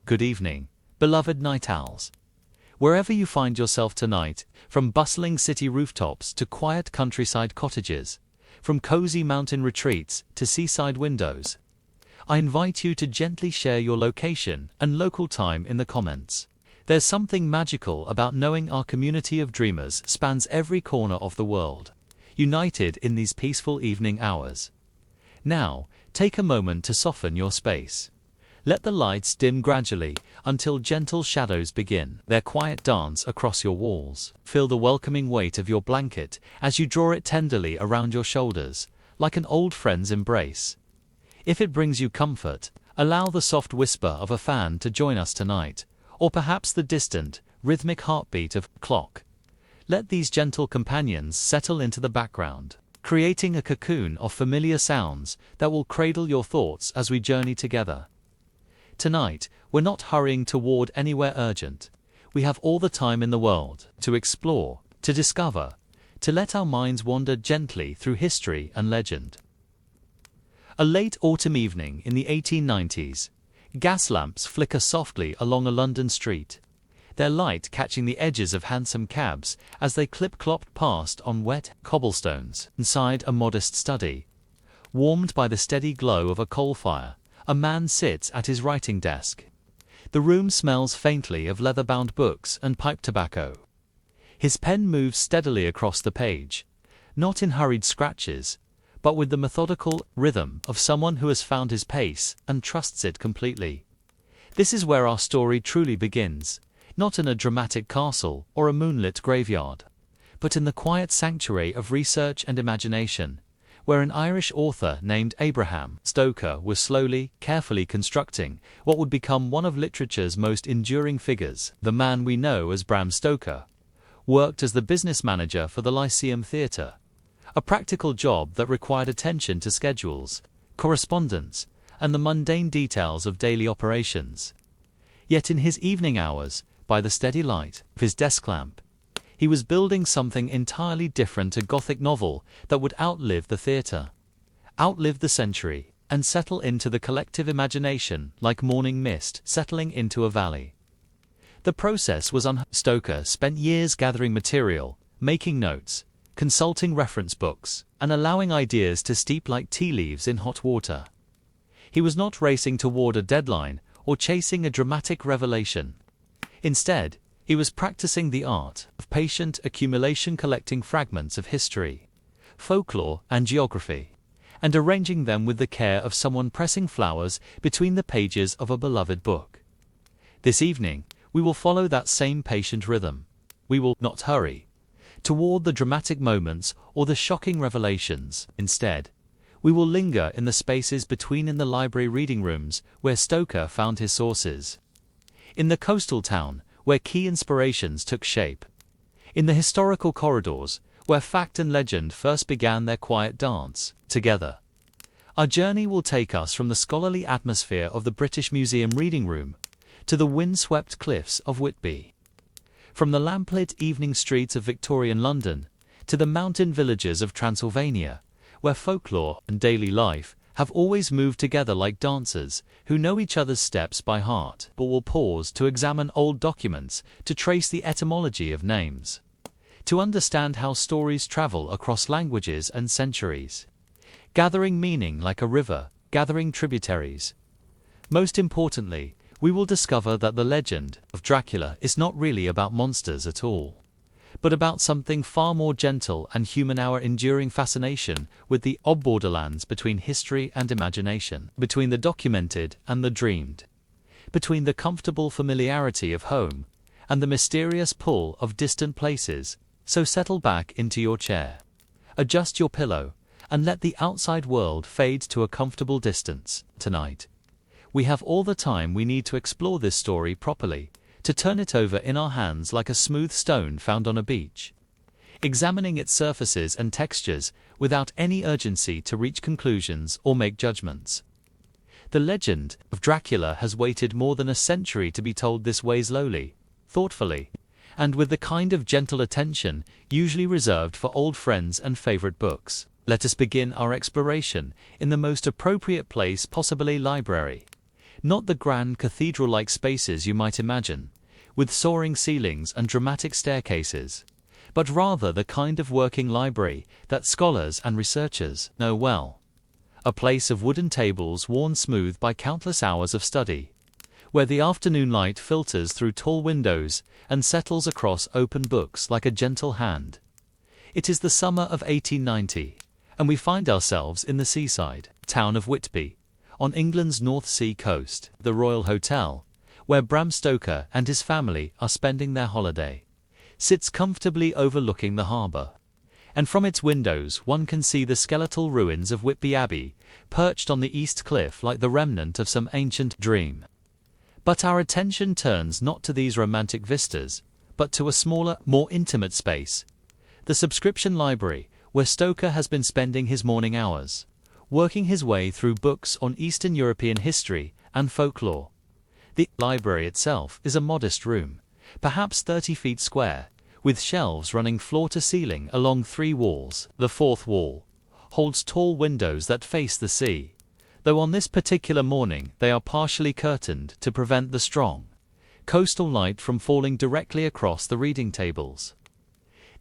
good evening, beloved night owls. Wherever you find yourself tonight, from bustling city rooftops to quiet countryside cottages, from cozy mountain retreats to seaside windows, I invite you to gently share your location and local time in the comments. There's something magical about knowing our community of dreamers spans every corner of the world, united in these peaceful evening hours. Now, take a moment to soften your space. Let the lights dim gradually until gentle shadows begin their quiet dance across your walls. Feel the welcoming weight of your blanket as you draw it tenderly around your shoulders, like an old friend's embrace. If it brings you comfort, allow the soft whisper of a fan to join us tonight, or perhaps the distant, rhythmic heartbeat of a clock. Let these gentle companions settle into the background, creating a cocoon of familiar sounds that will cradle your thoughts as we journey together. Tonight, we're not hurrying toward anywhere urgent. We have all the time in the world to explore, to discover, to let our minds wander gently through history and legend. A late autumn evening in the 1890s, gas lamps flicker softly along a London street, their light catching the edges of hansom cabs as they clip-clopped past on wet cobblestones. Inside a modest study, warmed by the steady glow of a coal fire, a man sits at his writing desk. The room smells faintly of leather-bound books and pipe tobacco. His pen moves steadily across the page, not in hurried scratches, but with the methodical rhythm of someone who has found his pace and trusts it completely. This is where our story truly begins, not in a dramatic castle or a moonlit graveyard, but in the quiet sanctuary of research and imagination, where an Irish author named Abraham Stoker was slowly, carefully constructing what would become one of literature's most enduring figures. The man we know as Bram Stoker worked as the business manager for the Lyceum Theatre, a practical job that required attention to schedules, correspondence, and the mundane details of daily operations. Yet in his evening hours, by the steady light of his desk lamp, he was building something entirely different, a Gothic novel that would outlive the theatre, outlive the century, and settle into the collective imagination like morning mist settling into a valley. The process was Stoker spent years gathering material, making notes, consulting reference books, and allowing ideas to steep like tea leaves in hot water. He was not racing toward a deadline or chasing a dramatic revelation. Instead, he was practicing the art of patient accumulation, collecting fragments of history, folklore, and geography, and arranging them with the care of someone pressing flowers between the pages of a beloved book. This evening, we will follow that same patient rhythm. We will not hurry toward the dramatic moments or the shocking revelations. Instead, we will linger in the spaces between, in the library reading rooms where Stoker found his sources, in the coastal town where key inspirations took shape, in the historical corridors where fact and legend first began their quiet dance together. Our journey will take us from the scholarly atmosphere of the British Museum reading room to the wind-swept cliffs of Whitby, from the lamplit evening streets of Victorian London to the mountain villages of Transylvania, where folklore and daily life have always moved together like dancers who know each other's steps by heart. But will pause to examine old documents, to trace the etymology of names, to understand how stories travel across languages and centuries, gathering meaning like a river, gathering tributaries. Most importantly, we will discover that the legend of Dracula is not really about monsters at all, but about something far more gentle and human, our enduring fascination with the borderlands between history and imagination, between the documented and the dreamed, between the comfortable familiarity of home and the mysterious pull of distant places. So settle back into your chair, adjust your pillow, and let the outside world fade to a comfortable distance. Tonight, we have all the time we need to explore this story properly, to turn it over in our hands like a smooth stone found on a beach, examining its surfaces and textures without any urgency to reach conclusions or make judgments. The legend of Dracula has waited more than a century to be told this way, slowly, thoughtfully, and with the kind of gentle attention usually reserved for old friends and favorite books. Let us begin our exploration in the most appropriate place possible, a library. Not the grand cathedral-like spaces you might imagine, with soaring ceilings and dramatic staircases, but rather the kind of working library that scholars and researchers know well. A place of wooden tables worn smooth by countless hours of study, where the afternoon light filters through tall windows and settles across open books like a gentle hand. It is the summer of 1890, and we find ourselves in the seaside town of Whitby, on England's North Sea coast. The Royal Hotel, where Bram Stoker and his family are spending their holiday, sits comfortably overlooking the harbour, and from its windows one can see the skeletal ruins of Whitby Abbey, perched on the east cliff like the remnant of some ancient dream. But our attention turns not to these romantic vistas, but to a smaller, more intimate space, the subscription library, where Stoker has been spending his morning hours, working his way through books on Eastern European history and folklore. The library itself is a modest room, perhaps 30 feet square, with shelves running floor to ceiling along 3 walls. The fourth wall holds tall windows that face the sea, though on this particular morning they are partially curtained to prevent the strong, coastal light from falling directly across the reading tables.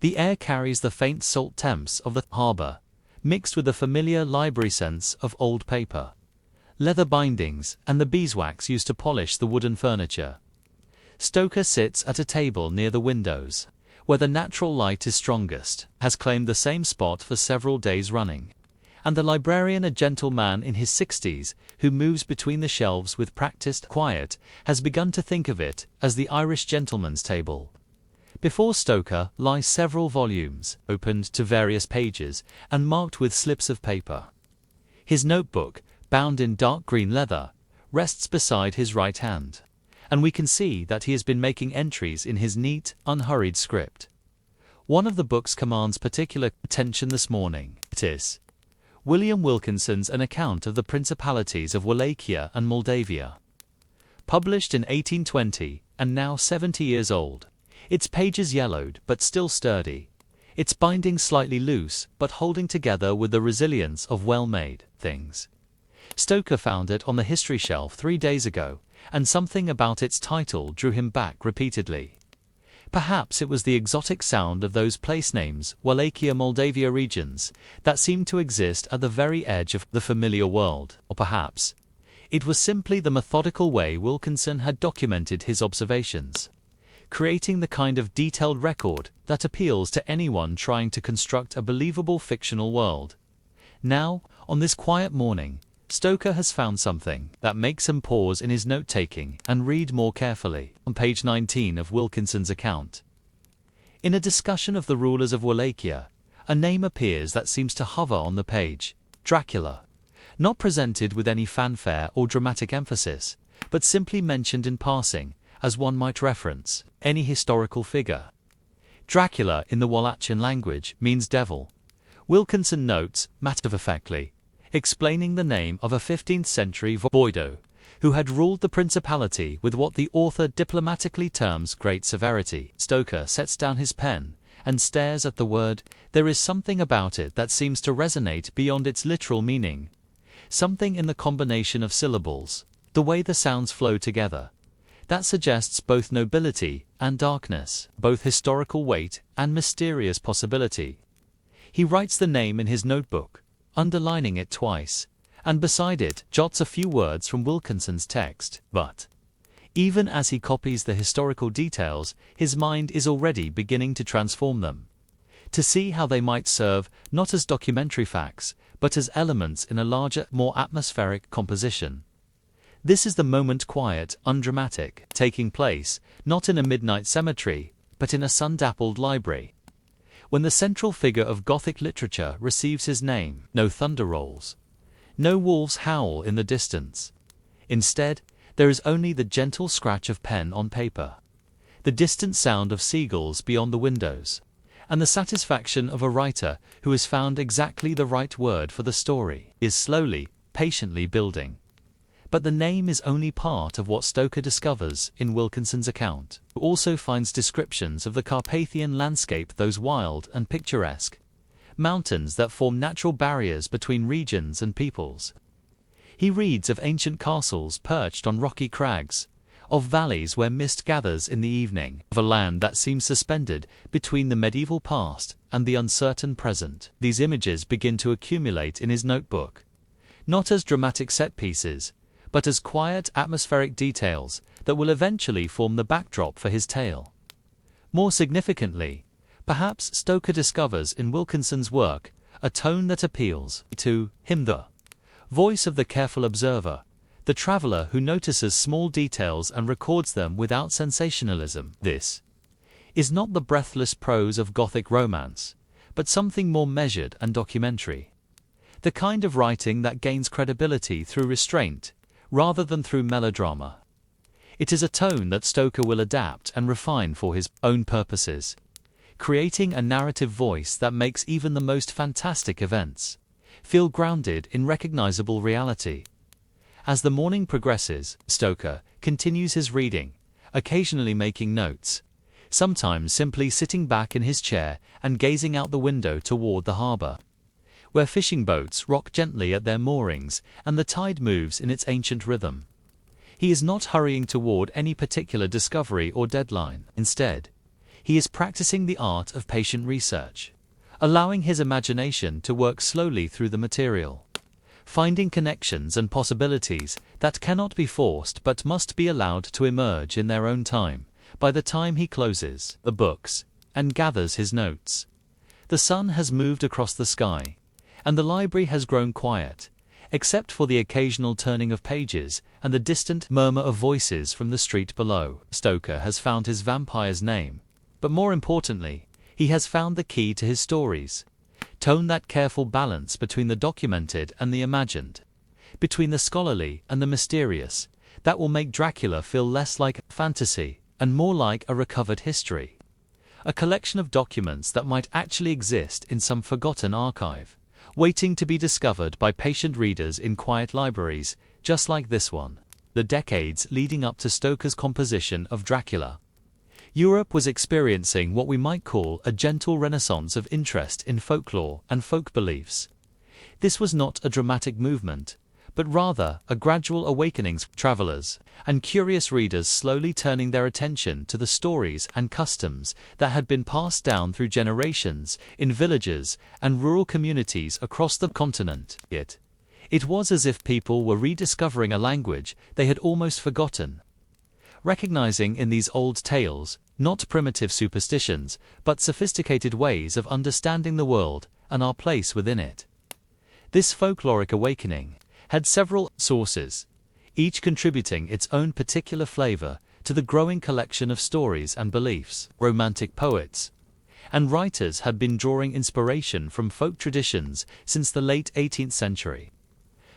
The air carries the faint salt temps of the harbour, mixed with the familiar library scents of old paper, leather bindings, and the beeswax used to polish the wooden furniture. Stoker sits at a table near the windows, where the natural light is strongest, has claimed the same spot for several days running, and the librarian, a gentle man in his 60s, who moves between the shelves with practiced quiet, has begun to think of it as the Irish gentleman's table. Before Stoker lie several volumes, opened to various pages and marked with slips of paper. His notebook, bound in dark green leather, rests beside his right hand, and we can see that he has been making entries in his neat, unhurried script. One of the books commands particular attention this morning. It is William Wilkinson's An Account of the Principalities of Wallachia and Moldavia. Published in 1820 and now 70 years old. Its pages yellowed but still sturdy, its binding slightly loose but holding together with the resilience of well-made things. Stoker found it on the history shelf 3 days ago, and something about its title drew him back repeatedly. Perhaps it was the exotic sound of those place names, Wallachia-Moldavia regions, that seemed to exist at the very edge of the familiar world, or perhaps it was simply the methodical way Wilkinson had documented his observations, creating the kind of detailed record that appeals to anyone trying to construct a believable fictional world. Now, on this quiet morning, Stoker has found something that makes him pause in his note-taking and read more carefully. On page 19 of Wilkinson's account, in a discussion of the rulers of Wallachia, a name appears that seems to hover on the page: Dracula. Not presented with any fanfare or dramatic emphasis, but simply mentioned in passing, as one might reference any historical figure. Dracula in the Wallachian language means devil. Wilkinson notes, matter-of-factly, explaining the name of a 15th century Boido, who had ruled the principality with what the author diplomatically terms great severity. Stoker sets down his pen and stares at the word. There is something about it that seems to resonate beyond its literal meaning. Something in the combination of syllables, the way the sounds flow together, that suggests both nobility and darkness, both historical weight and mysterious possibility. He writes the name in his notebook, underlining it twice, and beside it jots a few words from Wilkinson's text. But even as he copies the historical details, his mind is already beginning to transform them, to see how they might serve not as documentary facts, but as elements in a larger, more atmospheric composition. This is the moment quiet, undramatic, taking place, not in a midnight cemetery, but in a sun-dappled library. When the central figure of Gothic literature receives his name, no thunder rolls, no wolves howl in the distance. Instead, there is only the gentle scratch of pen on paper, the distant sound of seagulls beyond the windows, and the satisfaction of a writer who has found exactly the right word for the story, is slowly, patiently building. But the name is only part of what Stoker discovers in Wilkinson's account, who also finds descriptions of the Carpathian landscape, those wild and picturesque mountains that form natural barriers between regions and peoples. He reads of ancient castles perched on rocky crags, of valleys where mist gathers in the evening, of a land that seems suspended between the medieval past and the uncertain present. These images begin to accumulate in his notebook, not as dramatic set pieces, but as quiet atmospheric details that will eventually form the backdrop for his tale. More significantly, perhaps Stoker discovers in Wilkinson's work a tone that appeals to him, the voice of the careful observer, the traveler who notices small details and records them without sensationalism. This is not the breathless prose of Gothic romance, but something more measured and documentary. The kind of writing that gains credibility through restraint, rather than through melodrama. It is a tone that Stoker will adapt and refine for his own purposes, creating a narrative voice that makes even the most fantastic events feel grounded in recognizable reality. As the morning progresses, Stoker continues his reading, occasionally making notes, sometimes simply sitting back in his chair and gazing out the window toward the harbor, where fishing boats rock gently at their moorings and the tide moves in its ancient rhythm. He is not hurrying toward any particular discovery or deadline. Instead, he is practicing the art of patient research, allowing his imagination to work slowly through the material, finding connections and possibilities that cannot be forced but must be allowed to emerge in their own time. By the time he closes the books and gathers his notes, the sun has moved across the sky, and the library has grown quiet, except for the occasional turning of pages and the distant murmur of voices from the street below. Stoker has found his vampire's name, but more importantly, he has found the key to his stories. Tone that careful balance between the documented and the imagined, between the scholarly and the mysterious, that will make Dracula feel less like fantasy and more like a recovered history. A collection of documents that might actually exist in some forgotten archive, waiting to be discovered by patient readers in quiet libraries, just like this one. The decades leading up to Stoker's composition of Dracula, Europe was experiencing what we might call a gentle renaissance of interest in folklore and folk beliefs. This was not a dramatic movement, but rather a gradual awakening, travelers and curious readers slowly turning their attention to the stories and customs that had been passed down through generations in villages and rural communities across the continent. It was as if people were rediscovering a language they had almost forgotten, recognizing in these old tales not primitive superstitions, but sophisticated ways of understanding the world and our place within it. This folkloric awakening had several sources, each contributing its own particular flavor to the growing collection of stories and beliefs. Romantic poets and writers had been drawing inspiration from folk traditions since the late 18th century,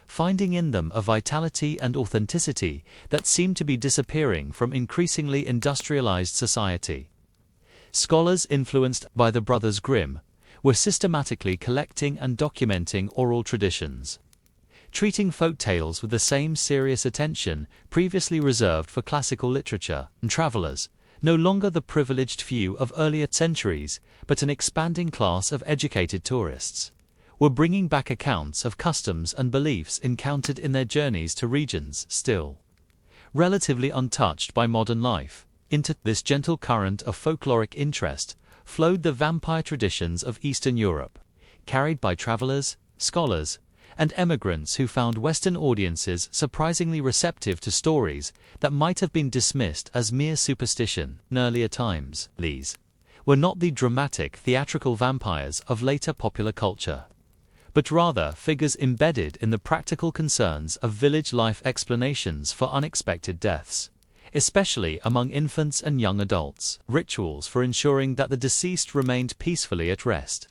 finding in them a vitality and authenticity that seemed to be disappearing from increasingly industrialized society. Scholars influenced by the Brothers Grimm were systematically collecting and documenting oral traditions, treating folk tales with the same serious attention previously reserved for classical literature. And travelers, no longer the privileged few of earlier centuries, but an expanding class of educated tourists, were bringing back accounts of customs and beliefs encountered in their journeys to regions still relatively untouched by modern life. Into this gentle current of folkloric interest flowed the vampire traditions of Eastern Europe, carried by travelers, scholars, and emigrants who found Western audiences surprisingly receptive to stories that might have been dismissed as mere superstition in earlier times. These were not the dramatic, theatrical vampires of later popular culture, but rather figures embedded in the practical concerns of village life, explanations for unexpected deaths, especially among infants and young adults, rituals for ensuring that the deceased remained peacefully at rest,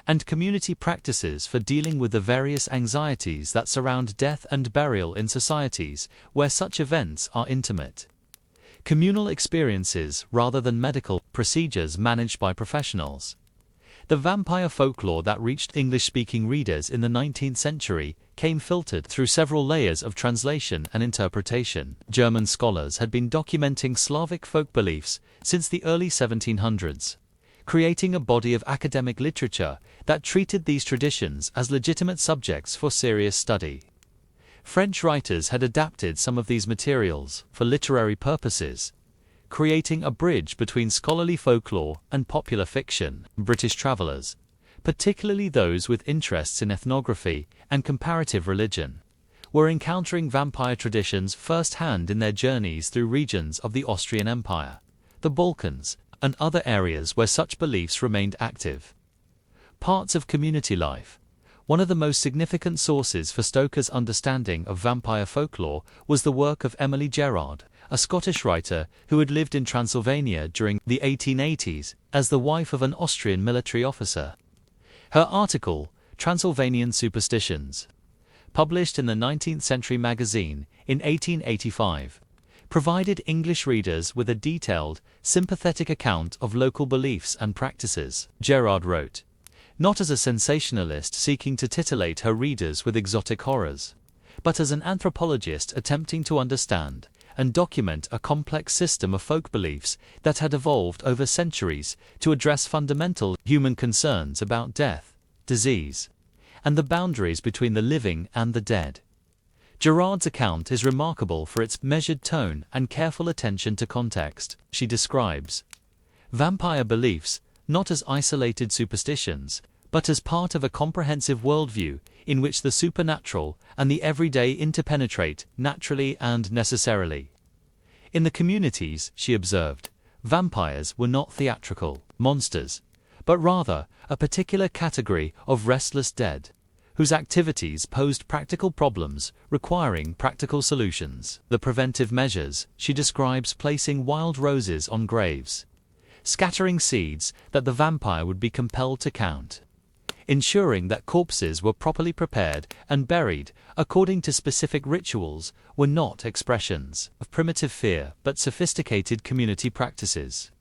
and community practices for dealing with the various anxieties that surround death and burial in societies where such events are intimate. Communal experiences rather than medical procedures managed by professionals. The vampire folklore that reached English-speaking readers in the 19th century came filtered through several layers of translation and interpretation. German scholars had been documenting Slavic folk beliefs since the early 1700s, creating a body of academic literature that treated these traditions as legitimate subjects for serious study. French writers had adapted some of these materials for literary purposes, creating a bridge between scholarly folklore and popular fiction. British travelers, particularly those with interests in ethnography and comparative religion, were encountering vampire traditions firsthand in their journeys through regions of the Austrian Empire, the Balkans, and other areas where such beliefs remained active. Parts of community life. One of the most significant sources for Stoker's understanding of vampire folklore was the work of Emily Gerard, a Scottish writer who had lived in Transylvania during the 1880s as the wife of an Austrian military officer. Her article, Transylvanian Superstitions, published in the 19th Century magazine in 1885, provided English readers with a detailed, sympathetic account of local beliefs and practices. Gerard wrote, not as a sensationalist seeking to titillate her readers with exotic horrors, but as an anthropologist attempting to understand and document a complex system of folk beliefs that had evolved over centuries to address fundamental human concerns about death, disease, and the boundaries between the living and the dead. Gerard's account is remarkable for its measured tone and careful attention to context. She describes vampire beliefs not as isolated superstitions, but as part of a comprehensive worldview in which the supernatural and the everyday interpenetrate naturally and necessarily. In the communities, she observed, vampires were not theatrical monsters, but rather a particular category of restless dead, whose activities posed practical problems requiring practical solutions. The preventive measures, she describes placing wild roses on graves, scattering seeds that the vampire would be compelled to count, ensuring that corpses were properly prepared and buried according to specific rituals were not expressions of primitive fear but sophisticated community practices,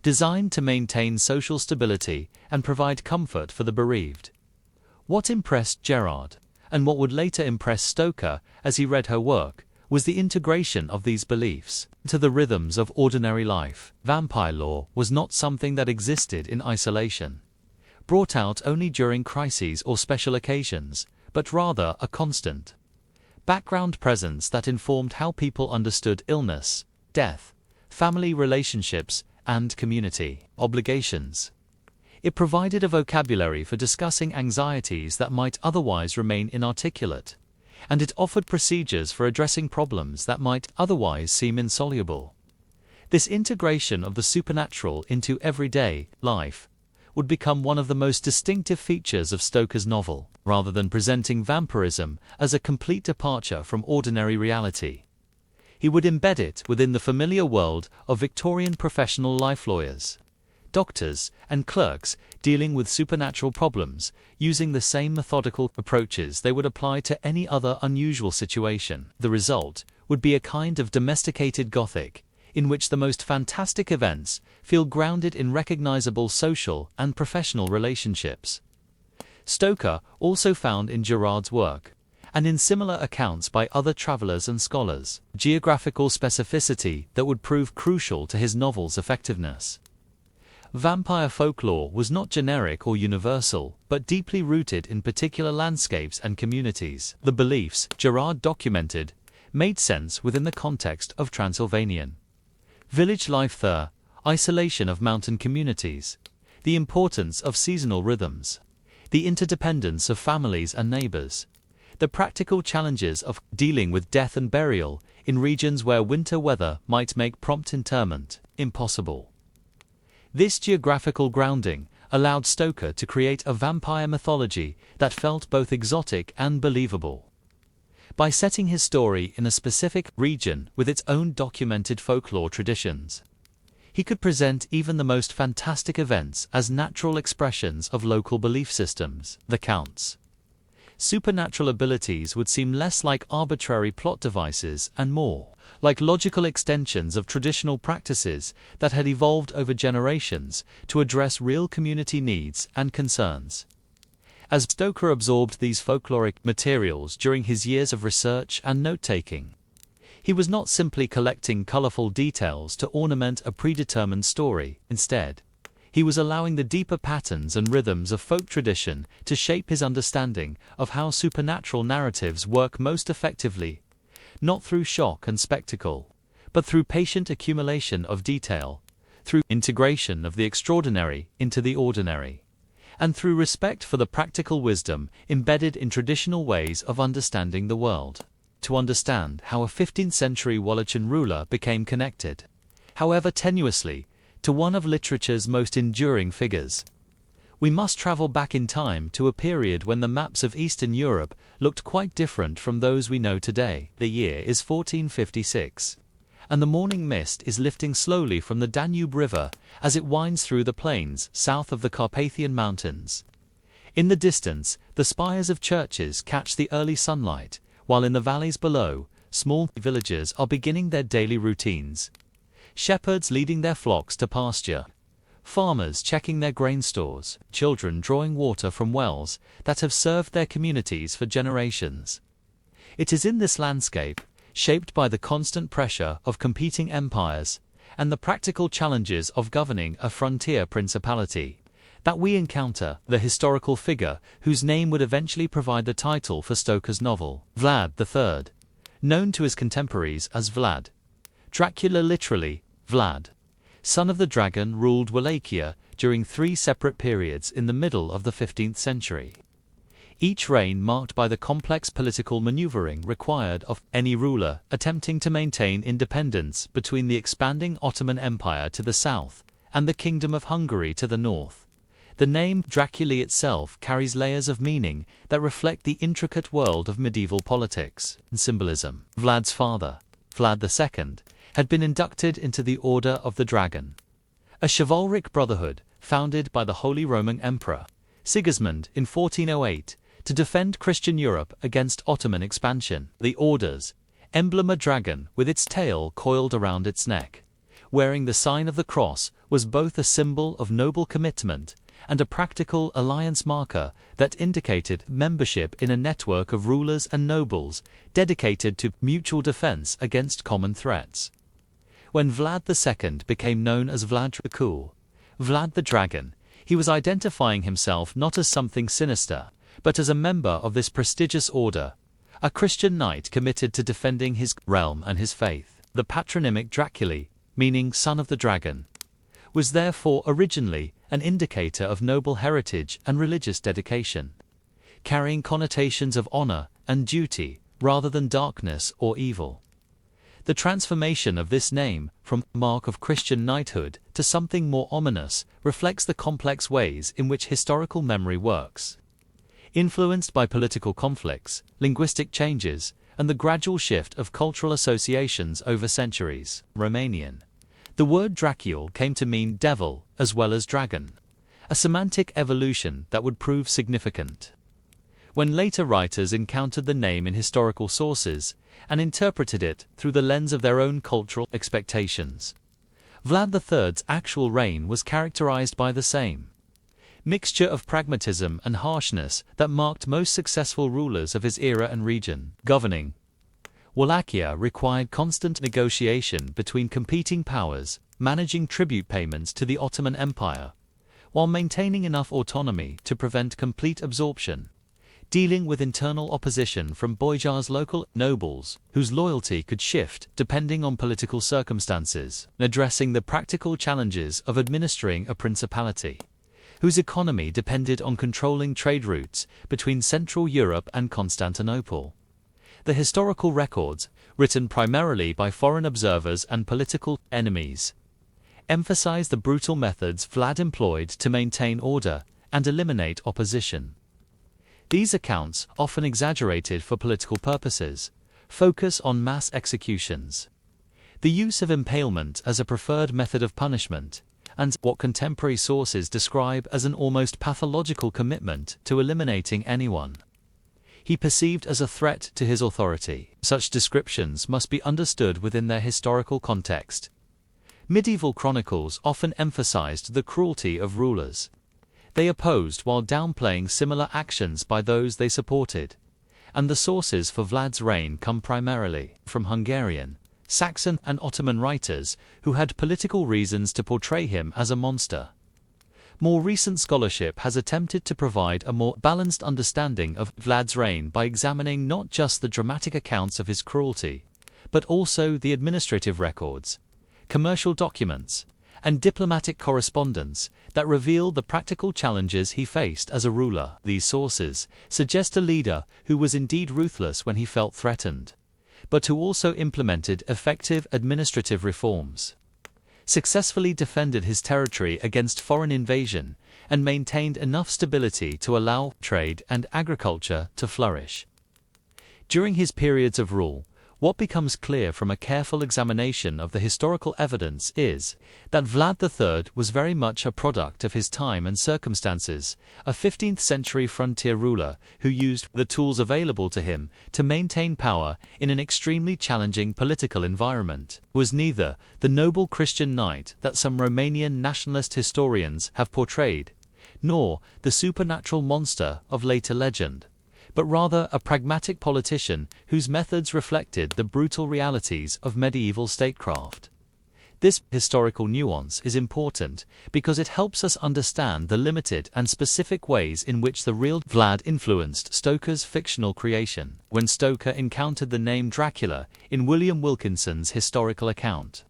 designed to maintain social stability and provide comfort for the bereaved. What impressed Gerard, and what would later impress Stoker as he read her work, was the integration of these beliefs to the rhythms of ordinary life. Vampire lore was not something that existed in isolation, brought out only during crises or special occasions, but rather a constant background presence that informed how people understood illness, death, family relationships, and community obligations. It provided a vocabulary for discussing anxieties that might otherwise remain inarticulate, and it offered procedures for addressing problems that might otherwise seem insoluble. This integration of the supernatural into everyday life would become one of the most distinctive features of Stoker's novel, rather than presenting vampirism as a complete departure from ordinary reality. He would embed it within the familiar world of Victorian professional life lawyers, doctors, and clerks dealing with supernatural problems, using the same methodical approaches they would apply to any other unusual situation. The result would be a kind of domesticated Gothic, in which the most fantastic events feel grounded in recognizable social and professional relationships. Stoker also found in Gerard's work, and in similar accounts by other travelers and scholars, geographical specificity that would prove crucial to his novel's effectiveness. Vampire folklore was not generic or universal, but deeply rooted in particular landscapes and communities. The beliefs Gerard documented made sense within the context of Transylvanian village life there, isolation of mountain communities, the importance of seasonal rhythms, the interdependence of families and neighbors, the practical challenges of dealing with death and burial in regions where winter weather might make prompt interment impossible. This geographical grounding allowed Stoker to create a vampire mythology that felt both exotic and believable. By setting his story in a specific region with its own documented folklore traditions, he could present even the most fantastic events as natural expressions of local belief systems. The Count's supernatural abilities would seem less like arbitrary plot devices and more like logical extensions of traditional practices that had evolved over generations to address real community needs and concerns. As Stoker absorbed these folkloric materials during his years of research and note-taking, he was not simply collecting colorful details to ornament a predetermined story. Instead, He was allowing the deeper patterns and rhythms of folk tradition to shape his understanding of how supernatural narratives work most effectively, not through shock and spectacle, but through patient accumulation of detail, through integration of the extraordinary into the ordinary, and through respect for the practical wisdom embedded in traditional ways of understanding the world. To understand how a 15th-century Wallachian ruler became connected, however tenuously, to one of literature's most enduring figures, we must travel back in time to a period when the maps of Eastern Europe looked quite different from those we know today. The year is 1456, and the morning mist is lifting slowly from the Danube River as it winds through the plains south of the Carpathian Mountains. In the distance, the spires of churches catch the early sunlight, while in the valleys below, small villages are beginning their daily routines. Shepherds leading their flocks to pasture, farmers checking their grain stores, children drawing water from wells that have served their communities for generations. It is in this landscape, shaped by the constant pressure of competing empires and the practical challenges of governing a frontier principality, that we encounter the historical figure whose name would eventually provide the title for Stoker's novel, Vlad III, known to his contemporaries as Vlad. Dracula, literally, Vlad, son of the dragon, ruled Wallachia during 3 separate periods in the middle of the 15th century. Each reign marked by the complex political maneuvering required of any ruler attempting to maintain independence between the expanding Ottoman Empire to the south and the Kingdom of Hungary to the north. The name Dracula itself carries layers of meaning that reflect the intricate world of medieval politics and symbolism. Vlad's father, Vlad II, had been inducted into the Order of the Dragon, a chivalric brotherhood founded by the Holy Roman Emperor Sigismund in 1408 to defend Christian Europe against Ottoman expansion. The Order's emblem, a dragon with its tail coiled around its neck, wearing the sign of the cross, was both a symbol of noble commitment and a practical alliance marker that indicated membership in a network of rulers and nobles dedicated to mutual defense against common threats. When Vlad II became known as Vlad the Cool, Vlad the Dragon, he was identifying himself not as something sinister, but as a member of this prestigious order, a Christian knight committed to defending his realm and his faith. The patronymic Dracula, meaning son of the dragon, was therefore originally an indicator of noble heritage and religious dedication, carrying connotations of honor and duty rather than darkness or evil. The transformation of this name from mark of Christian knighthood to something more ominous reflects the complex ways in which historical memory works. Influenced by political conflicts, linguistic changes, and the gradual shift of cultural associations over centuries, Romanian, the word Dracul came to mean devil as well as dragon, a semantic evolution that would prove significant. When later writers encountered the name in historical sources and interpreted it through the lens of their own cultural expectations, Vlad III's actual reign was characterized by the same mixture of pragmatism and harshness that marked most successful rulers of his era and region. Governing Wallachia required constant negotiation between competing powers, managing tribute payments to the Ottoman Empire, while maintaining enough autonomy to prevent complete absorption, dealing with internal opposition from boyars, local nobles, whose loyalty could shift depending on political circumstances, and addressing the practical challenges of administering a principality whose economy depended on controlling trade routes between Central Europe and Constantinople. The historical records, written primarily by foreign observers and political enemies, emphasize the brutal methods Vlad employed to maintain order and eliminate opposition. These accounts, often exaggerated for political purposes, focus on mass executions, the use of impalement as a preferred method of punishment, and what contemporary sources describe as an almost pathological commitment to eliminating anyone he perceived as a threat to his authority. Such descriptions must be understood within their historical context. Medieval chronicles often emphasized the cruelty of rulers they opposed while downplaying similar actions by those they supported, and the sources for Vlad's reign come primarily from Hungarian, Saxon and Ottoman writers who had political reasons to portray him as a monster. More recent scholarship has attempted to provide a more balanced understanding of Vlad's reign by examining not just the dramatic accounts of his cruelty, but also the administrative records, commercial documents, and diplomatic correspondence that reveal the practical challenges he faced as a ruler. These sources suggest a leader who was indeed ruthless when he felt threatened, but who also implemented effective administrative reforms, successfully defended his territory against foreign invasion, and maintained enough stability to allow trade and agriculture to flourish. During his periods of rule, what becomes clear from a careful examination of the historical evidence is that Vlad III was very much a product of his time and circumstances, a 15th century frontier ruler who used the tools available to him to maintain power in an extremely challenging political environment. He was neither the noble Christian knight that some Romanian nationalist historians have portrayed, nor the supernatural monster of later legend, but rather a pragmatic politician whose methods reflected the brutal realities of medieval statecraft. This historical nuance is important because it helps us understand the limited and specific ways in which the real Vlad influenced Stoker's fictional creation. When Stoker encountered the name Dracula in William Wilkinson's historical account,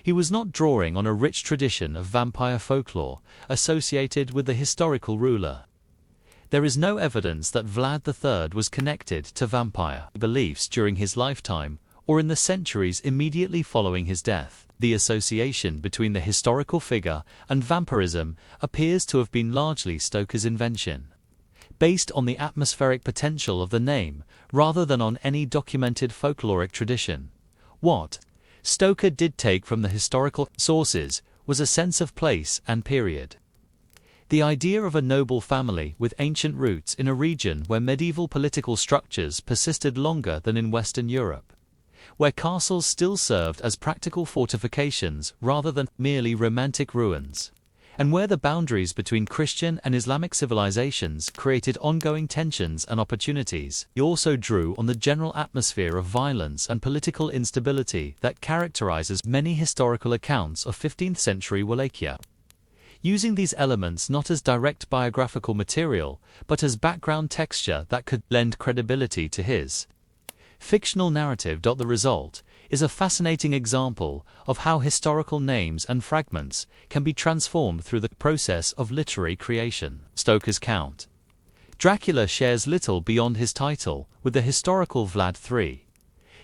he was not drawing on a rich tradition of vampire folklore associated with the historical ruler. There is no evidence that Vlad III was connected to vampire beliefs during his lifetime or in the centuries immediately following his death. The association between the historical figure and vampirism appears to have been largely Stoker's invention, based on the atmospheric potential of the name rather than on any documented folkloric tradition. What Stoker did take from the historical sources was a sense of place and period. The idea of a noble family with ancient roots in a region where medieval political structures persisted longer than in Western Europe, where castles still served as practical fortifications rather than merely romantic ruins, and where the boundaries between Christian and Islamic civilizations created ongoing tensions and opportunities. He also drew on the general atmosphere of violence and political instability that characterizes many historical accounts of 15th century Wallachia, using these elements not as direct biographical material, but as background texture that could lend credibility to his fictional narrative. The result is a fascinating example of how historical names and fragments can be transformed through the process of literary creation. Stoker's Count Dracula shares little beyond his title with the historical Vlad III,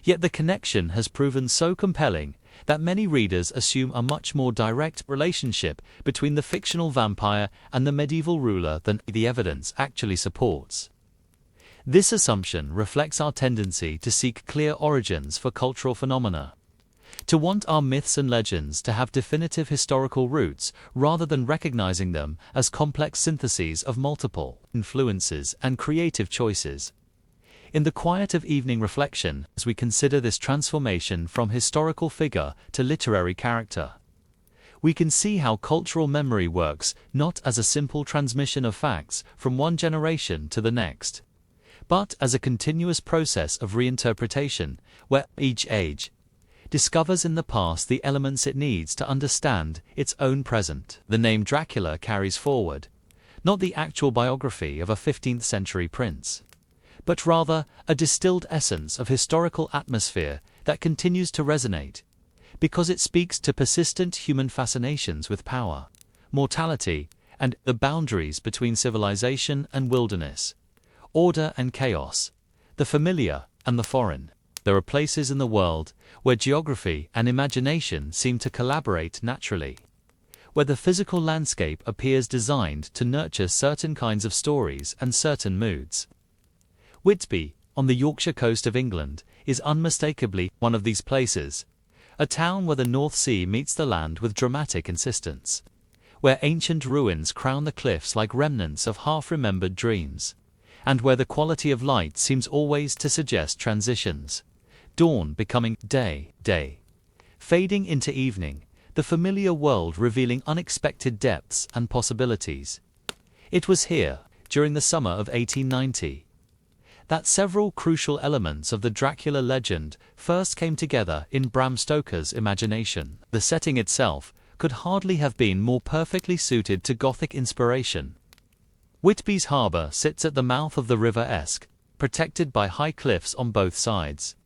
yet the connection has proven so compelling that many readers assume a much more direct relationship between the fictional vampire and the medieval ruler than the evidence actually supports. This assumption reflects our tendency to seek clear origins for cultural phenomena, to want our myths and legends to have definitive historical roots rather than recognizing them as complex syntheses of multiple influences and creative choices. In the quiet of evening reflection, as we consider this transformation from historical figure to literary character, we can see how cultural memory works not as a simple transmission of facts from one generation to the next, but as a continuous process of reinterpretation, where each age discovers in the past the elements it needs to understand its own present. The name Dracula carries forward not the actual biography of a 15th century prince, but rather a distilled essence of historical atmosphere that continues to resonate, because it speaks to persistent human fascinations with power, mortality, and the boundaries between civilization and wilderness, order and chaos, the familiar and the foreign. There are places in the world where geography and imagination seem to collaborate naturally, where the physical landscape appears designed to nurture certain kinds of stories and certain moods. Whitby, on the Yorkshire coast of England, is unmistakably one of these places, a town where the North Sea meets the land with dramatic insistence, where ancient ruins crown the cliffs like remnants of half-remembered dreams, and where the quality of light seems always to suggest transitions, dawn becoming day, fading into evening, the familiar world revealing unexpected depths and possibilities. It was here, during the summer of 1890, that several crucial elements of the Dracula legend first came together in Bram Stoker's imagination. The setting itself, could hardly have been more perfectly suited to Gothic inspiration. Whitby's harbour sits at the mouth of the River Esk, protected by high cliffs on both sides.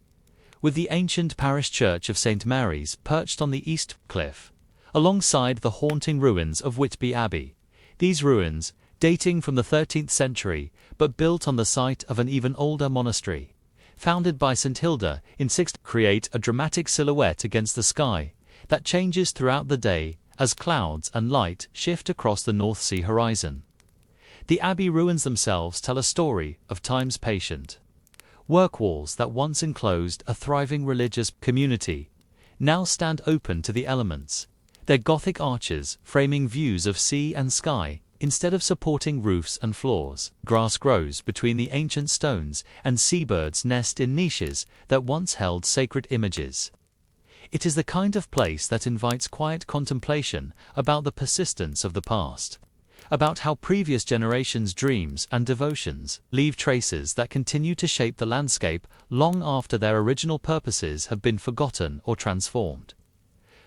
With the ancient parish church of St. Mary's perched on the east cliff, alongside the haunting ruins of Whitby Abbey. These ruins, dating from the 13th century, but built on the site of an even older monastery, founded by St. Hilda in 6th, create a dramatic silhouette against the sky that changes throughout the day as clouds and light shift across the North Sea horizon. The abbey ruins themselves tell a story of time's patient work walls that once enclosed a thriving religious community now stand open to the elements, their Gothic arches framing views of sea and sky instead of supporting roofs and floors. Grass grows between the ancient stones and seabirds nest in niches that once held sacred images. It is the kind of place that invites quiet contemplation about the persistence of the past, about how previous generations' dreams and devotions leave traces that continue to shape the landscape long after their original purposes have been forgotten or transformed.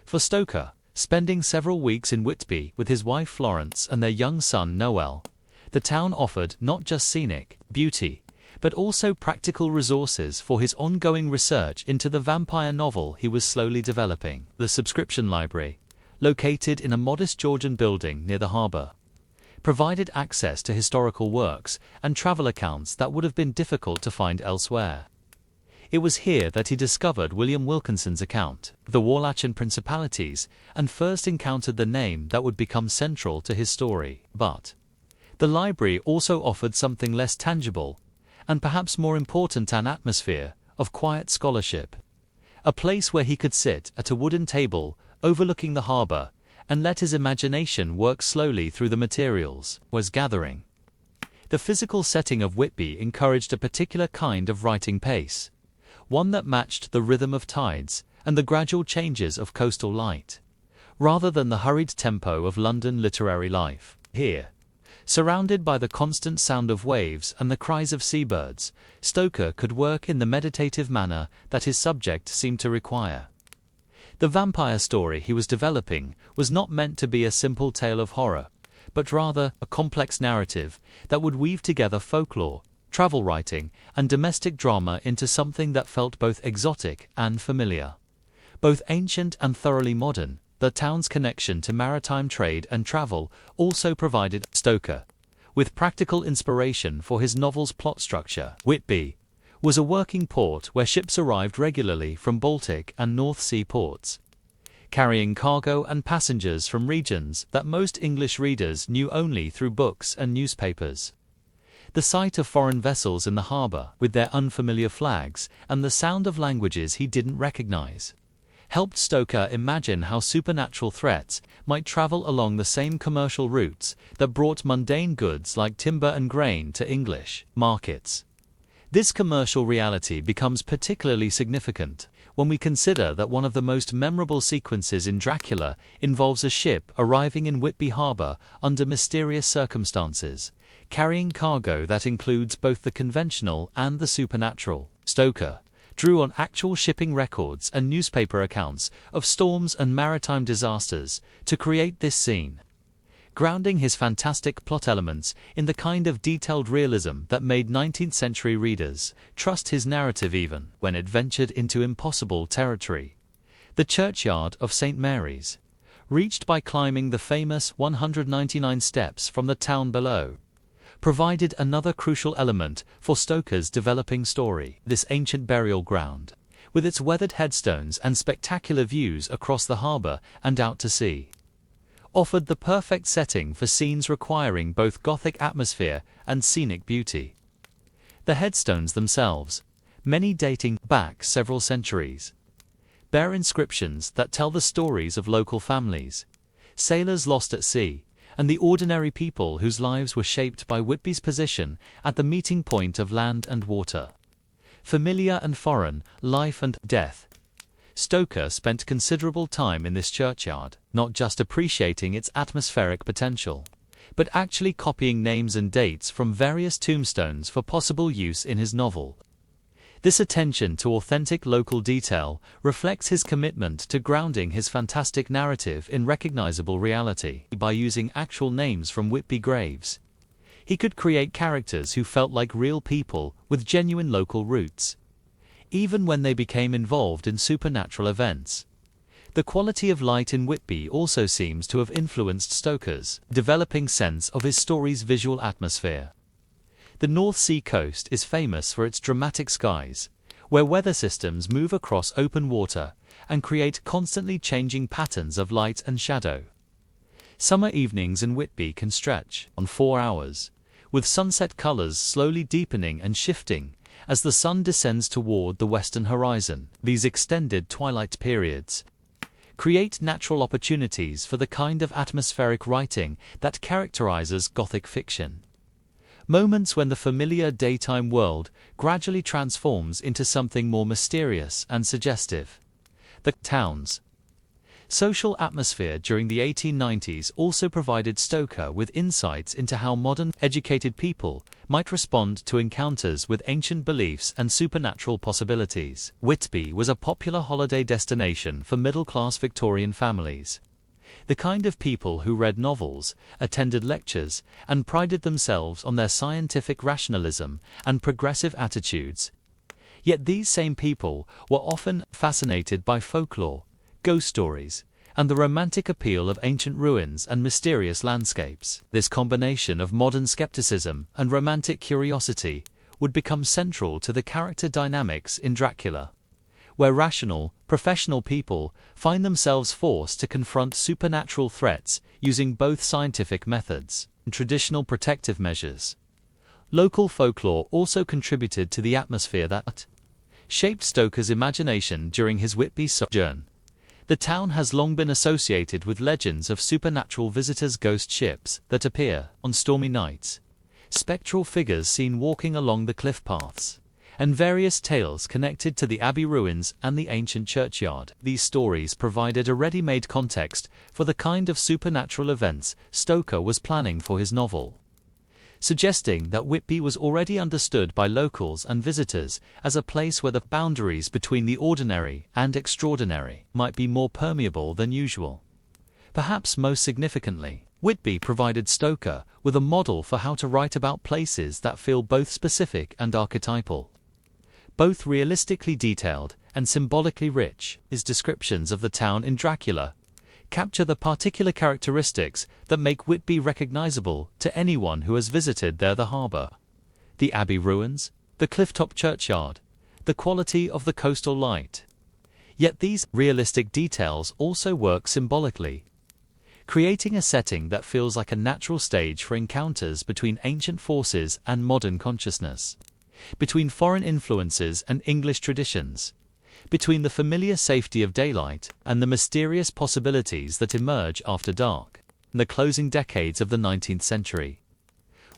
For Stoker, spending several weeks in Whitby with his wife Florence and their young son Noel, the town offered not just scenic beauty, but also practical resources for his ongoing research into the vampire novel he was slowly developing. The subscription library, located in a modest Georgian building near the harbour, provided access to historical works and travel accounts that would have been difficult to find elsewhere. It was here that he discovered William Wilkinson's account of the Wallachian Principalities and first encountered the name that would become central to his story. But the library also offered something less tangible, and perhaps more important, an atmosphere of quiet scholarship. A place where he could sit at a wooden table overlooking the harbour and let his imagination work slowly through the materials was gathering. The physical setting of Whitby encouraged a particular kind of writing pace, one that matched the rhythm of tides and the gradual changes of coastal light, rather than the hurried tempo of London literary life. Here, surrounded by the constant sound of waves and the cries of seabirds, Stoker could work in the meditative manner that his subject seemed to require. The vampire story he was developing was not meant to be a simple tale of horror, but rather a complex narrative that would weave together folklore, travel writing, and domestic drama into something that felt both exotic and familiar. Both ancient and thoroughly modern, the town's connection to maritime trade and travel also provided Stoker with practical inspiration for his novel's plot structure. Whitby was a working port where ships arrived regularly from Baltic and North Sea ports, carrying cargo and passengers from regions that most English readers knew only through books and newspapers. The sight of foreign vessels in the harbour, with their unfamiliar flags and the sound of languages he didn't recognize, helped Stoker imagine how supernatural threats might travel along the same commercial routes that brought mundane goods like timber and grain to English markets. This commercial reality becomes particularly significant when we consider that one of the most memorable sequences in Dracula involves a ship arriving in Whitby harbour under mysterious circumstances, carrying cargo that includes both the conventional and the supernatural. Stoker drew on actual shipping records and newspaper accounts of storms and maritime disasters to create this scene, grounding his fantastic plot elements in the kind of detailed realism that made 19th century readers trust his narrative even when it ventured into impossible territory. The churchyard of St. Mary's, reached by climbing the famous 199 steps from the town below, provided another crucial element for Stoker's developing story. This ancient burial ground, with its weathered headstones and spectacular views across the harbour and out to sea, offered the perfect setting for scenes requiring both Gothic atmosphere and scenic beauty. The headstones themselves, many dating back several centuries, bear inscriptions that tell the stories of local families, sailors lost at sea, and the ordinary people whose lives were shaped by Whitby's position at the meeting point of land and water. Familiar and foreign, life and death. Stoker spent considerable time in this churchyard, not just appreciating its atmospheric potential, but actually copying names and dates from various tombstones for possible use in his novel. This attention to authentic local detail reflects his commitment to grounding his fantastic narrative in recognizable reality. By using actual names from Whitby graves, he could create characters who felt like real people with genuine local roots, even when they became involved in supernatural events. The quality of light in Whitby also seems to have influenced Stoker's developing sense of his story's visual atmosphere. The North Sea coast is famous for its dramatic skies, where weather systems move across open water and create constantly changing patterns of light and shadow. Summer evenings in Whitby can stretch on 4 hours, with sunset colors slowly deepening and shifting as the sun descends toward the western horizon. These extended twilight periods create natural opportunities for the kind of atmospheric writing that characterizes Gothic fiction. Moments when the familiar daytime world gradually transforms into something more mysterious and suggestive. The town's social atmosphere during the 1890s also provided Stoker with insights into how modern, educated people might respond to encounters with ancient beliefs and supernatural possibilities. Whitby was a popular holiday destination for middle-class Victorian families, the kind of people who read novels, attended lectures, and prided themselves on their scientific rationalism and progressive attitudes. Yet these same people were often fascinated by folklore, ghost stories, and the romantic appeal of ancient ruins and mysterious landscapes. This combination of modern skepticism and romantic curiosity would become central to the character dynamics in Dracula, where rational, professional people find themselves forced to confront supernatural threats using both scientific methods and traditional protective measures. Local folklore also contributed to the atmosphere that shaped Stoker's imagination during his Whitby sojourn. The town has long been associated with legends of supernatural visitors, ghost ships that appear on stormy nights, spectral figures seen walking along the cliff paths, and various tales connected to the abbey ruins and the ancient churchyard. These stories provided a ready-made context for the kind of supernatural events Stoker was planning for his novel, suggesting that Whitby was already understood by locals and visitors as a place where the boundaries between the ordinary and extraordinary might be more permeable than usual. Perhaps most significantly, Whitby provided Stoker with a model for how to write about places that feel both specific and archetypal, both realistically detailed and symbolically rich. His descriptions of the town in Dracula capture the particular characteristics that make Whitby recognizable to anyone who has visited there: the harbor, the abbey ruins, the clifftop churchyard, the quality of the coastal light. Yet these realistic details also work symbolically, creating a setting that feels like a natural stage for encounters between ancient forces and modern consciousness, between foreign influences and English traditions, between the familiar safety of daylight and the mysterious possibilities that emerge after dark. In the closing decades of the 19th century,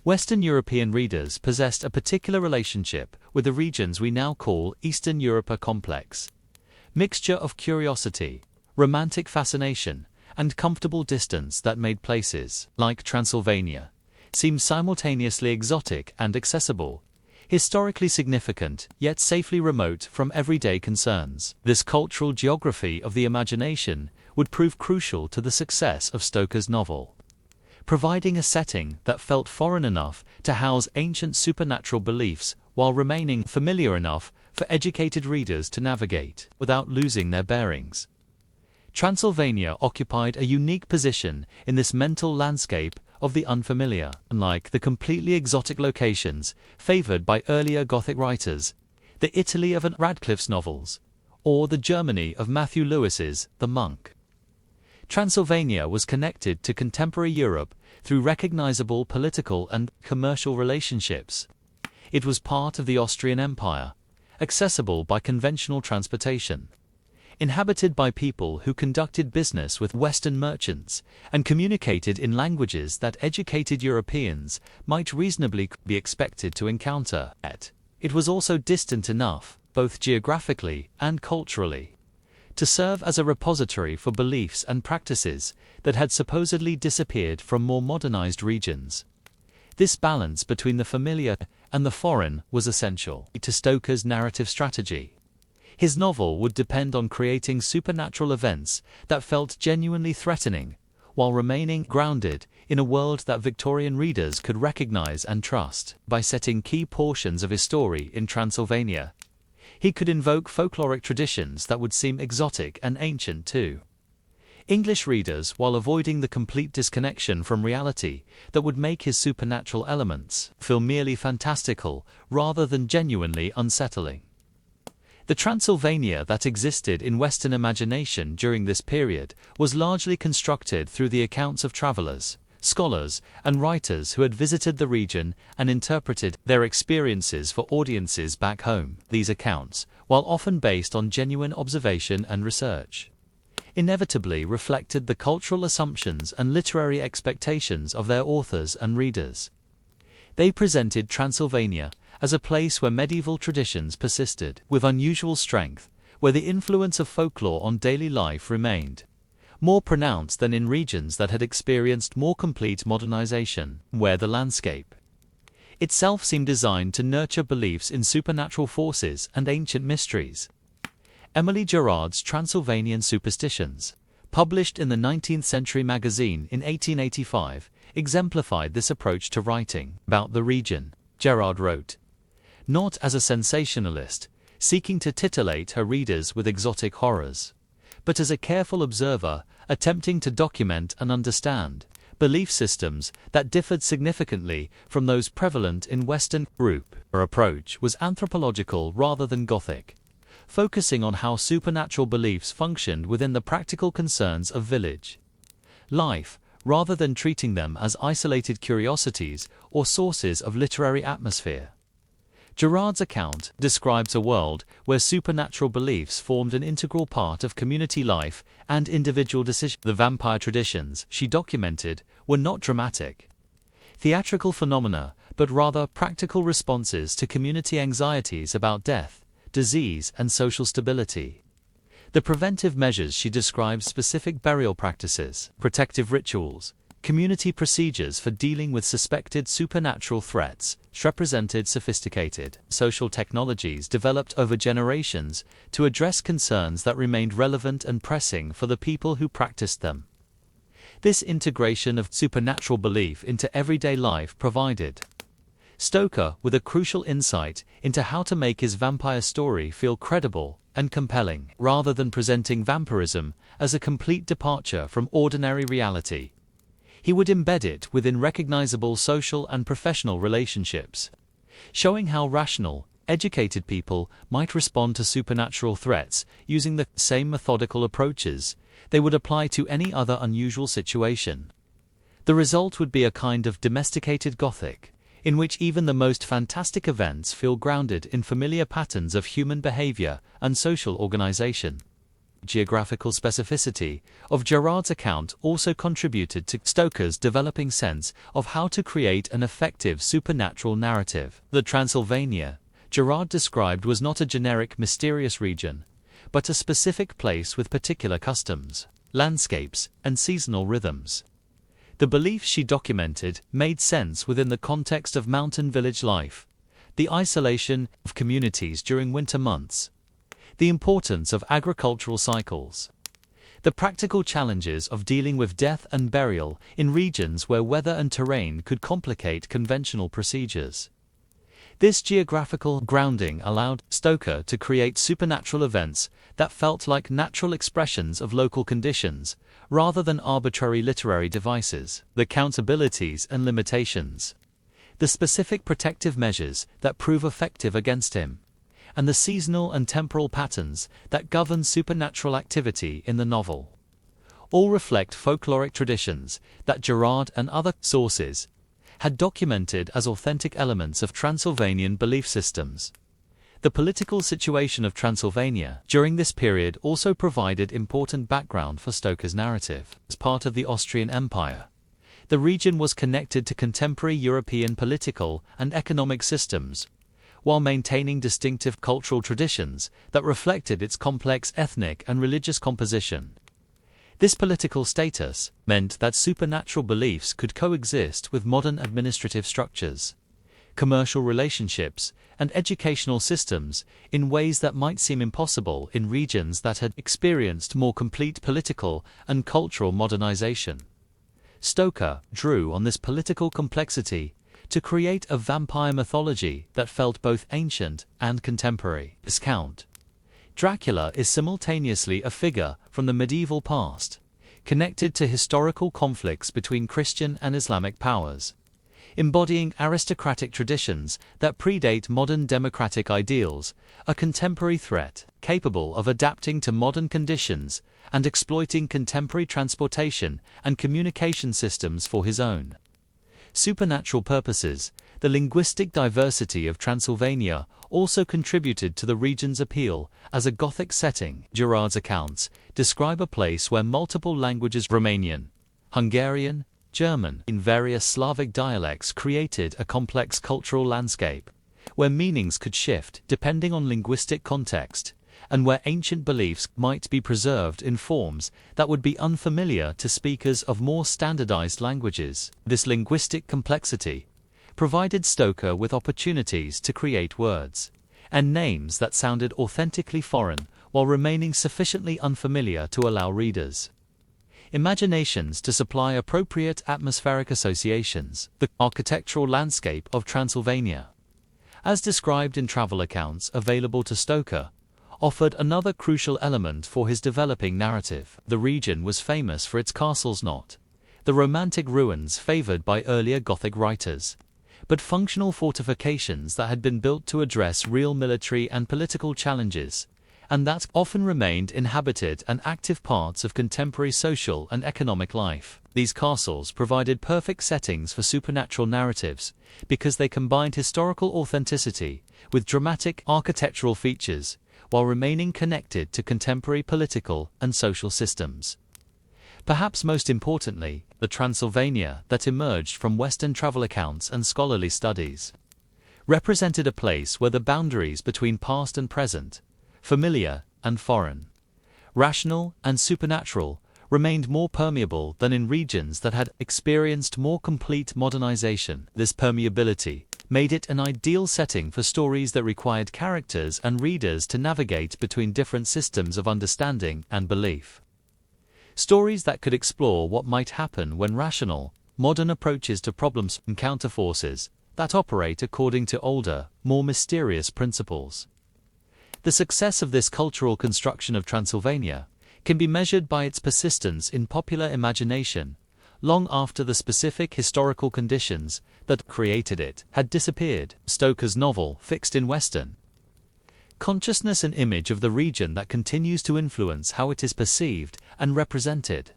Western European readers possessed a particular relationship with the regions we now call Eastern Europe, a complex mixture of curiosity, romantic fascination, and comfortable distance that made places like Transylvania seem simultaneously exotic and accessible, historically significant, yet safely remote from everyday concerns. This cultural geography of the imagination would prove crucial to the success of Stoker's novel, providing a setting that felt foreign enough to house ancient supernatural beliefs while remaining familiar enough for educated readers to navigate without losing their bearings. Transylvania occupied a unique position in this mental landscape of the unfamiliar. Unlike the completely exotic locations favored by earlier Gothic writers, the Italy of Radcliffe's novels, or the Germany of Matthew Lewis's The Monk, Transylvania was connected to contemporary Europe through recognizable political and commercial relationships. It was part of the Austrian Empire, accessible by conventional transportation, inhabited by people who conducted business with Western merchants and communicated in languages that educated Europeans might reasonably be expected to encounter. Yet, it was also distant enough, both geographically and culturally, to serve as a repository for beliefs and practices that had supposedly disappeared from more modernized regions. This balance between the familiar and the foreign was essential to Stoker's narrative strategy. His novel would depend on creating supernatural events that felt genuinely threatening, while remaining grounded in a world that Victorian readers could recognize and trust. By setting key portions of his story in Transylvania, he could invoke folkloric traditions that would seem exotic and ancient to English readers, while avoiding the complete disconnection from reality that would make his supernatural elements feel merely fantastical rather than genuinely unsettling. The Transylvania that existed in Western imagination during this period was largely constructed through the accounts of travelers, scholars, and writers who had visited the region and interpreted their experiences for audiences back home. These accounts, while often based on genuine observation and research, inevitably reflected the cultural assumptions and literary expectations of their authors and readers. They presented Transylvania as a place where medieval traditions persisted with unusual strength, where the influence of folklore on daily life remained more pronounced than in regions that had experienced more complete modernization, where the landscape itself seemed designed to nurture beliefs in supernatural forces and ancient mysteries. Emily Gerard's Transylvanian Superstitions, published in the 19th Century magazine in 1885, exemplified this approach to writing about the region. Gerard wrote, not as a sensationalist, seeking to titillate her readers with exotic horrors, but as a careful observer, attempting to document and understand belief systems that differed significantly from those prevalent in Western group. Her approach was anthropological rather than Gothic, focusing on how supernatural beliefs functioned within the practical concerns of village life, rather than treating them as isolated curiosities or sources of literary atmosphere. Gerard's account describes a world where supernatural beliefs formed an integral part of community life and individual decisions. The vampire traditions she documented were not dramatic, theatrical phenomena, but rather practical responses to community anxieties about death, disease, and social stability. The preventive measures she describes specific burial practices, protective rituals, community procedures for dealing with suspected supernatural threats, represented sophisticated social technologies developed over generations to address concerns that remained relevant and pressing for the people who practiced them. This integration of supernatural belief into everyday life provided Stoker with a crucial insight into how to make his vampire story feel credible and compelling, rather than presenting vampirism as a complete departure from ordinary reality. He would embed it within recognizable social and professional relationships, showing how rational, educated people might respond to supernatural threats using the same methodical approaches they would apply to any other unusual situation. The result would be a kind of domesticated Gothic, in which even the most fantastic events feel grounded in familiar patterns of human behavior and social organization. Geographical specificity of Gerard's account also contributed to Stoker's developing sense of how to create an effective supernatural narrative. The Transylvania Gerard described was not a generic mysterious region, but a specific place with particular customs, landscapes, and seasonal rhythms. The beliefs she documented made sense within the context of mountain village life, the isolation of communities during winter months, the importance of agricultural cycles, the practical challenges of dealing with death and burial in regions where weather and terrain could complicate conventional procedures. This geographical grounding allowed Stoker to create supernatural events that felt like natural expressions of local conditions, rather than arbitrary literary devices. The accountabilities and limitations, the specific protective measures that prove effective against him, and the seasonal and temporal patterns that govern supernatural activity in the novel, all reflect folkloric traditions that Gerard and other sources had documented as authentic elements of Transylvanian belief systems. The political situation of Transylvania during this period also provided important background for Stoker's narrative. As part of the Austrian Empire, the region was connected to contemporary European political and economic systems, while maintaining distinctive cultural traditions that reflected its complex ethnic and religious composition. This political status meant that supernatural beliefs could coexist with modern administrative structures, commercial relationships, and educational systems in ways that might seem impossible in regions that had experienced more complete political and cultural modernization. Stoker drew on this political complexity to create a vampire mythology that felt both ancient and contemporary. This count, Dracula is simultaneously a figure from the medieval past, connected to historical conflicts between Christian and Islamic powers, embodying aristocratic traditions that predate modern democratic ideals, a contemporary threat capable of adapting to modern conditions and exploiting contemporary transportation and communication systems for his own supernatural purposes. The linguistic diversity of Transylvania also contributed to the region's appeal as a Gothic setting. Gerard's accounts describe a place where multiple languages, Romanian, Hungarian, German, in various Slavic dialects, created a complex cultural landscape, where meanings could shift depending on linguistic context, and where ancient beliefs might be preserved in forms that would be unfamiliar to speakers of more standardized languages. This linguistic complexity provided Stoker with opportunities to create words and names that sounded authentically foreign while remaining sufficiently unfamiliar to allow readers' imaginations to supply appropriate atmospheric associations. The architectural landscape of Transylvania, as described in travel accounts available to Stoker, offered another crucial element for his developing narrative. The region was famous for its castles, not the romantic ruins favored by earlier Gothic writers, but functional fortifications that had been built to address real military and political challenges, and that often remained inhabited and active parts of contemporary social and economic life. These castles provided perfect settings for supernatural narratives because they combined historical authenticity with dramatic architectural features while remaining connected to contemporary political and social systems. Perhaps most importantly, the Transylvania that emerged from Western travel accounts and scholarly studies represented a place where the boundaries between past and present, familiar and foreign, rational and supernatural, remained more permeable than in regions that had experienced more complete modernization. This permeability made it an ideal setting for stories that required characters and readers to navigate between different systems of understanding and belief. Stories that could explore what might happen when rational, modern approaches to problems encounter forces that operate according to older, more mysterious principles. The success of this cultural construction of Transylvania can be measured by its persistence in popular imagination long after the specific historical conditions that created it had disappeared. Stoker's novel fixed in Western consciousness an image of the region that continues to influence how it is perceived and represented,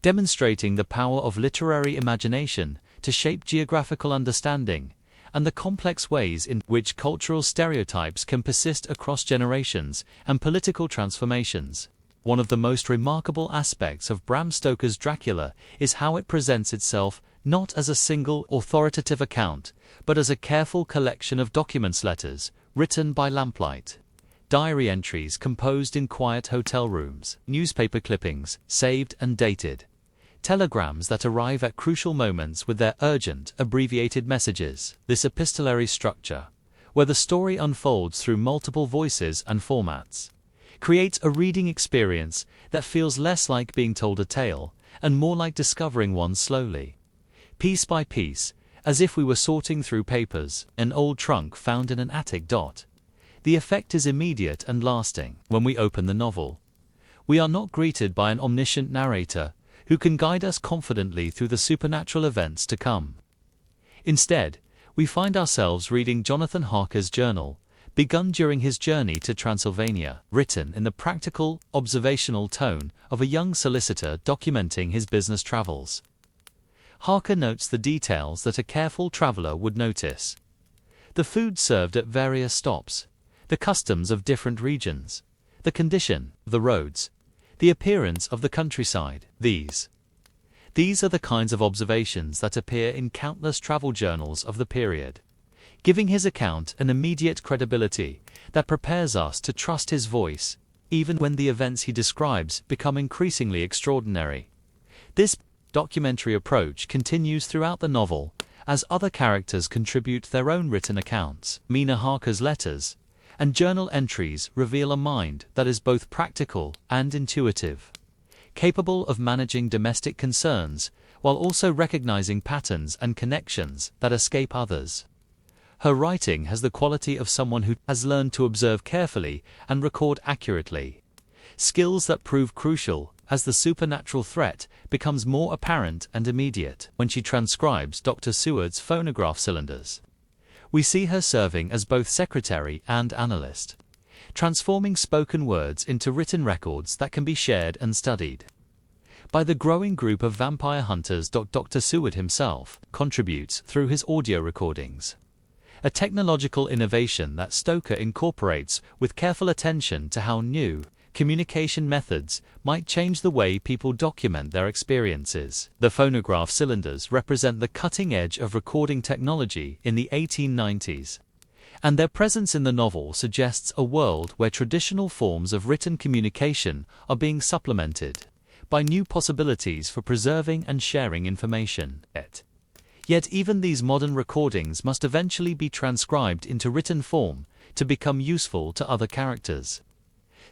demonstrating the power of literary imagination to shape geographical understanding and the complex ways in which cultural stereotypes can persist across generations and political transformations. One of the most remarkable aspects of Bram Stoker's Dracula is how it presents itself not as a single authoritative account, but as a careful collection of documents, letters written by lamplight, diary entries composed in quiet hotel rooms, newspaper clippings saved and dated, telegrams that arrive at crucial moments with their urgent, abbreviated messages. This epistolary structure, where the story unfolds through multiple voices and formats, creates a reading experience that feels less like being told a tale and more like discovering one slowly, piece by piece, as if we were sorting through papers, an old trunk found in an attic. The effect is immediate and lasting. When we open the novel, we are not greeted by an omniscient narrator who can guide us confidently through the supernatural events to come. Instead, we find ourselves reading Jonathan Harker's journal, begun during his journey to Transylvania, written in the practical, observational tone of a young solicitor documenting his business travels. Harker notes the details that a careful traveler would notice: the food served at various stops, the customs of different regions, the condition of the roads, the appearance of the countryside. These are the kinds of observations that appear in countless travel journals of the period, giving his account an immediate credibility that prepares us to trust his voice, even when the events he describes become increasingly extraordinary. This documentary approach continues throughout the novel as other characters contribute their own written accounts. Mina Harker's letters and journal entries reveal a mind that is both practical and intuitive, capable of managing domestic concerns while also recognizing patterns and connections that escape others. Her writing has the quality of someone who has learned to observe carefully and record accurately, skills that prove crucial as the supernatural threat becomes more apparent and immediate. When she transcribes Dr. Seward's phonograph cylinders, we see her serving as both secretary and analyst, transforming spoken words into written records that can be shared and studied by the growing group of vampire hunters. Dr. Seward himself contributes through his audio recordings, a technological innovation that Stoker incorporates with careful attention to how new communication methods might change the way people document their experiences. The phonograph cylinders represent the cutting edge of recording technology in the 1890s, and their presence in the novel suggests a world where traditional forms of written communication are being supplemented by new possibilities for preserving and sharing information. Yet even these modern recordings must eventually be transcribed into written form to become useful to other characters,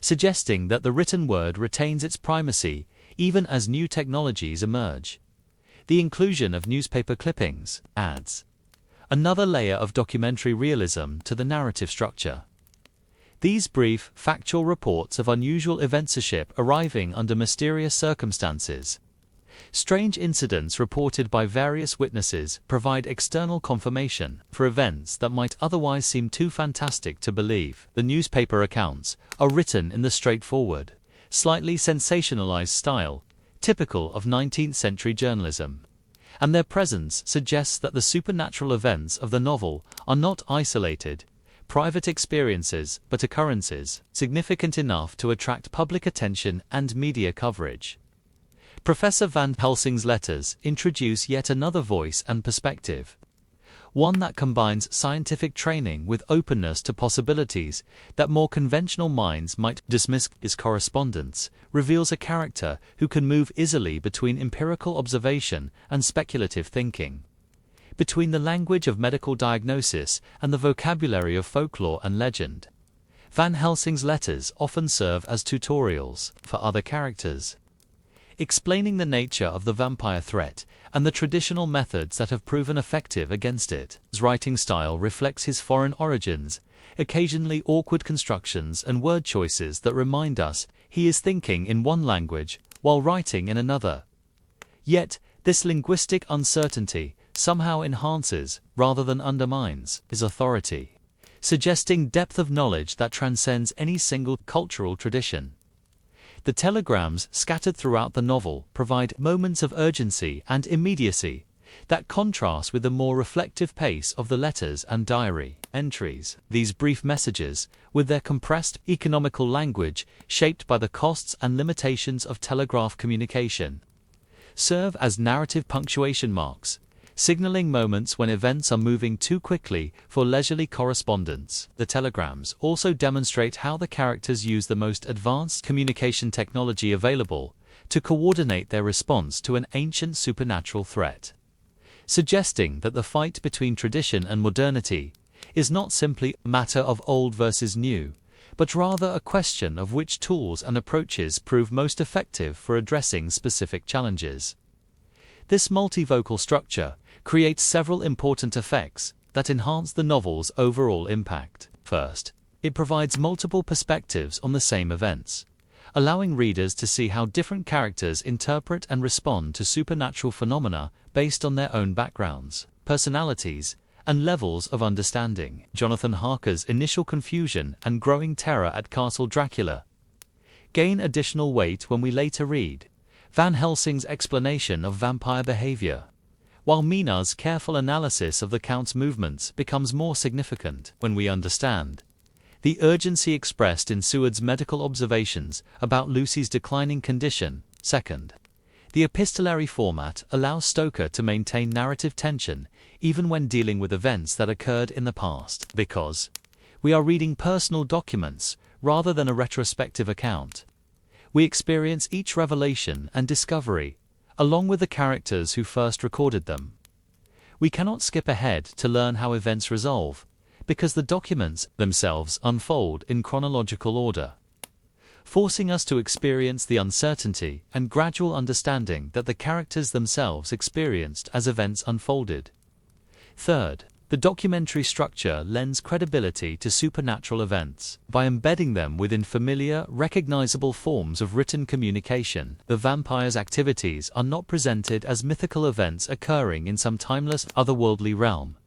suggesting that the written word retains its primacy even as new technologies emerge. The inclusion of newspaper clippings adds another layer of documentary realism to the narrative structure. These brief, factual reports of unusual eventship arriving under mysterious circumstances, strange incidents reported by various witnesses provide external confirmation for events that might otherwise seem too fantastic to believe. The newspaper accounts are written in the straightforward, slightly sensationalized style, typical of 19th century journalism, and their presence suggests that the supernatural events of the novel are not isolated, private experiences but occurrences significant enough to attract public attention and media coverage. Professor Van Helsing's letters introduce yet another voice and perspective, one that combines scientific training with openness to possibilities that more conventional minds might dismiss. His correspondence reveals a character who can move easily between empirical observation and speculative thinking, between the language of medical diagnosis and the vocabulary of folklore and legend. Van Helsing's letters often serve as tutorials for other characters, explaining the nature of the vampire threat and the traditional methods that have proven effective against it. His writing style reflects his foreign origins, occasionally awkward constructions and word choices that remind us he is thinking in one language while writing in another. Yet, this linguistic uncertainty somehow enhances rather than undermines his authority, suggesting depth of knowledge that transcends any single cultural tradition. The telegrams scattered throughout the novel provide moments of urgency and immediacy that contrast with the more reflective pace of the letters and diary entries. These brief messages, with their compressed, economical language shaped by the costs and limitations of telegraph communication, serve as narrative punctuation marks, signaling moments when events are moving too quickly for leisurely correspondence. The telegrams also demonstrate how the characters use the most advanced communication technology available to coordinate their response to an ancient supernatural threat, suggesting that the fight between tradition and modernity is not simply a matter of old versus new, but rather a question of which tools and approaches prove most effective for addressing specific challenges. This multivocal structure creates several important effects that enhance the novel's overall impact. First, it provides multiple perspectives on the same events, allowing readers to see how different characters interpret and respond to supernatural phenomena based on their own backgrounds, personalities, and levels of understanding. Jonathan Harker's initial confusion and growing terror at Castle Dracula gain additional weight when we later read Van Helsing's explanation of vampire behavior, while Mina's careful analysis of the Count's movements becomes more significant when we understand the urgency expressed in Seward's medical observations about Lucy's declining condition. Second, the epistolary format allows Stoker to maintain narrative tension even when dealing with events that occurred in the past, because we are reading personal documents rather than a retrospective account. We experience each revelation and discovery, along with the characters who first recorded them. We cannot skip ahead to learn how events resolve, because the documents themselves unfold in chronological order, forcing us to experience the uncertainty and gradual understanding that the characters themselves experienced as events unfolded. Third, the documentary structure lends credibility to supernatural events. By embedding them within familiar, recognizable forms of written communication, the vampire's activities are not presented as mythical events occurring in some timeless, otherworldly realm,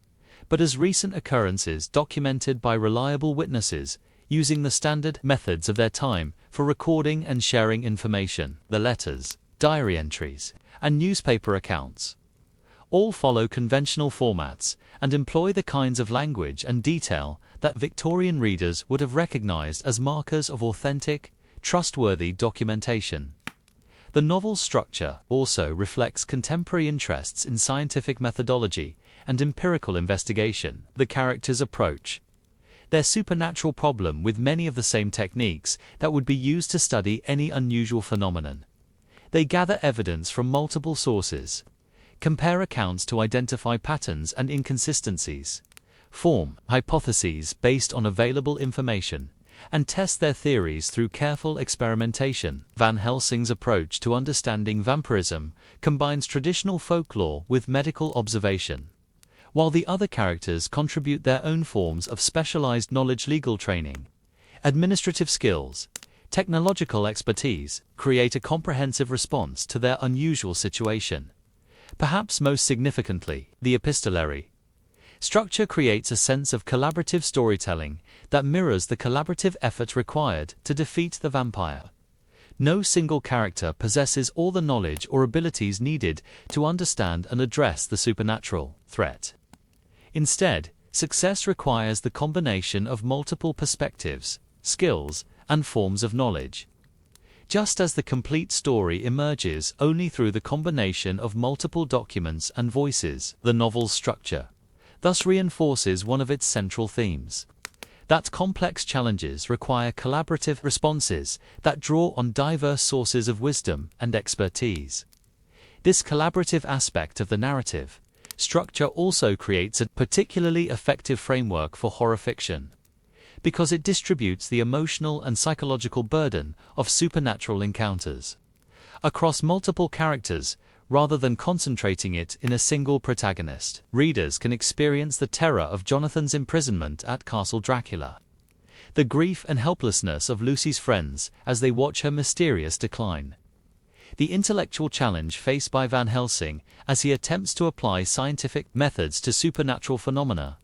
but as recent occurrences documented by reliable witnesses, using the standard methods of their time for recording and sharing information. The letters, diary entries, and newspaper accounts all follow conventional formats and employ the kinds of language and detail that Victorian readers would have recognized as markers of authentic, trustworthy documentation. The novel's structure also reflects contemporary interests in scientific methodology and empirical investigation. The characters approach their supernatural problem with many of the same techniques that would be used to study any unusual phenomenon. They gather evidence from multiple sources, compare accounts to identify patterns and inconsistencies, form hypotheses based on available information, and test their theories through careful experimentation. Van Helsing's approach to understanding vampirism combines traditional folklore with medical observation, while the other characters contribute their own forms of specialized knowledge. Legal training, administrative skills, technological expertise create a comprehensive response to their unusual situation. Perhaps most significantly, the epistolary structure creates a sense of collaborative storytelling that mirrors the collaborative effort required to defeat the vampire. No single character possesses all the knowledge or abilities needed to understand and address the supernatural threat. Instead, success requires the combination of multiple perspectives, skills, and forms of knowledge. Just as the complete story emerges only through the combination of multiple documents and voices, the novel's structure thus reinforces one of its central themes: that complex challenges require collaborative responses that draw on diverse sources of wisdom and expertise. This collaborative aspect of the narrative structure also creates a particularly effective framework for horror fiction, because it distributes the emotional and psychological burden of supernatural encounters across multiple characters rather than concentrating it in a single protagonist. Readers can experience the terror of Jonathan's imprisonment at Castle Dracula, the grief and helplessness of Lucy's friends as they watch her mysterious decline, the intellectual challenge faced by Van Helsing as he attempts to apply scientific methods to supernatural phenomena,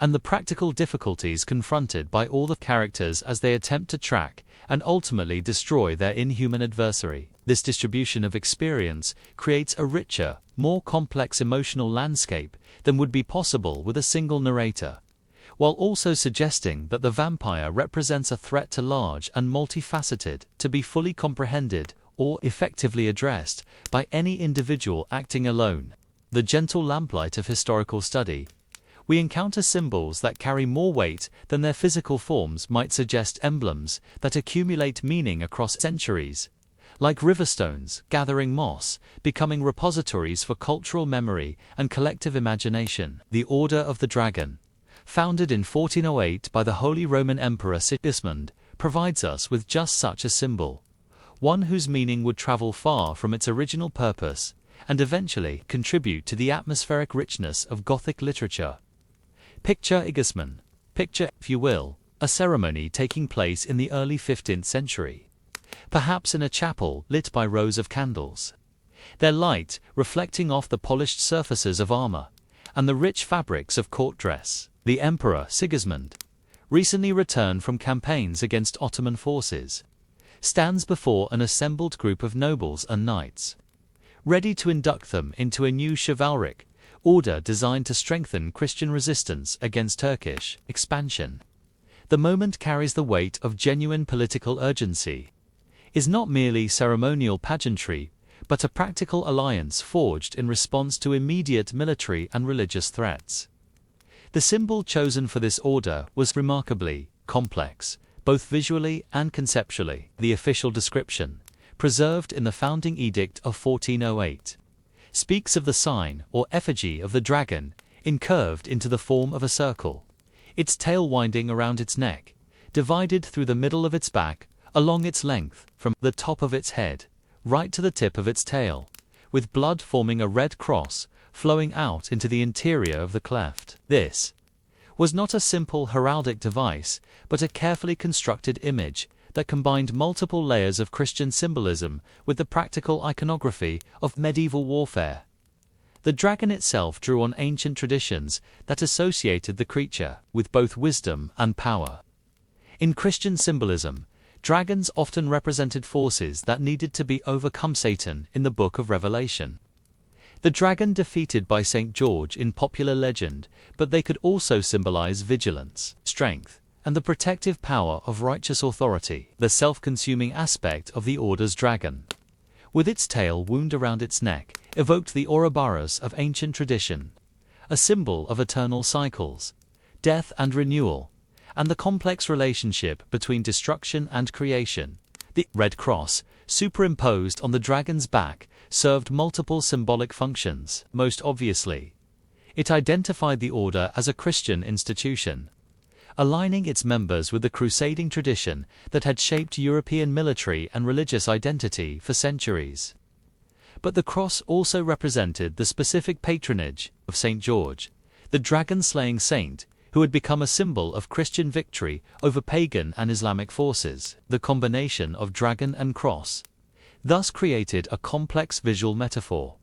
and the practical difficulties confronted by all the characters as they attempt to track and ultimately destroy their inhuman adversary. This distribution of experience creates a richer, more complex emotional landscape than would be possible with a single narrator, while also suggesting that the vampire represents a threat too large and multifaceted to be fully comprehended or effectively addressed by any individual acting alone. The gentle lamplight of historical study, we encounter symbols that carry more weight than their physical forms might suggest, emblems that accumulate meaning across centuries, like riverstones gathering moss, becoming repositories for cultural memory and collective imagination. The Order of the Dragon, founded in 1408 by the Holy Roman Emperor Sigismund, provides us with just such a symbol, one whose meaning would travel far from its original purpose and eventually contribute to the atmospheric richness of Gothic literature. Picture Sigismund, picture, if you will, a ceremony taking place in the early 15th century, perhaps in a chapel lit by rows of candles, their light reflecting off the polished surfaces of armor and the rich fabrics of court dress. The Emperor Sigismund, recently returned from campaigns against Ottoman forces, stands before an assembled group of nobles and knights, ready to induct them into a new chivalric order designed to strengthen Christian resistance against Turkish expansion. The moment carries the weight of genuine political urgency, is not merely ceremonial pageantry, but a practical alliance forged in response to immediate military and religious threats. The symbol chosen for this order was remarkably complex, both visually and conceptually. The official description, preserved in the founding edict of 1408, speaks of the sign or effigy of the dragon, incurved into the form of a circle, its tail winding around its neck, divided through the middle of its back, along its length, from the top of its head, right to the tip of its tail, with blood forming a red cross, flowing out into the interior of the cleft. This was not a simple heraldic device, but a carefully constructed image that combined multiple layers of Christian symbolism with the practical iconography of medieval warfare. The dragon itself drew on ancient traditions that associated the creature with both wisdom and power. In Christian symbolism, dragons often represented forces that needed to be overcome. Satan in the Book of Revelation. The dragon defeated by St. George in popular legend, but they could also symbolize vigilance, strength, and the protective power of righteous authority. The self-consuming aspect of the Order's dragon, with its tail wound around its neck, evoked the Ouroboros of ancient tradition, a symbol of eternal cycles, death and renewal, and the complex relationship between destruction and creation. The red cross, superimposed on the dragon's back, served multiple symbolic functions. Most obviously, it identified the Order as a Christian institution, aligning its members with the crusading tradition that had shaped European military and religious identity for centuries. But the cross also represented the specific patronage of St. George, the dragon-slaying saint, who had become a symbol of Christian victory over pagan and Islamic forces. The combination of dragon and cross thus created a complex visual metaphor.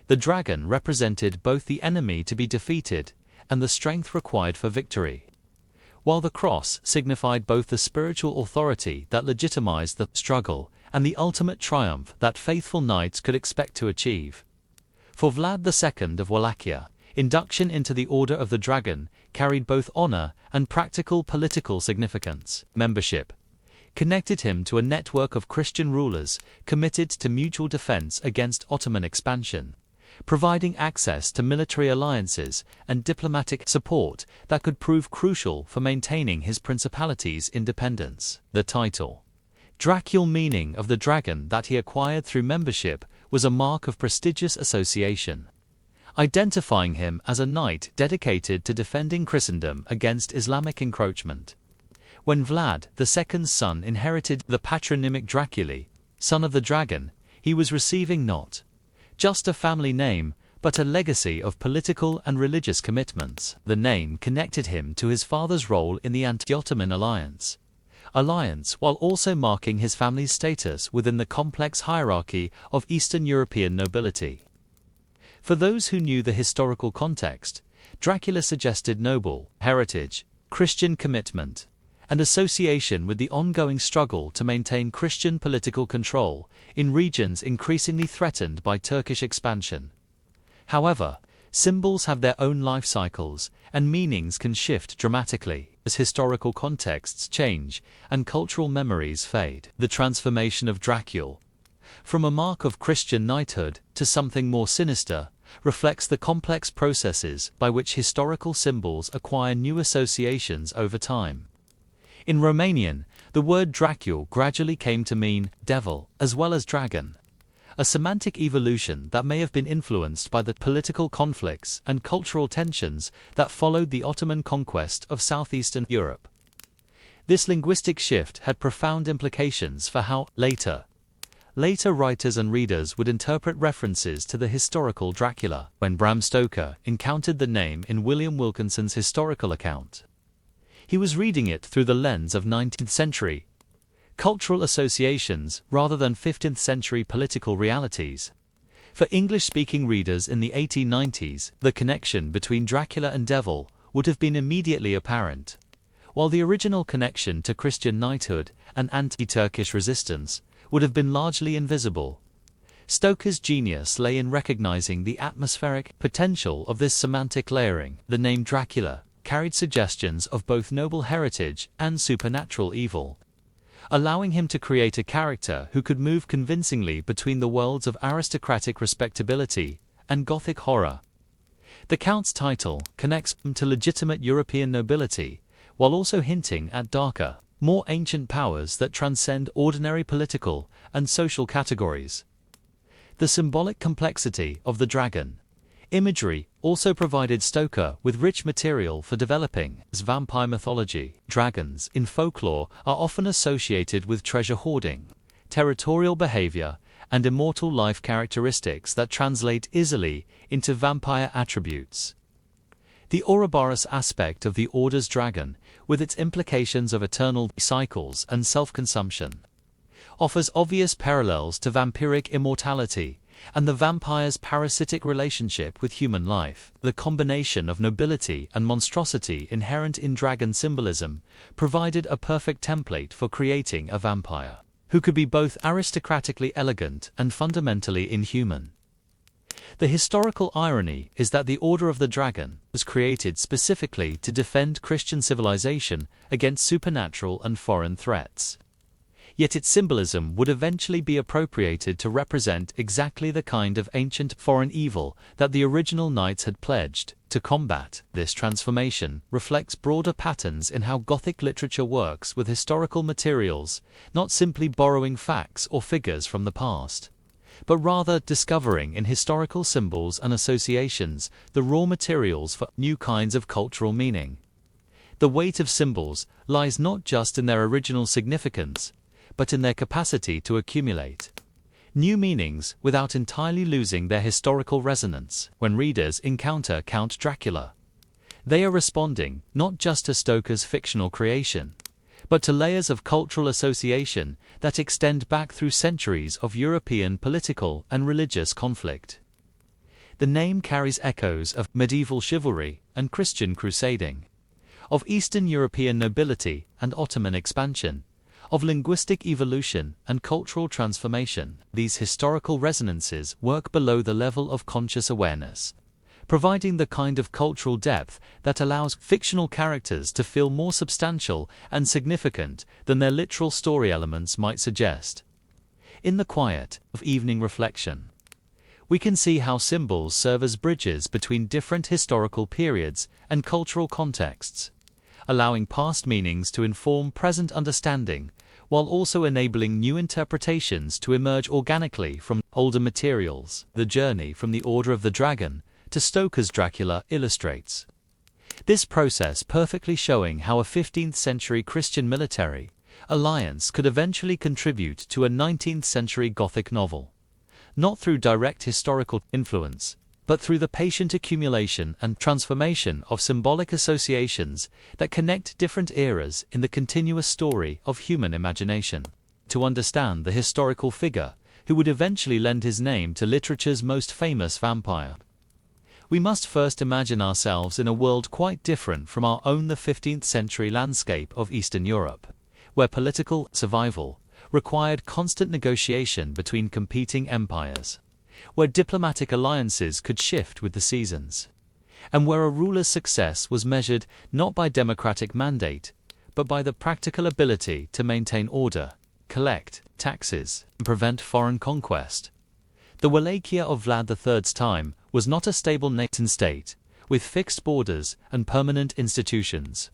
The dragon represented both the enemy to be defeated and the strength required for victory, while the cross signified both the spiritual authority that legitimized the struggle and the ultimate triumph that faithful knights could expect to achieve. For Vlad II of Wallachia, induction into the Order of the Dragon carried both honor and practical political significance. Membership connected him to a network of Christian rulers committed to mutual defense against Ottoman expansion, providing access to military alliances and diplomatic support that could prove crucial for maintaining his principality's independence. The title, Dracula, meaning of the dragon that he acquired through membership, was a mark of prestigious association, identifying him as a knight dedicated to defending Christendom against Islamic encroachment. When Vlad II's son inherited the patronymic Dracula, son of the dragon, he was receiving not just a family name, but a legacy of political and religious commitments. The name connected him to his father's role in the anti-Ottoman alliance, while also marking his family's status within the complex hierarchy of Eastern European nobility. For those who knew the historical context, Dracula suggested noble heritage, Christian commitment, and association with the ongoing struggle to maintain Christian political control in regions increasingly threatened by Turkish expansion. However, symbols have their own life cycles, and meanings can shift dramatically as historical contexts change and cultural memories fade. The transformation of Dracula, from a mark of Christian knighthood to something more sinister, reflects the complex processes by which historical symbols acquire new associations over time. In Romanian, the word Dracula gradually came to mean devil as well as dragon, a semantic evolution that may have been influenced by the political conflicts and cultural tensions that followed the Ottoman conquest of southeastern Europe. This linguistic shift had profound implications for how later writers and readers would interpret references to the historical Dracula. When Bram Stoker encountered the name in William Wilkinson's historical account, he was reading it through the lens of 19th century cultural associations rather than 15th century political realities. For English-speaking readers in the 1890s, the connection between Dracula and devil would have been immediately apparent, while the original connection to Christian knighthood and anti-Turkish resistance would have been largely invisible. Stoker's genius lay in recognizing the atmospheric potential of this semantic layering. The name Dracula carried suggestions of both noble heritage and supernatural evil, allowing him to create a character who could move convincingly between the worlds of aristocratic respectability and Gothic horror. The Count's title connects him to legitimate European nobility, while also hinting at darker, more ancient powers that transcend ordinary political and social categories. The symbolic complexity of the dragon. Imagery also provided Stoker with rich material for developing his vampire mythology. Dragons in folklore are often associated with treasure hoarding, territorial behavior, and immortal life characteristics that translate easily into vampire attributes. The Ouroboros aspect of the Order's dragon, with its implications of eternal cycles and self-consumption, offers obvious parallels to vampiric immortality and the vampire's parasitic relationship with human life. The combination of nobility and monstrosity inherent in dragon symbolism provided a perfect template for creating a vampire who could be both aristocratically elegant and fundamentally inhuman. The historical irony is that the Order of the Dragon was created specifically to defend Christian civilization against supernatural and foreign threats. Yet its symbolism would eventually be appropriated to represent exactly the kind of ancient foreign evil that the original knights had pledged to combat. This transformation reflects broader patterns in how Gothic literature works with historical materials, not simply borrowing facts or figures from the past, but rather discovering in historical symbols and associations the raw materials for new kinds of cultural meaning. The weight of symbols lies not just in their original significance, but in their capacity to accumulate new meanings without entirely losing their historical resonance. When readers encounter Count Dracula, they are responding not just to Stoker's fictional creation, but to layers of cultural association that extend back through centuries of European political and religious conflict. The name carries echoes of medieval chivalry and Christian crusading, of Eastern European nobility and Ottoman expansion, of linguistic evolution and cultural transformation. These historical resonances work below the level of conscious awareness, providing the kind of cultural depth that allows fictional characters to feel more substantial and significant than their literal story elements might suggest. In the quiet of evening reflection, we can see how symbols serve as bridges between different historical periods and cultural contexts, allowing past meanings to inform present understanding, while also enabling new interpretations to emerge organically from older materials. The journey from the Order of the Dragon to Stoker's Dracula illustrates this process perfectly, showing how a 15th-century Christian military alliance could eventually contribute to a 19th-century Gothic novel, not through direct historical influence, but through the patient accumulation and transformation of symbolic associations that connect different eras in the continuous story of human imagination. To understand the historical figure who would eventually lend his name to literature's most famous vampire, we must first imagine ourselves in a world quite different from our own, the 15th-century landscape of Eastern Europe, where political survival required constant negotiation between competing empires, where diplomatic alliances could shift with the seasons, and where a ruler's success was measured not by democratic mandate, but by the practical ability to maintain order, collect taxes, and prevent foreign conquest. The Wallachia of Vlad III's time was not a stable nation-state, with fixed borders and permanent institutions,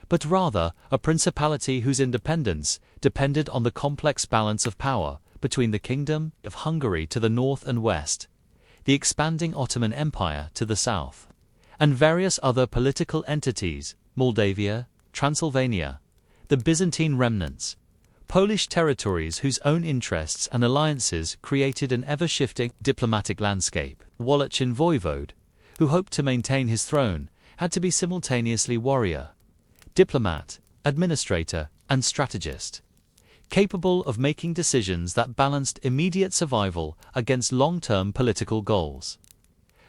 but rather a principality whose independence depended on the complex balance of power between the Kingdom of Hungary to the north and west, the expanding Ottoman Empire to the south, and various other political entities, Moldavia, Transylvania, the Byzantine remnants, Polish territories whose own interests and alliances created an ever-shifting diplomatic landscape. Wallachian voivode, who hoped to maintain his throne, had to be simultaneously warrior, diplomat, administrator, and strategist, capable of making decisions that balanced immediate survival against long-term political goals.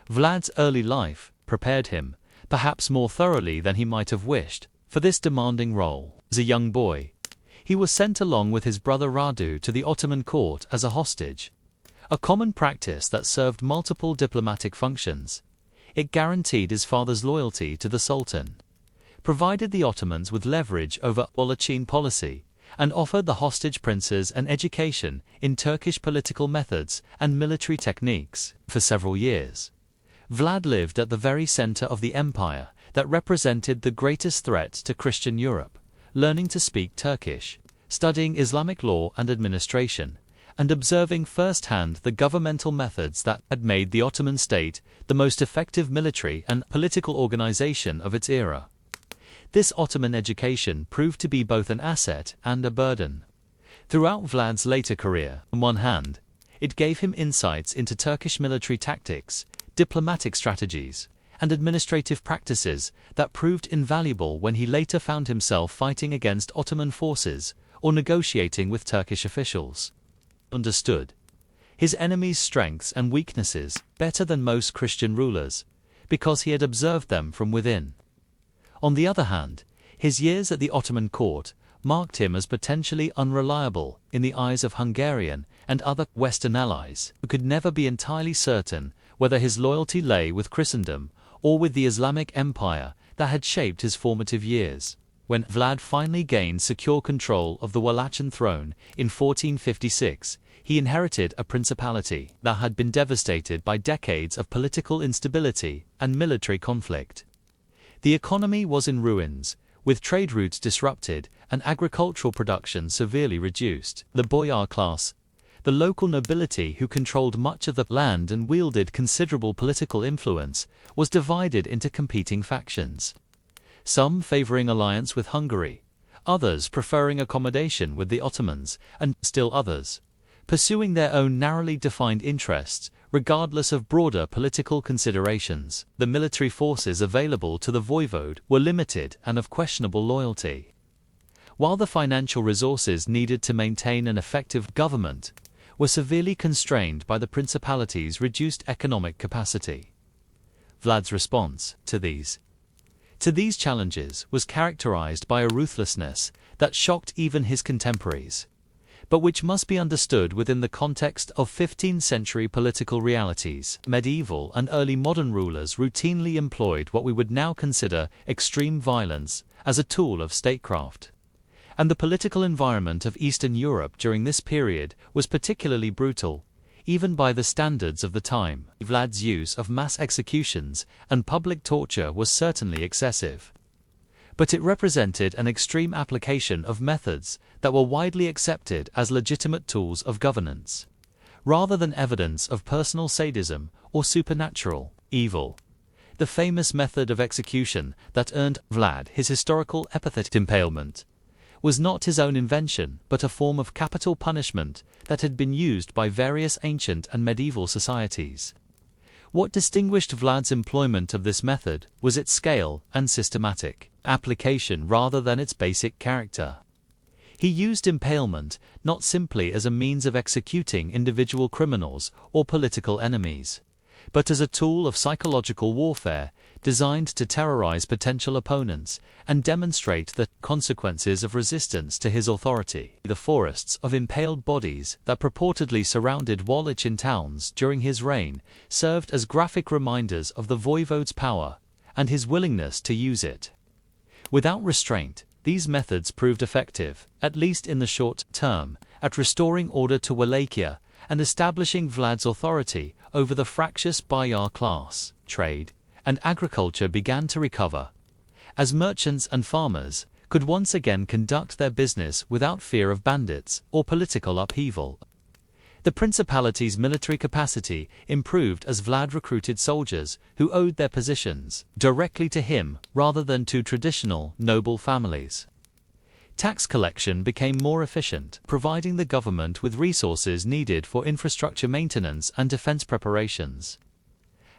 Vlad's early life prepared him, perhaps more thoroughly than he might have wished, for this demanding role. As a young boy, he was sent along with his brother Radu to the Ottoman court as a hostage, a common practice that served multiple diplomatic functions. It guaranteed his father's loyalty to the Sultan, provided the Ottomans with leverage over Wallachian policy, and offered the hostage princes an education in Turkish political methods and military techniques. For several years, Vlad lived at the very center of the empire that represented the greatest threat to Christian Europe, learning to speak Turkish, studying Islamic law and administration, and observing firsthand the governmental methods that had made the Ottoman state the most effective military and political organization of its era. This Ottoman education proved to be both an asset and a burden. Throughout Vlad's later career, on one hand, it gave him insights into Turkish military tactics, diplomatic strategies, and administrative practices that proved invaluable when he later found himself fighting against Ottoman forces or negotiating with Turkish officials. Understood his enemies' strengths and weaknesses better than most Christian rulers, because he had observed them from within. On the other hand, his years at the Ottoman court marked him as potentially unreliable in the eyes of Hungarian and other Western allies, who could never be entirely certain whether his loyalty lay with Christendom or with the Islamic Empire that had shaped his formative years. When Vlad finally gained secure control of the Wallachian throne in 1456, he inherited a principality that had been devastated by decades of political instability and military conflict. The economy was in ruins, with trade routes disrupted and agricultural production severely reduced. The boyar class, the local nobility who controlled much of the land and wielded considerable political influence, was divided into competing factions. Some favoring alliance with Hungary, others preferring accommodation with the Ottomans, and still others pursuing their own narrowly defined interests, regardless of broader political considerations. The military forces available to the voivode were limited and of questionable loyalty, while the financial resources needed to maintain an effective government were severely constrained by the principality's reduced economic capacity. Vlad's response to these challenges was characterized by a ruthlessness that shocked even his contemporaries, but which must be understood within the context of 15th-century political realities. Medieval and early modern rulers routinely employed what we would now consider extreme violence as a tool of statecraft, and the political environment of Eastern Europe during this period was particularly brutal, even by the standards of the time. Vlad's use of mass executions and public torture was certainly excessive, but it represented an extreme application of methods that were widely accepted as legitimate tools of governance, rather than evidence of personal sadism or supernatural evil. The famous method of execution that earned Vlad his historical epithet impalement was not his own invention, but a form of capital punishment that had been used by various ancient and medieval societies. What distinguished Vlad's employment of this method was its scale and systematic application rather than its basic character. He used impalement not simply as a means of executing individual criminals or political enemies, but as a tool of psychological warfare designed to terrorize potential opponents and demonstrate the consequences of resistance to his authority. The forests of impaled bodies that purportedly surrounded Wallachian towns during his reign served as graphic reminders of the voivode's power and his willingness to use it. Without restraint, these methods proved effective, at least in the short term, at restoring order to Wallachia and establishing Vlad's authority over the fractious boyar class. Trade and agriculture began to recover, as merchants and farmers could once again conduct their business without fear of bandits or political upheaval. The principality's military capacity improved as Vlad recruited soldiers who owed their positions directly to him rather than to traditional noble families. Tax collection became more efficient, providing the government with resources needed for infrastructure maintenance and defense preparations.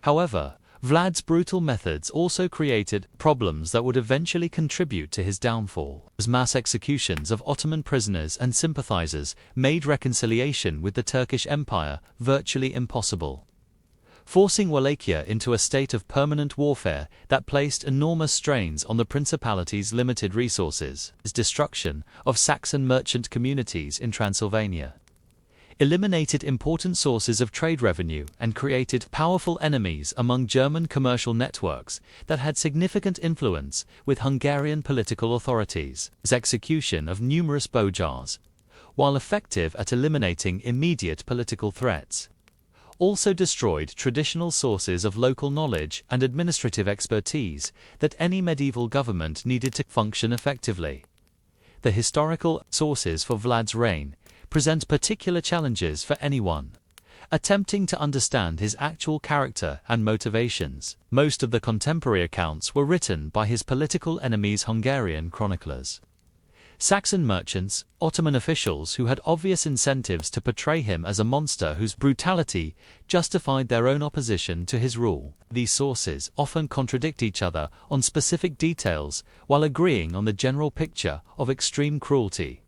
However, Vlad's brutal methods also created problems that would eventually contribute to his downfall, as mass executions of Ottoman prisoners and sympathizers made reconciliation with the Turkish Empire virtually impossible, forcing Wallachia into a state of permanent warfare that placed enormous strains on the principality's limited resources. His destruction of Saxon merchant communities in Transylvania eliminated important sources of trade revenue and created powerful enemies among German commercial networks that had significant influence with Hungarian political authorities. His execution of numerous bojars, while effective at eliminating immediate political threats, also destroyed traditional sources of local knowledge and administrative expertise that any medieval government needed to function effectively. The historical sources for Vlad's reign present particular challenges for anyone attempting to understand his actual character and motivations. Most of the contemporary accounts were written by his political enemies, Hungarian chroniclers, Saxon merchants, Ottoman officials who had obvious incentives to portray him as a monster whose brutality justified their own opposition to his rule. These sources often contradict each other on specific details while agreeing on the general picture of extreme cruelty,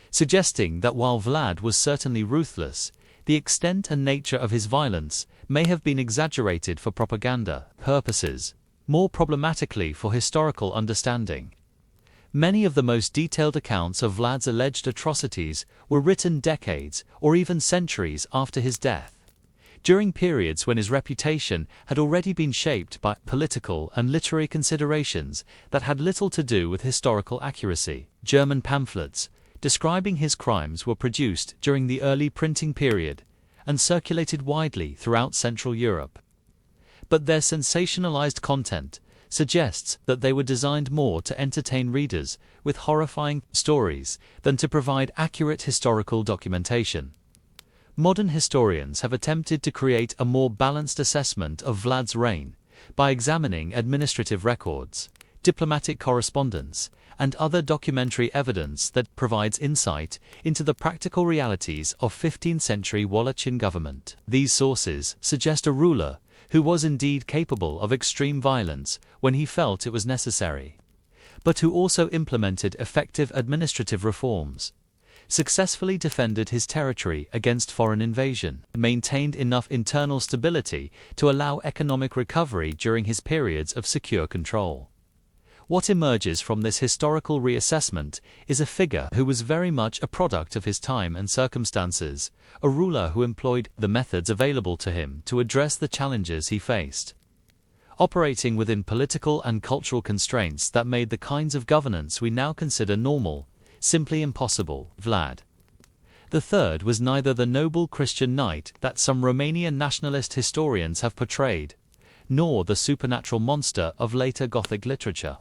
suggesting that while Vlad was certainly ruthless, the extent and nature of his violence may have been exaggerated for propaganda purposes, more problematically for historical understanding. Many of the most detailed accounts of Vlad's alleged atrocities were written decades or even centuries after his death, during periods when his reputation had already been shaped by political and literary considerations that had little to do with historical accuracy. German pamphlets describing his crimes were produced during the early printing period and circulated widely throughout Central Europe. But their sensationalized content suggests that they were designed more to entertain readers with horrifying stories than to provide accurate historical documentation. Modern historians have attempted to create a more balanced assessment of Vlad's reign by examining administrative records, diplomatic correspondence, and other documentary evidence that provides insight into the practical realities of 15th-century Wallachian government. These sources suggest a ruler who was indeed capable of extreme violence when he felt it was necessary, but who also implemented effective administrative reforms, successfully defended his territory against foreign invasion, maintained enough internal stability to allow economic recovery during his periods of secure control. What emerges from this historical reassessment is a figure who was very much a product of his time and circumstances, a ruler who employed the methods available to him to address the challenges he faced, operating within political and cultural constraints that made the kinds of governance we now consider normal simply impossible. Vlad III was neither the noble Christian knight that some Romanian nationalist historians have portrayed, nor the supernatural monster of later Gothic literature,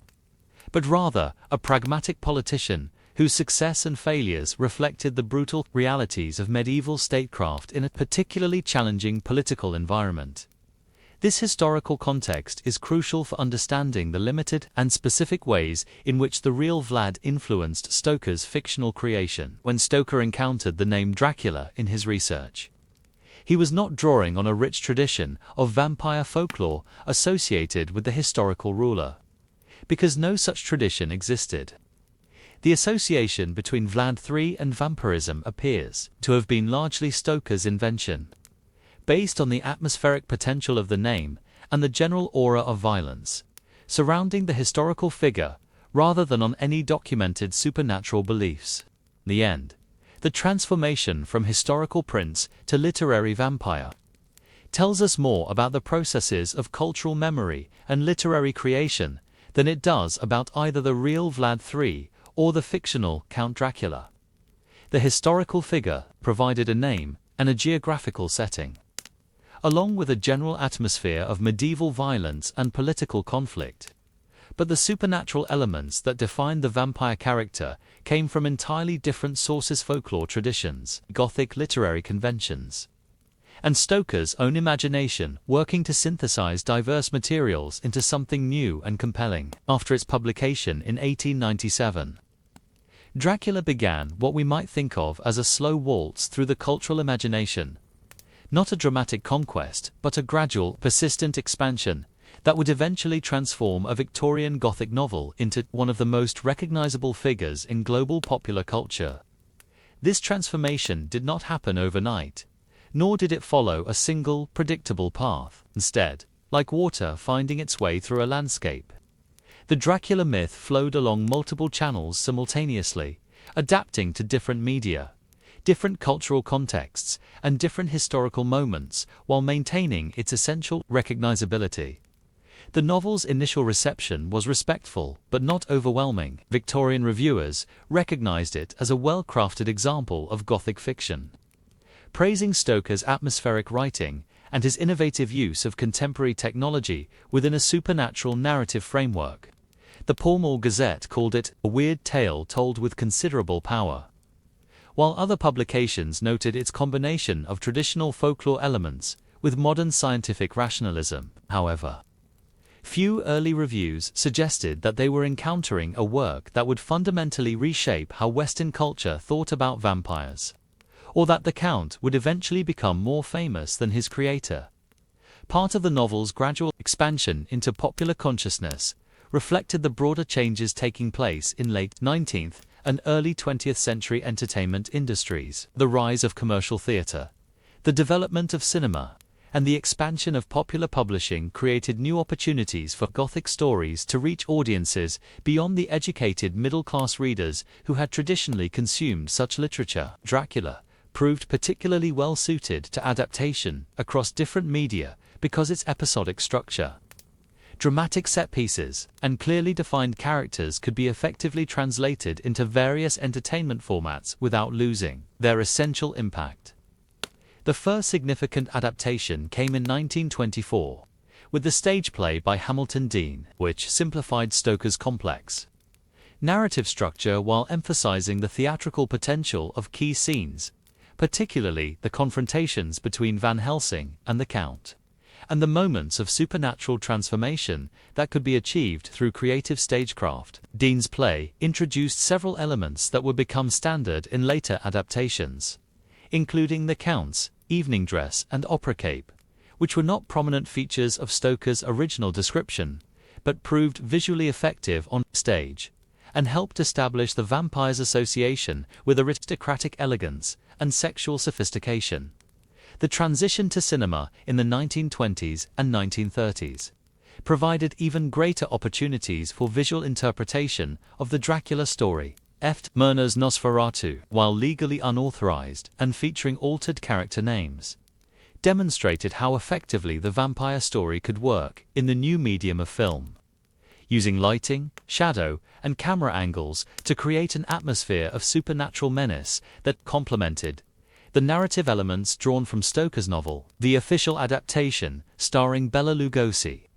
but rather a pragmatic politician whose success and failures reflected the brutal realities of medieval statecraft in a particularly challenging political environment. This historical context is crucial for understanding the limited and specific ways in which the real Vlad influenced Stoker's fictional creation. When Stoker encountered the name Dracula in his research, he was not drawing on a rich tradition of vampire folklore associated with the historical ruler, because no such tradition existed. The association between Vlad III and vampirism appears to have been largely Stoker's invention, based on the atmospheric potential of the name and the general aura of violence surrounding the historical figure rather than on any documented supernatural beliefs. In the end, the transformation from historical prince to literary vampire tells us more about the processes of cultural memory and literary creation than it does about either the real Vlad III or the fictional Count Dracula. The historical figure provided a name and a geographical setting, along with a general atmosphere of medieval violence and political conflict. But the supernatural elements that defined the vampire character came from entirely different sources: folklore traditions, Gothic literary conventions, and Stoker's own imagination working to synthesize diverse materials into something new and compelling. After its publication in 1897, Dracula began what we might think of as a slow waltz through the cultural imagination, not a dramatic conquest, but a gradual, persistent expansion that would eventually transform a Victorian Gothic novel into one of the most recognizable figures in global popular culture. This transformation did not happen overnight, nor did it follow a single, predictable path. Instead, like water finding its way through a landscape, the Dracula myth flowed along multiple channels simultaneously, adapting to different media, different cultural contexts, and different historical moments, while maintaining its essential recognizability. The novel's initial reception was respectful, but not overwhelming. Victorian reviewers recognized it as a well-crafted example of Gothic fiction, praising Stoker's atmospheric writing and his innovative use of contemporary technology within a supernatural narrative framework. The Pall Mall Gazette called it a weird tale told with considerable power. while other publications noted its combination of traditional folklore elements with modern scientific rationalism. However, few early reviews suggested that they were encountering a work that would fundamentally reshape how Western culture thought about vampires, or that the Count would eventually become more famous than his creator. Part of the novel's gradual expansion into popular consciousness reflected the broader changes taking place in late 19th and early 20th century entertainment industries. The rise of commercial theater, the development of cinema, and the expansion of popular publishing created new opportunities for Gothic stories to reach audiences beyond the educated middle-class readers who had traditionally consumed such literature. Dracula proved particularly well-suited to adaptation across different media because its episodic structure, dramatic set pieces, and clearly defined characters could be effectively translated into various entertainment formats without losing their essential impact. The first significant adaptation came in 1924, with the stage play by Hamilton Deane, which simplified Stoker's complex narrative structure while emphasizing the theatrical potential of key scenes, particularly the confrontations between Van Helsing and the Count, and the moments of supernatural transformation that could be achieved through creative stagecraft. Deane's play introduced several elements that would become standard in later adaptations, including the Count's evening dress and opera cape, which were not prominent features of Stoker's original description, but proved visually effective on stage, and helped establish the vampire's association with aristocratic elegance and sexual sophistication. The transition to cinema in the 1920s and 1930s provided even greater opportunities for visual interpretation of the Dracula story. Murnau's Nosferatu, while legally unauthorized and featuring altered character names, demonstrated how effectively the vampire story could work in the new medium of film, using lighting, shadow, and camera angles to create an atmosphere of supernatural menace that complemented the narrative elements drawn from Stoker's novel. The official adaptation, starring Bela Lugosi,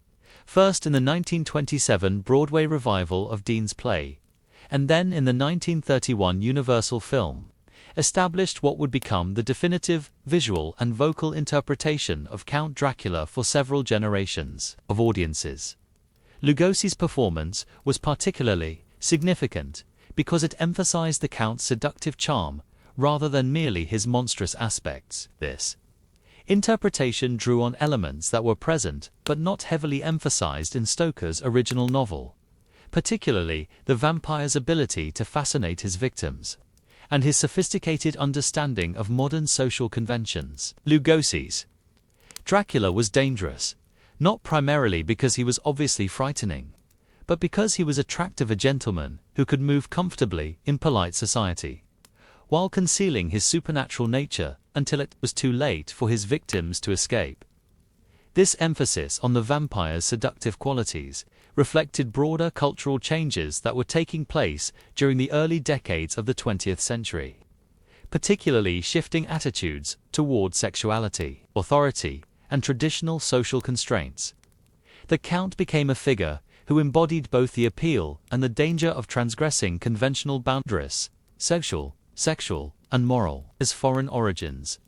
first in the 1927 Broadway revival of Deane's play, and then in the 1931 Universal film, established what would become the definitive visual and vocal interpretation of Count Dracula for several generations of audiences. Lugosi's performance was particularly significant because it emphasized the Count's seductive charm rather than merely his monstrous aspects. This interpretation drew on elements that were present but not heavily emphasized in Stoker's original novel, particularly the vampire's ability to fascinate his victims and his sophisticated understanding of modern social conventions. Lugosi's Dracula was dangerous, not primarily because he was obviously frightening, but because he was attractive, a gentleman who could move comfortably in polite society, while concealing his supernatural nature until it was too late for his victims to escape. This emphasis on the vampire's seductive qualities reflected broader cultural changes that were taking place during the early decades of the 20th century, particularly shifting attitudes toward sexuality, authority, and traditional social constraints. The Count became a figure who embodied both the appeal and the danger of transgressing conventional boundaries, sexual, and moral. His foreign origins,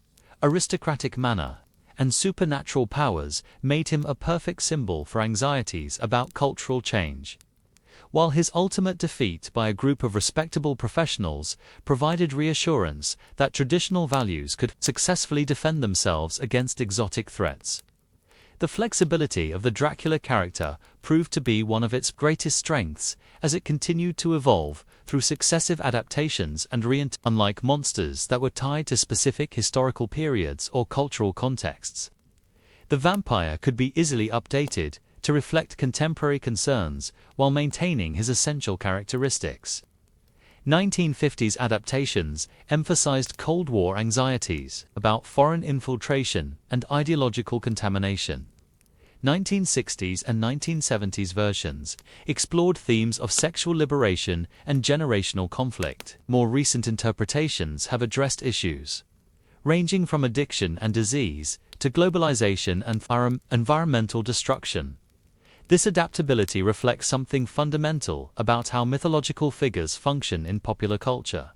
aristocratic manner, and supernatural powers made him a perfect symbol for anxieties about cultural change, while his ultimate defeat by a group of respectable professionals provided reassurance that traditional values could successfully defend themselves against exotic threats. The flexibility of the Dracula character proved to be one of its greatest strengths as it continued to evolve through successive adaptations and unlike monsters that were tied to specific historical periods or cultural contexts. The vampire could be easily updated to reflect contemporary concerns while maintaining his essential characteristics. 1950s adaptations emphasized Cold War anxieties about foreign infiltration and ideological contamination. 1960s and 1970s versions explored themes of sexual liberation and generational conflict. More recent interpretations have addressed issues ranging from addiction and disease to globalization and environmental destruction. This adaptability reflects something fundamental about how mythological figures function in popular culture.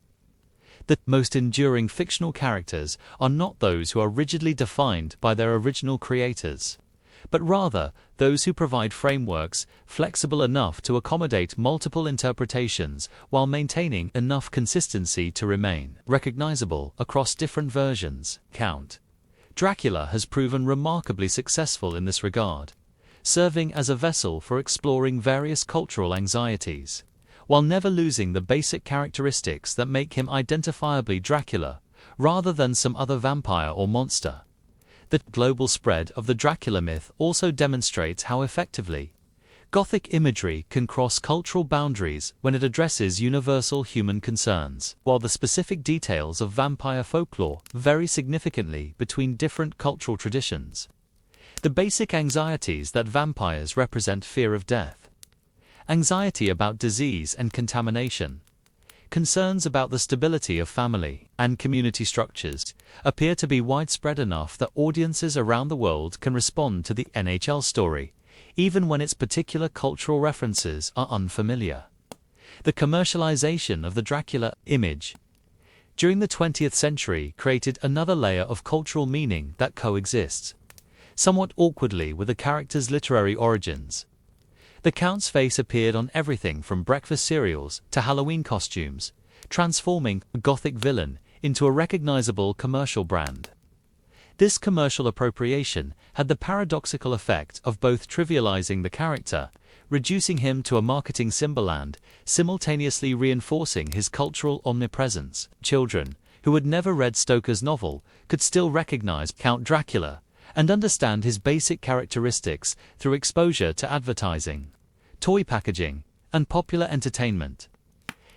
The most enduring fictional characters are not those who are rigidly defined by their original creators, but rather those who provide frameworks flexible enough to accommodate multiple interpretations while maintaining enough consistency to remain recognizable across different versions. Count Dracula has proven remarkably successful in this regard, serving as a vessel for exploring various cultural anxieties, while never losing the basic characteristics that make him identifiably Dracula, rather than some other vampire or monster. The global spread of the Dracula myth also demonstrates how effectively Gothic imagery can cross cultural boundaries when it addresses universal human concerns, while the specific details of vampire folklore vary significantly between different cultural traditions. The basic anxieties that vampires represent: fear of death, anxiety about disease and contamination, concerns about the stability of family and community structures, appear to be widespread enough that audiences around the world can respond to the NHL story, even when its particular cultural references are unfamiliar. The commercialization of the Dracula image during the 20th century created another layer of cultural meaning that coexists, somewhat awkwardly, with the character's literary origins. The Count's face appeared on everything from breakfast cereals to Halloween costumes, transforming a Gothic villain into a recognizable commercial brand. This commercial appropriation had the paradoxical effect of both trivializing the character, reducing him to a marketing symbol, and simultaneously reinforcing his cultural omnipresence. Children who had never read Stoker's novel could still recognize Count Dracula and understand his basic characteristics through exposure to advertising, toy packaging, and popular entertainment.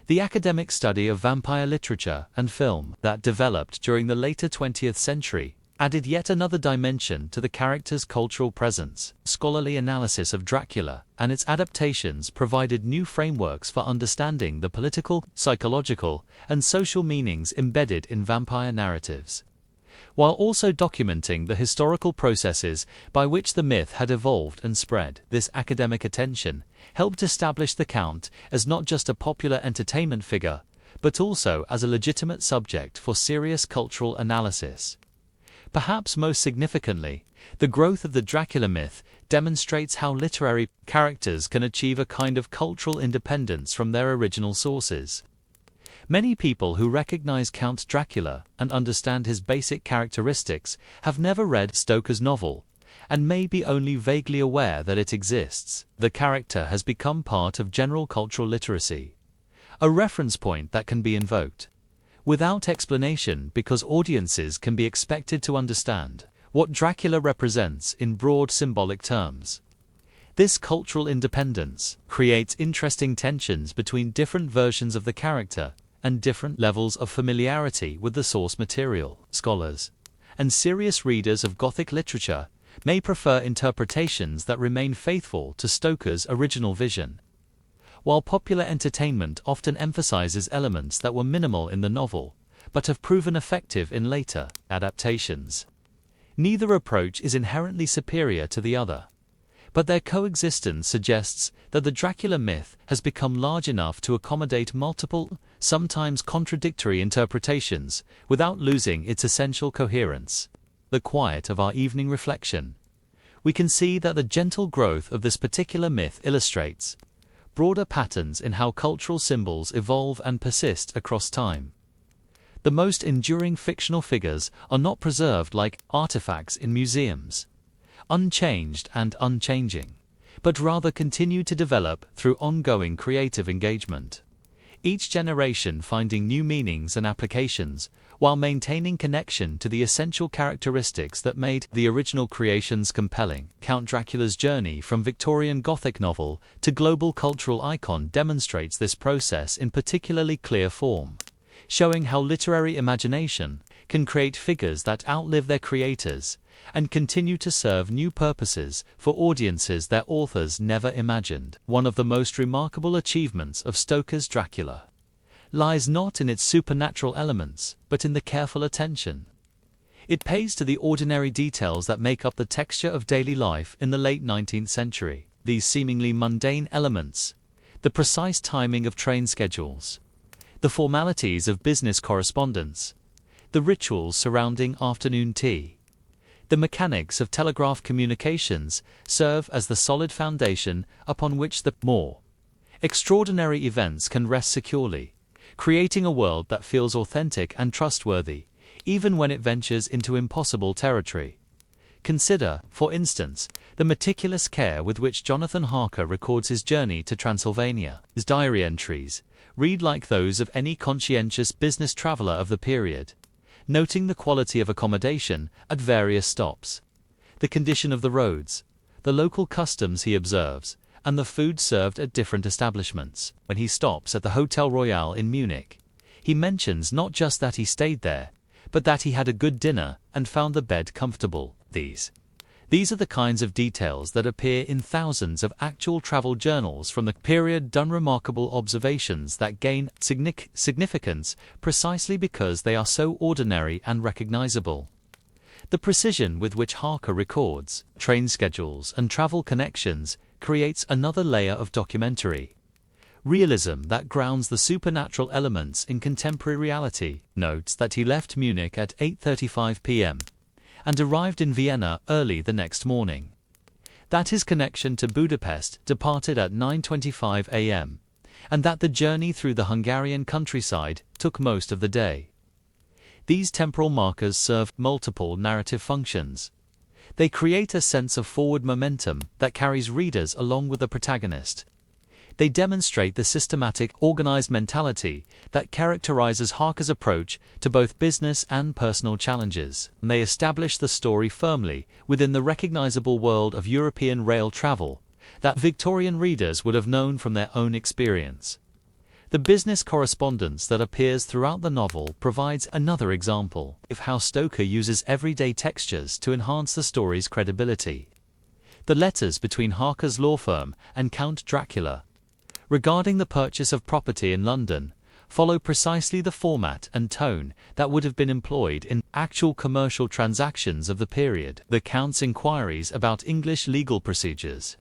The academic study of vampire literature and film that developed during the later 20th century added yet another dimension to the character's cultural presence. Scholarly analysis of Dracula and its adaptations provided new frameworks for understanding the political, psychological, and social meanings embedded in vampire narratives, while also documenting the historical processes by which the myth had evolved and spread. This academic attention helped establish the Count as not just a popular entertainment figure, but also as a legitimate subject for serious cultural analysis. Perhaps most significantly, the growth of the Dracula myth demonstrates how literary characters can achieve a kind of cultural independence from their original sources. Many people who recognize Count Dracula and understand his basic characteristics have never read Stoker's novel, and may be only vaguely aware that it exists. The character has become part of general cultural literacy, a reference point that can be invoked without explanation, because audiences can be expected to understand what Dracula represents in broad symbolic terms. This cultural independence creates interesting tensions between different versions of the character and different levels of familiarity with the source material. Scholars and serious readers of Gothic literature may prefer interpretations that remain faithful to Stoker's original vision, while popular entertainment often emphasizes elements that were minimal in the novel, but have proven effective in later adaptations. Neither approach is inherently superior to the other, but their coexistence suggests that the Dracula myth has become large enough to accommodate multiple, sometimes contradictory interpretations without losing its essential coherence. The quiet of our evening reflection, we can see that the gentle growth of this particular myth illustrates broader patterns in how cultural symbols evolve and persist across time. The most enduring fictional figures are not preserved like artifacts in museums, unchanged and unchanging, but rather continue to develop through ongoing creative engagement, each generation finding new meanings and applications while maintaining connection to the essential characteristics that made the original creations compelling. Count Dracula's journey from Victorian Gothic novel to global cultural icon demonstrates this process in particularly clear form, showing how literary imagination can create figures that outlive their creators and continue to serve new purposes for audiences their authors never imagined. One of the most remarkable achievements of Stoker's Dracula lies not in its supernatural elements, but in the careful attention it pays to the ordinary details that make up the texture of daily life in the late 19th century. These seemingly mundane elements, the precise timing of train schedules, the formalities of business correspondence, the rituals surrounding afternoon tea, the mechanics of telegraph communications serve as the solid foundation upon which the more extraordinary events can rest securely, creating a world that feels authentic and trustworthy, even when it ventures into impossible territory. Consider, for instance, the meticulous care with which Jonathan Harker records his journey to Transylvania. His diary entries read like those of any conscientious business traveler of the period, noting the quality of accommodation at various stops, the condition of the roads, the local customs he observes, and the food served at different establishments. When he stops at the Hotel Royal in Munich, he mentions not just that he stayed there, but that he had a good dinner and found the bed comfortable. These are the kinds of details that appear in thousands of actual travel journals from the period, done remarkable observations that gain significance precisely because they are so ordinary and recognizable. The precision with which Harker records train schedules and travel connections creates another layer of documentary realism that grounds the supernatural elements in contemporary reality. Notes that he left Munich at 8:35 p.m. and arrived in Vienna early the next morning. That his connection to Budapest departed at 9:25 a.m., and that the journey through the Hungarian countryside took most of the day. These temporal markers serve multiple narrative functions. They create a sense of forward momentum that carries readers along with the protagonist. They demonstrate the systematic, organized mentality that characterizes Harker's approach to both business and personal challenges. And they establish the story firmly within the recognizable world of European rail travel that Victorian readers would have known from their own experience. The business correspondence that appears throughout the novel provides another example of how Stoker uses everyday textures to enhance the story's credibility. The letters between Harker's law firm and Count Dracula, regarding the purchase of property in London, follow precisely the format and tone that would have been employed in actual commercial transactions of the period. The Count's inquiries about English legal procedures,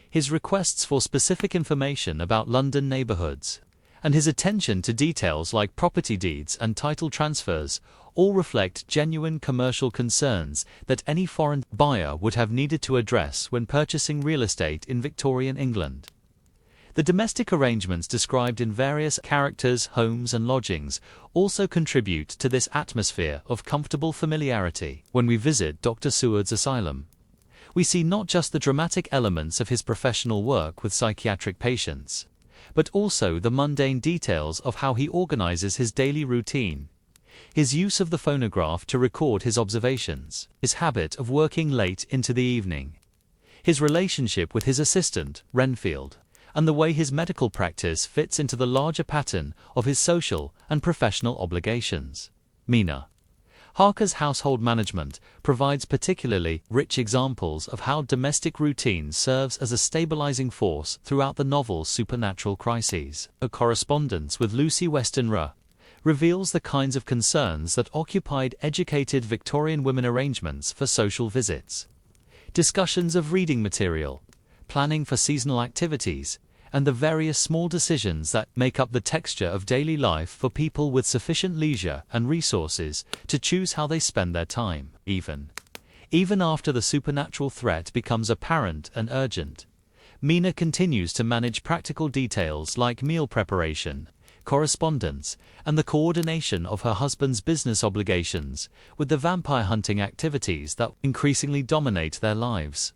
his requests for specific information about London neighborhoods, and his attention to details like property deeds and title transfers all reflect genuine commercial concerns that any foreign buyer would have needed to address when purchasing real estate in Victorian England. The domestic arrangements described in various characters' homes and lodgings also contribute to this atmosphere of comfortable familiarity. When we visit Dr. Seward's asylum, we see not just the dramatic elements of his professional work with psychiatric patients, but also the mundane details of how he organizes his daily routine, his use of the phonograph to record his observations, his habit of working late into the evening, his relationship with his assistant, Renfield, and the way his medical practice fits into the larger pattern of his social and professional obligations. Mina. Harker's household management provides particularly rich examples of how domestic routine serves as a stabilizing force throughout the novel's supernatural crises. Her correspondence with Lucy Westenra reveals the kinds of concerns that occupied educated Victorian women arrangements for social visits, discussions of reading material, planning for seasonal activities, and the various small decisions that make up the texture of daily life for people with sufficient leisure and resources to choose how they spend their time. Even after the supernatural threat becomes apparent and urgent, Mina continues to manage practical details like meal preparation, correspondence, and the coordination of her husband's business obligations with the vampire hunting activities that increasingly dominate their lives.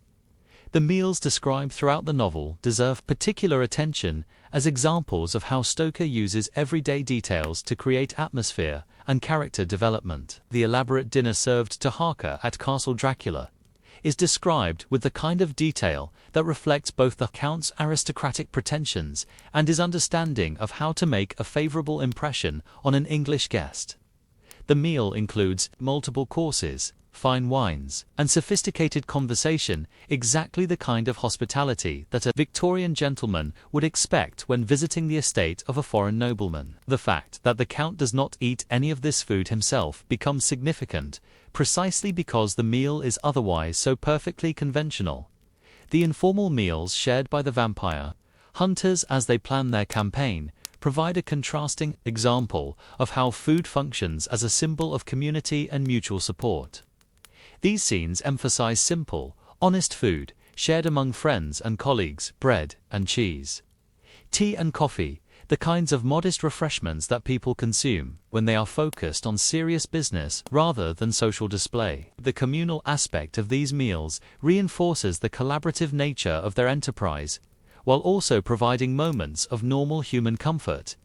The meals described throughout the novel deserve particular attention as examples of how Stoker uses everyday details to create atmosphere and character development. The elaborate dinner served to Harker at Castle Dracula is described with the kind of detail that reflects both the Count's aristocratic pretensions and his understanding of how to make a favorable impression on an English guest. The meal includes multiple courses, fine wines, and sophisticated conversation, exactly the kind of hospitality that a Victorian gentleman would expect when visiting the estate of a foreign nobleman. The fact that the Count does not eat any of this food himself becomes significant, precisely because the meal is otherwise so perfectly conventional. The informal meals shared by the vampire hunters as they plan their campaign provide a contrasting example of how food functions as a symbol of community and mutual support. These scenes emphasize simple, honest food, shared among friends and colleagues, bread and cheese. Tea and coffee, the kinds of modest refreshments that people consume when they are focused on serious business rather than social display. The communal aspect of these meals reinforces the collaborative nature of their enterprise, while also providing moments of normal human comfort.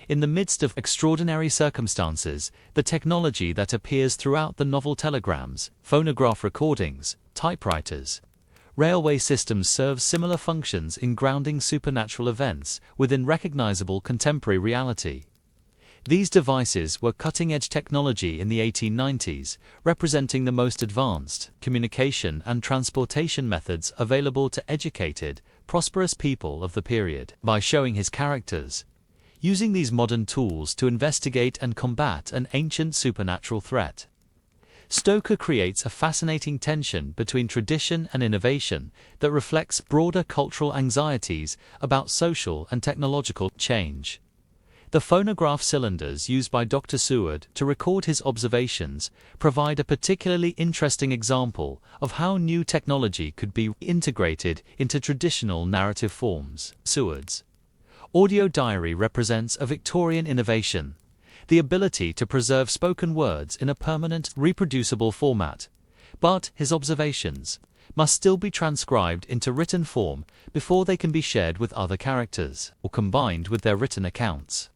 In the midst of extraordinary circumstances, the technology that appears throughout the novel, telegrams, phonograph recordings, typewriters, railway systems, serve similar functions in grounding supernatural events within recognizable contemporary reality. These devices were cutting-edge technology in the 1890s, representing the most advanced communication and transportation methods available to educated, prosperous people of the period. By showing his characters using these modern tools to investigate and combat an ancient supernatural threat, Stoker creates a fascinating tension between tradition and innovation that reflects broader cultural anxieties about social and technological change. The phonograph cylinders used by Dr. Seward to record his observations provide a particularly interesting example of how new technology could be integrated into traditional narrative forms. Seward's audio diary represents a Victorian innovation, the ability to preserve spoken words in a permanent, reproducible format. But his observations must still be transcribed into written form before they can be shared with other characters or combined with their written accounts.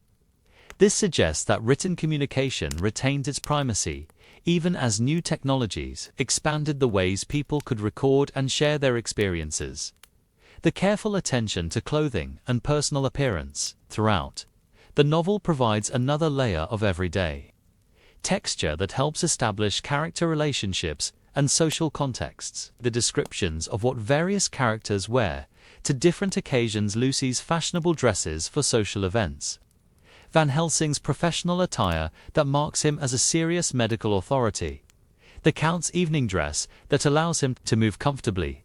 This suggests that written communication retained its primacy, even as new technologies expanded the ways people could record and share their experiences. The careful attention to clothing and personal appearance throughout the novel provides another layer of everyday texture that helps establish character relationships and social contexts. The descriptions of what various characters wear to different occasions, Lucy's fashionable dresses for social events, Van Helsing's professional attire that marks him as a serious medical authority, the Count's evening dress that allows him to move comfortably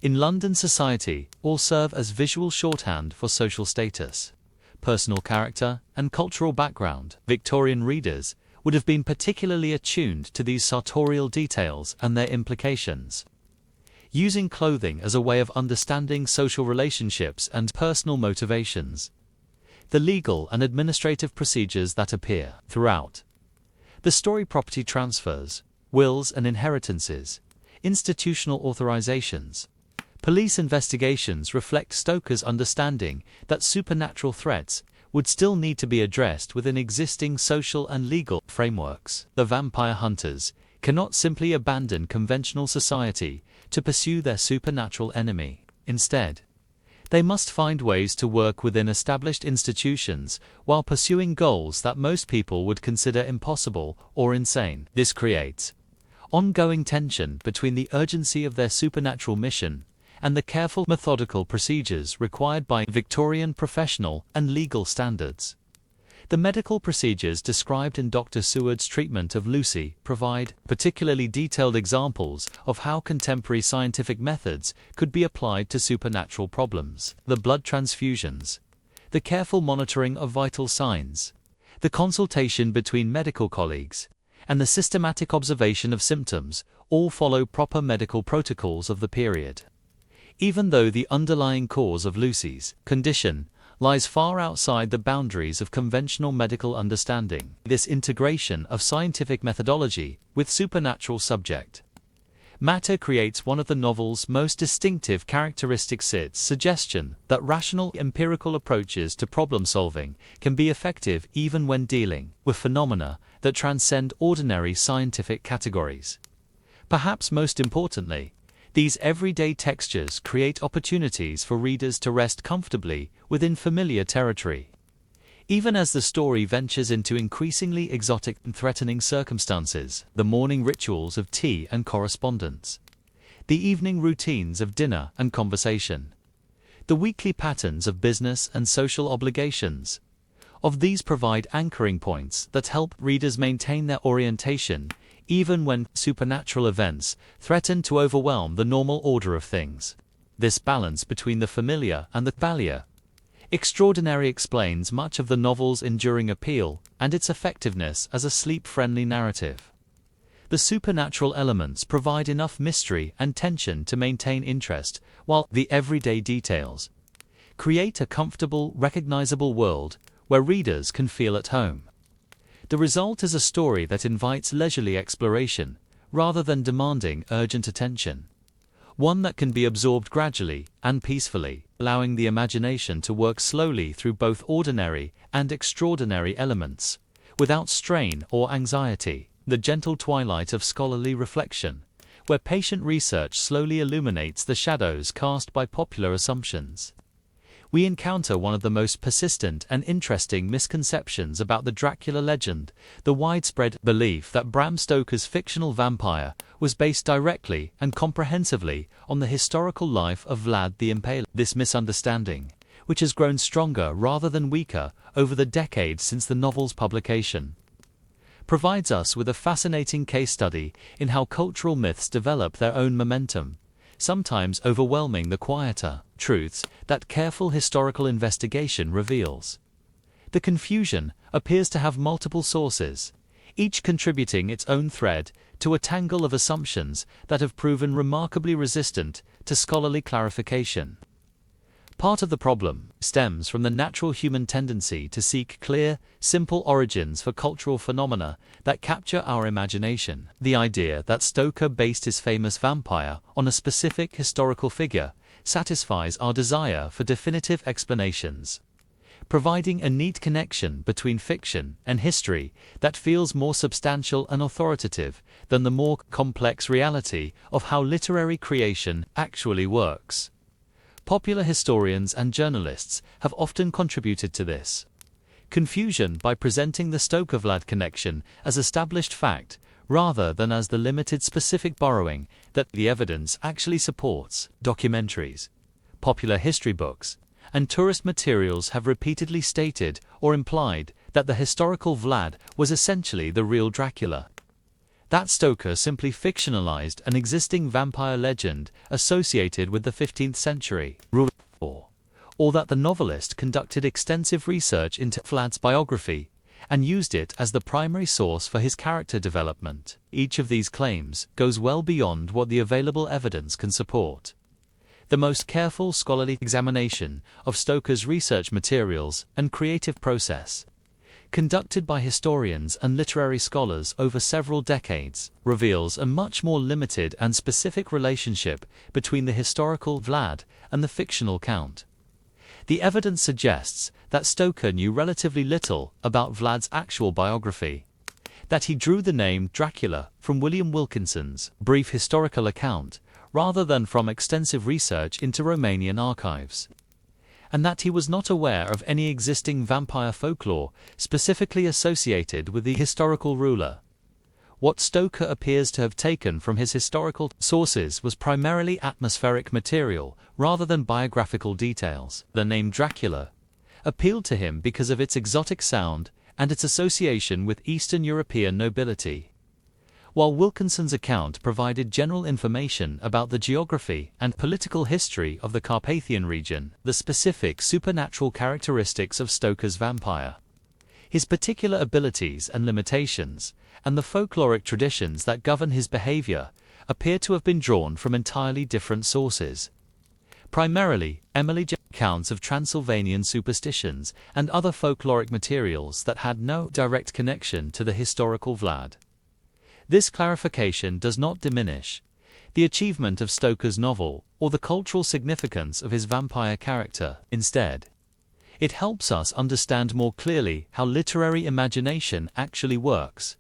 in London society, all serve as visual shorthand for social status, personal character, and cultural background. Victorian readers would have been particularly attuned to these sartorial details and their implications. Using clothing as a way of understanding social relationships and personal motivations, the legal and administrative procedures that appear throughout the story, property transfers, wills and inheritances, institutional authorizations, police investigations reflect Stoker's understanding that supernatural threats would still need to be addressed within existing social and legal frameworks. The vampire hunters cannot simply abandon conventional society to pursue their supernatural enemy. Instead, they must find ways to work within established institutions while pursuing goals that most people would consider impossible or insane. This creates ongoing tension between the urgency of their supernatural mission and the careful, methodical procedures required by Victorian professional and legal standards. The medical procedures described in Dr. Seward's treatment of Lucy provide particularly detailed examples of how contemporary scientific methods could be applied to supernatural problems. The blood transfusions, the careful monitoring of vital signs, the consultation between medical colleagues, and the systematic observation of symptoms all follow proper medical protocols of the period. Even though the underlying cause of Lucy's condition lies far outside the boundaries of conventional medical understanding, this integration of scientific methodology with supernatural subject matter creates one of the novel's most distinctive characteristics: its suggestion that rational, empirical approaches to problem-solving can be effective even when dealing with phenomena that transcend ordinary scientific categories. Perhaps most importantly, these everyday textures create opportunities for readers to rest comfortably within familiar territory. Even as the story ventures into increasingly exotic and threatening circumstances, the morning rituals of tea and correspondence, the evening routines of dinner and conversation, the weekly patterns of business and social obligations, of these provide anchoring points that help readers maintain their orientation even when supernatural events threaten to overwhelm the normal order of things. This balance between the familiar and the familiar Extraordinary explains much of the novel's enduring appeal and its effectiveness as a sleep-friendly narrative. The supernatural elements provide enough mystery and tension to maintain interest, while the everyday details create a comfortable, recognizable world where readers can feel at home. The result is a story that invites leisurely exploration, rather than demanding urgent attention. One that can be absorbed gradually and peacefully, allowing the imagination to work slowly through both ordinary and extraordinary elements, without strain or anxiety. The gentle twilight of scholarly reflection, where patient research slowly illuminates the shadows cast by popular assumptions. We encounter one of the most persistent and interesting misconceptions about the Dracula legend, the widespread belief that Bram Stoker's fictional vampire was based directly and comprehensively on the historical life of Vlad the Impaler. This misunderstanding, which has grown stronger rather than weaker over the decades since the novel's publication, provides us with a fascinating case study in how cultural myths develop their own momentum, sometimes overwhelming the quieter truths that careful historical investigation reveals. The confusion appears to have multiple sources, each contributing its own thread to a tangle of assumptions that have proven remarkably resistant to scholarly clarification. Part of the problem stems from the natural human tendency to seek clear, simple origins for cultural phenomena that capture our imagination. The idea that Stoker based his famous vampire on a specific historical figure satisfies our desire for definitive explanations, providing a neat connection between fiction and history that feels more substantial and authoritative than the more complex reality of how literary creation actually works. Popular historians and journalists have often contributed to this confusion by presenting the Stoker-Vlad connection as established fact, rather than as the limited specific borrowing that the evidence actually supports. Documentaries, popular history books, and tourist materials have repeatedly stated or implied that the historical Vlad was essentially the real Dracula. That Stoker simply fictionalized an existing vampire legend associated with the 15th century, or that the novelist conducted extensive research into Vlad's biography and used it as the primary source for his character development. Each of these claims goes well beyond what the available evidence can support. The most careful scholarly examination of Stoker's research materials and creative process, conducted by historians and literary scholars over several decades, reveals a much more limited and specific relationship between the historical Vlad and the fictional Count. The evidence suggests that Stoker knew relatively little about Vlad's actual biography, that he drew the name Dracula from William Wilkinson's brief historical account rather than from extensive research into Romanian archives, and that he was not aware of any existing vampire folklore specifically associated with the historical ruler. What Stoker appears to have taken from his historical sources was primarily atmospheric material rather than biographical details. The name Dracula appealed to him because of its exotic sound and its association with Eastern European nobility, while Wilkinson's account provided general information about the geography and political history of the Carpathian region. The specific supernatural characteristics of Stoker's vampire, his particular abilities and limitations, and the folkloric traditions that govern his behavior appear to have been drawn from entirely different sources. Primarily, Emily J. accounts of Transylvanian superstitions and other folkloric materials that had no direct connection to the historical Vlad. This clarification does not diminish the achievement of Stoker's novel or the cultural significance of his vampire character. Instead, it helps us understand more clearly how literary imagination actually works,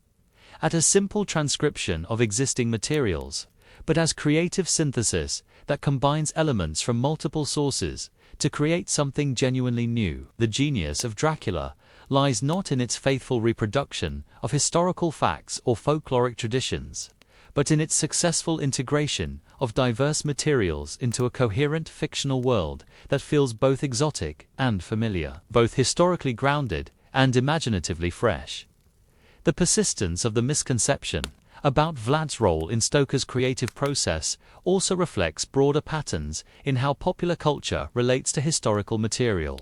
at a simple transcription of existing materials, but as creative synthesis that combines elements from multiple sources to create something genuinely new. The genius of Dracula lies not in its faithful reproduction of historical facts or folkloric traditions, but in its successful integration of diverse materials into a coherent fictional world that feels both exotic and familiar, both historically grounded and imaginatively fresh. The persistence of the misconception about Vlad's role in Stoker's creative process also reflects broader patterns in how popular culture relates to historical material.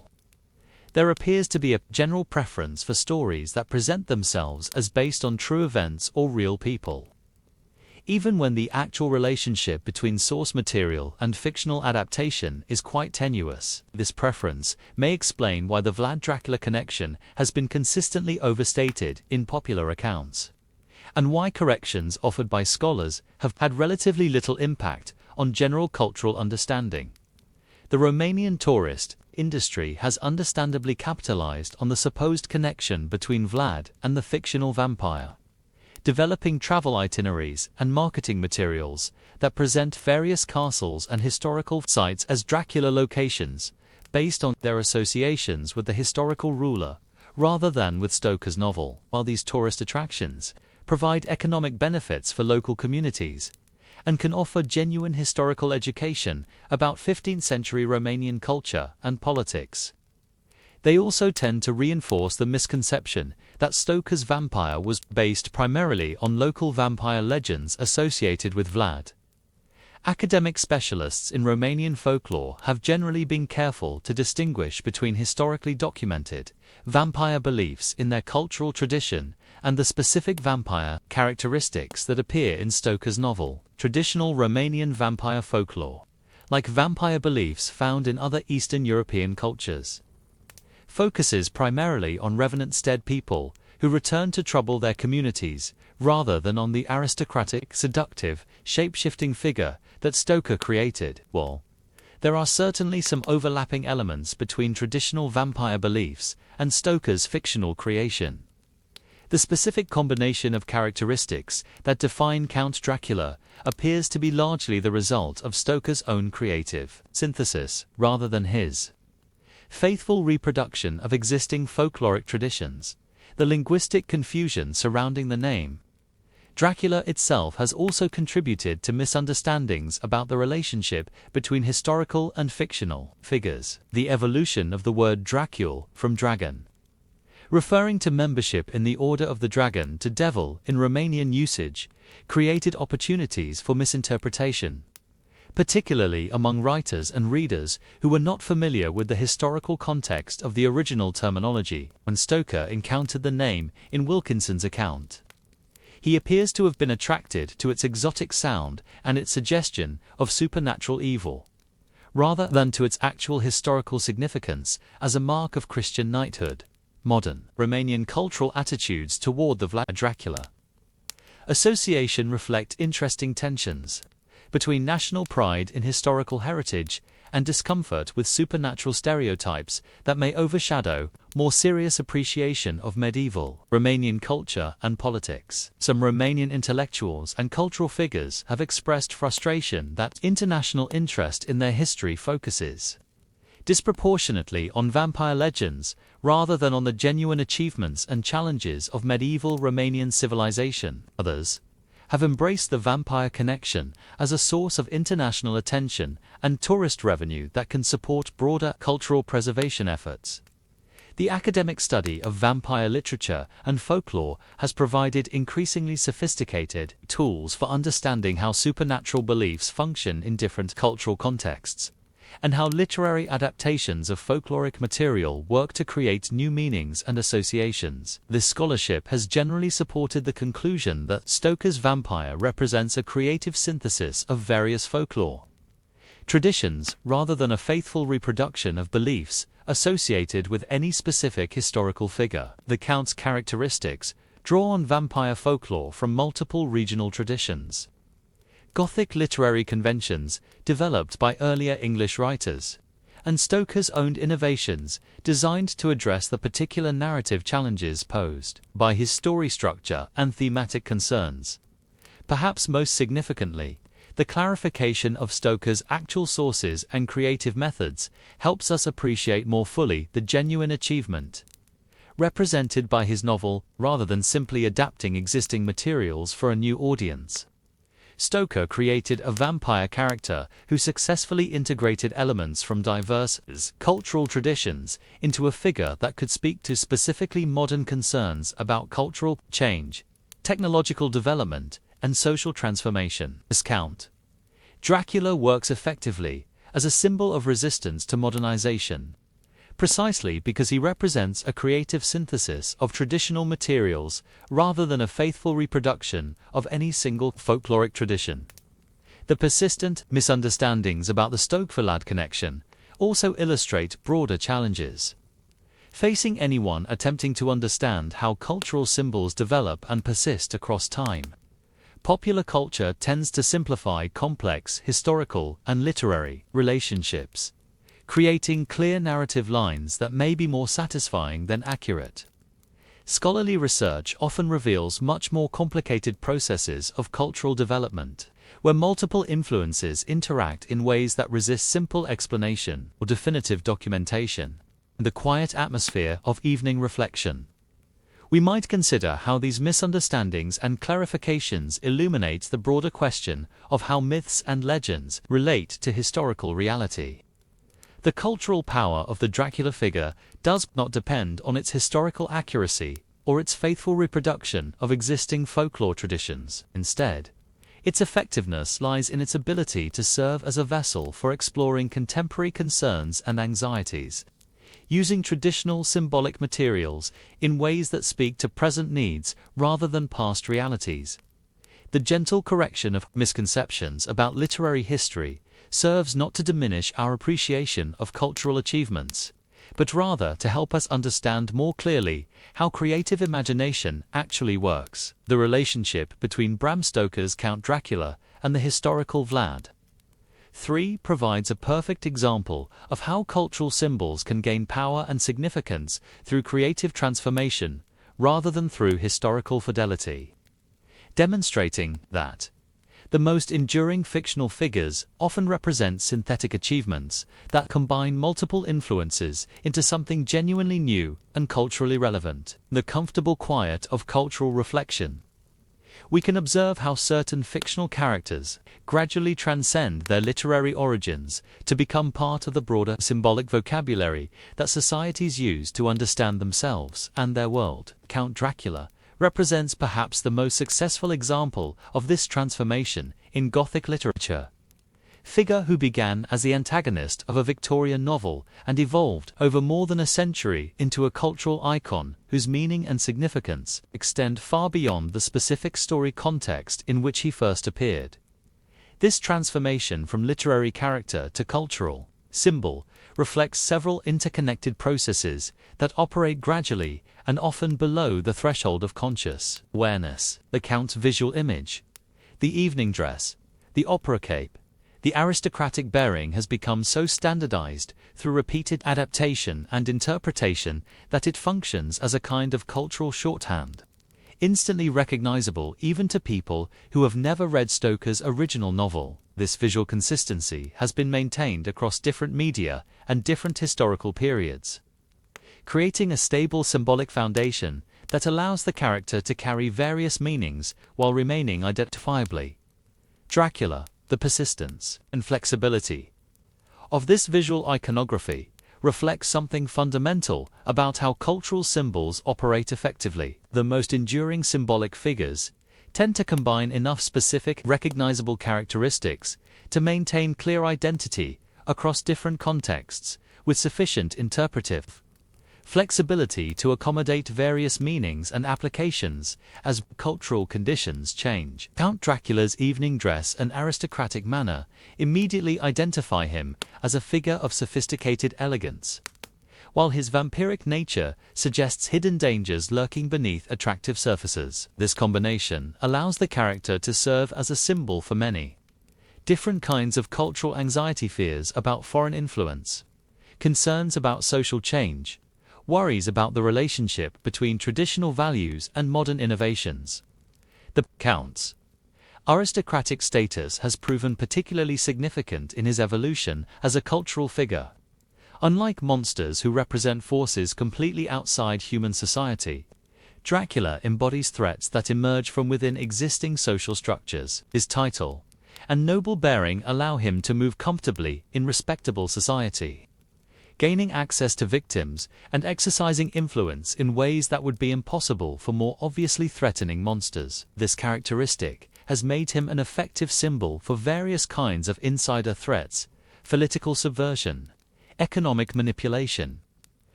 There appears to be a general preference for stories that present themselves as based on true events or real people, even when the actual relationship between source material and fictional adaptation is quite tenuous. This preference may explain why the Vlad Dracula connection has been consistently overstated in popular accounts, and why corrections offered by scholars have had relatively little impact on general cultural understanding. The Romanian tourist industry has understandably capitalized on the supposed connection between Vlad and the fictional vampire, developing travel itineraries and marketing materials that present various castles and historical sites as Dracula locations, based on their associations with the historical ruler, rather than with Stoker's novel. While these tourist attractions provide economic benefits for local communities, and can offer genuine historical education about 15th century Romanian culture and politics, they also tend to reinforce the misconception that Stoker's vampire was based primarily on local vampire legends associated with Vlad. Academic specialists in Romanian folklore have generally been careful to distinguish between historically documented vampire beliefs in their cultural tradition and the specific vampire characteristics that appear in Stoker's novel. Traditional Romanian vampire folklore, like vampire beliefs found in other Eastern European cultures, focuses primarily on revenant-stead people who return to trouble their communities, rather than on the aristocratic, seductive, shape-shifting figure that Stoker created. While there are certainly some overlapping elements between traditional vampire beliefs and Stoker's fictional creation, the specific combination of characteristics that define Count Dracula appears to be largely the result of Stoker's own creative synthesis, rather than his faithful reproduction of existing folkloric traditions. The linguistic confusion surrounding the name Dracula itself has also contributed to misunderstandings about the relationship between historical and fictional figures. The evolution of the word Dracul from dragon, referring to membership in the Order of the Dragon, to devil in Romanian usage, created opportunities for misinterpretation, particularly among writers and readers who were not familiar with the historical context of the original terminology. When Stoker encountered the name in Wilkinson's account, he appears to have been attracted to its exotic sound and its suggestion of supernatural evil, rather than to its actual historical significance as a mark of Christian knighthood. Modern Romanian cultural attitudes toward the Vlad Dracula association reflect interesting tensions between national pride in historical heritage and discomfort with supernatural stereotypes that may overshadow more serious appreciation of medieval Romanian culture and politics. Some Romanian intellectuals and cultural figures have expressed frustration that international interest in their history focuses disproportionately on vampire legends rather than on the genuine achievements and challenges of medieval Romanian civilization. Others have embraced the vampire connection as a source of international attention and tourist revenue that can support broader cultural preservation efforts. The academic study of vampire literature and folklore has provided increasingly sophisticated tools for understanding how supernatural beliefs function in different cultural contexts, and how literary adaptations of folkloric material work to create new meanings and associations. This scholarship has generally supported the conclusion that Stoker's vampire represents a creative synthesis of various folklore traditions rather than a faithful reproduction of beliefs associated with any specific historical figure. The Count's characteristics draw on vampire folklore from multiple regional traditions, Gothic literary conventions developed by earlier English writers, and Stoker's own innovations designed to address the particular narrative challenges posed by his story structure and thematic concerns. Perhaps most significantly, the clarification of Stoker's actual sources and creative methods helps us appreciate more fully the genuine achievement represented by his novel, rather than simply adapting existing materials for a new audience. Stoker created a vampire character who successfully integrated elements from diverse cultural traditions into a figure that could speak to specifically modern concerns about cultural change, technological development, and social transformation. As Count Dracula works effectively as a symbol of resistance to modernization, precisely because he represents a creative synthesis of traditional materials rather than a faithful reproduction of any single folkloric tradition. The persistent misunderstandings about the Stoke-Vlad connection also illustrate broader challenges facing anyone attempting to understand how cultural symbols develop and persist across time. Popular culture tends to simplify complex historical and literary relationships, creating clear narrative lines that may be more satisfying than accurate. Scholarly research often reveals much more complicated processes of cultural development, where multiple influences interact in ways that resist simple explanation or definitive documentation. The quiet atmosphere of evening reflection. We might consider how these misunderstandings and clarifications illuminate the broader question of how myths and legends relate to historical reality. The cultural power of the Dracula figure does not depend on its historical accuracy or its faithful reproduction of existing folklore traditions. Instead, its effectiveness lies in its ability to serve as a vessel for exploring contemporary concerns and anxieties, using traditional symbolic materials in ways that speak to present needs rather than past realities. The gentle correction of misconceptions about literary history serves not to diminish our appreciation of cultural achievements, but rather to help us understand more clearly how creative imagination actually works. The relationship between Bram Stoker's Count Dracula and the historical Vlad 3 provides a perfect example of how cultural symbols can gain power and significance through creative transformation rather than through historical fidelity, demonstrating that the most enduring fictional figures often represent synthetic achievements that combine multiple influences into something genuinely new and culturally relevant. The comfortable quiet of cultural reflection. We can observe how certain fictional characters gradually transcend their literary origins to become part of the broader symbolic vocabulary that societies use to understand themselves and their world. Count Dracula represents perhaps the most successful example of this transformation in Gothic literature. Figure who began as the antagonist of a Victorian novel and evolved over more than a century into a cultural icon whose meaning and significance extend far beyond the specific story context in which he first appeared. This transformation from literary character to cultural symbol reflects several interconnected processes that operate gradually and often below the threshold of conscious awareness. The Count's visual image, the evening dress, the opera cape, the aristocratic bearing has become so standardized through repeated adaptation and interpretation that it functions as a kind of cultural shorthand, instantly recognizable even to people who have never read Stoker's original novel. This visual consistency has been maintained across different media and different historical periods, creating a stable symbolic foundation that allows the character to carry various meanings while remaining identifiably. Dracula. The persistence and flexibility of this visual iconography reflects something fundamental about how cultural symbols operate effectively. The most enduring symbolic figures tend to combine enough specific, recognizable characteristics to maintain clear identity across different contexts, with sufficient interpretive flexibility to accommodate various meanings and applications as cultural conditions change. Count Dracula's evening dress and aristocratic manner immediately identify him as a figure of sophisticated elegance, while his vampiric nature suggests hidden dangers lurking beneath attractive surfaces. This combination allows the character to serve as a symbol for many different kinds of cultural anxiety: fears about foreign influence, concerns about social change, worries about the relationship between traditional values and modern innovations. The Count's aristocratic status has proven particularly significant in his evolution as a cultural figure. Unlike monsters who represent forces completely outside human society, Dracula embodies threats that emerge from within existing social structures. His title and noble bearing allow him to move comfortably in respectable society, gaining access to victims and exercising influence in ways that would be impossible for more obviously threatening monsters. This characteristic has made him an effective symbol for various kinds of insider threats, political subversion, economic manipulation,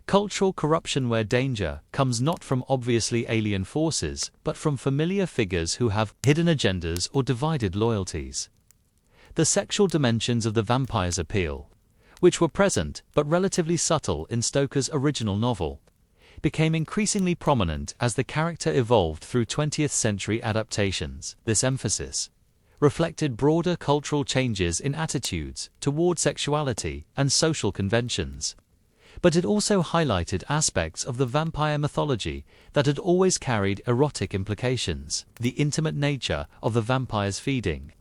Cultural corruption where danger comes not from obviously alien forces, but from familiar figures who have hidden agendas or divided loyalties. The sexual dimensions of the vampire's appeal, which were present but relatively subtle in Stoker's original novel, became increasingly prominent as the character evolved through 20th century adaptations. This emphasis reflected broader cultural changes in attitudes toward sexuality and social conventions. But it also highlighted aspects of the vampire mythology that had always carried erotic implications: the intimate nature of the vampire's feeding,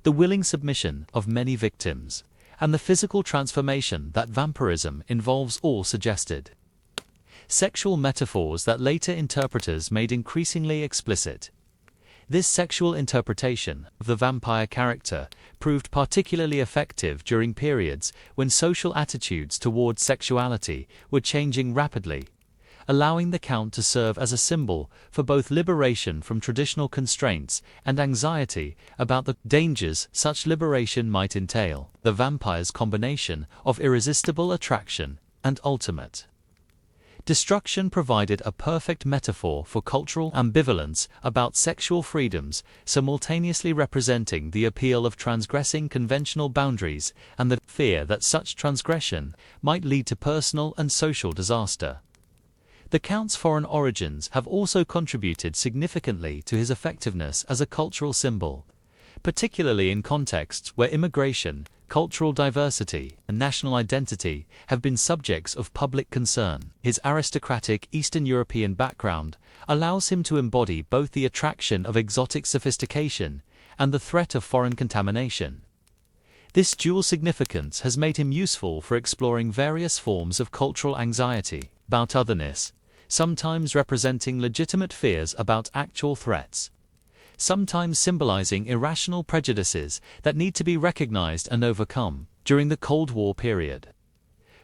the willing submission of many victims, and the physical transformation that vampirism involves, all suggested sexual metaphors that later interpreters made increasingly explicit. This sexual interpretation of the vampire character proved particularly effective during periods when social attitudes towards sexuality were changing rapidly, allowing the Count to serve as a symbol for both liberation from traditional constraints and anxiety about the dangers such liberation might entail. The vampire's combination of irresistible attraction and ultimate destruction provided a perfect metaphor for cultural ambivalence about sexual freedoms, simultaneously representing the appeal of transgressing conventional boundaries and the fear that such transgression might lead to personal and social disaster. The Count's foreign origins have also contributed significantly to his effectiveness as a cultural symbol, particularly in contexts where immigration, cultural diversity, and national identity have been subjects of public concern. His aristocratic Eastern European background allows him to embody both the attraction of exotic sophistication and the threat of foreign contamination. This dual significance has made him useful for exploring various forms of cultural anxiety about otherness, sometimes representing legitimate fears about actual threats, sometimes symbolizing irrational prejudices that need to be recognized and overcome. During the Cold War period,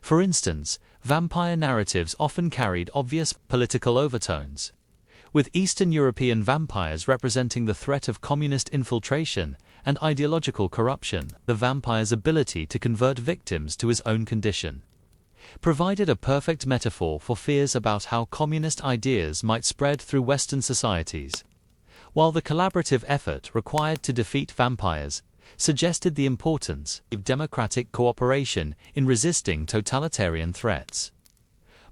for instance, vampire narratives often carried obvious political overtones, with Eastern European vampires representing the threat of communist infiltration and ideological corruption. The vampire's ability to convert victims to his own condition provided a perfect metaphor for fears about how communist ideas might spread through Western societies, while the collaborative effort required to defeat vampires suggested the importance of democratic cooperation in resisting totalitarian threats.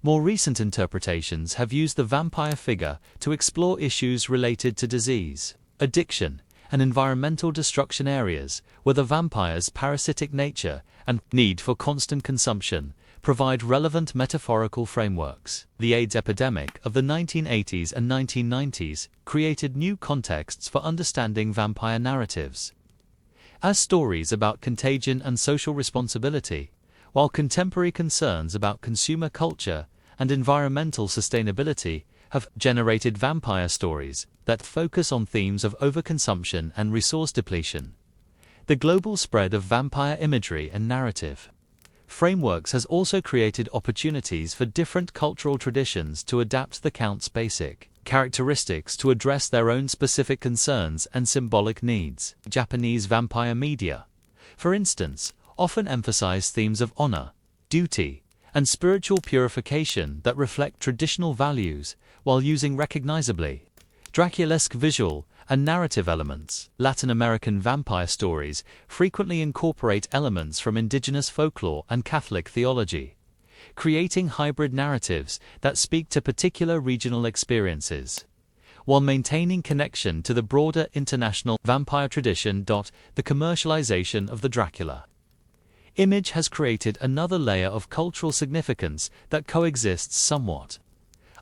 More recent interpretations have used the vampire figure to explore issues related to disease, addiction, and environmental destruction areas where the vampire's parasitic nature and need for constant consumption provide relevant metaphorical frameworks. The AIDS epidemic of the 1980s and 1990s created new contexts for understanding vampire narratives as stories about contagion and social responsibility, while contemporary concerns about consumer culture and environmental sustainability have generated vampire stories that focus on themes of overconsumption and resource depletion. The global spread of vampire imagery and narrative frameworks has also created opportunities for different cultural traditions to adapt the Count's basic characteristics to address their own specific concerns and symbolic needs. Japanese vampire media, for instance, often emphasize themes of honor, duty, and spiritual purification that reflect traditional values while using recognizably Dracula-esque visual and narrative elements. Latin American vampire stories frequently incorporate elements from indigenous folklore and Catholic theology, creating hybrid narratives that speak to particular regional experiences, while maintaining connection to the broader international vampire tradition. The commercialization of the Dracula image has created another layer of cultural significance that coexists somewhat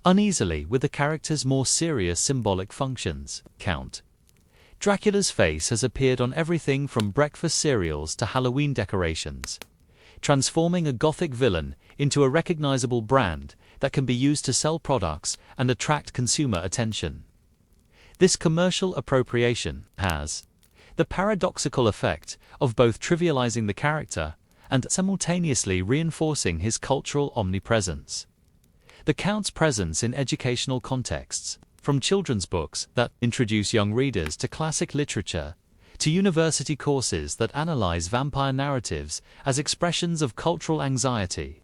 uneasily with the character's more serious symbolic functions. Count Dracula's face has appeared on everything from breakfast cereals to Halloween decorations, transforming a gothic villain into a recognizable brand that can be used to sell products and attract consumer attention. This commercial appropriation has the paradoxical effect of both trivializing the character and simultaneously reinforcing his cultural omnipresence. The Count's presence in educational contexts, from children's books that introduce young readers to classic literature, to university courses that analyze vampire narratives as expressions of cultural anxiety,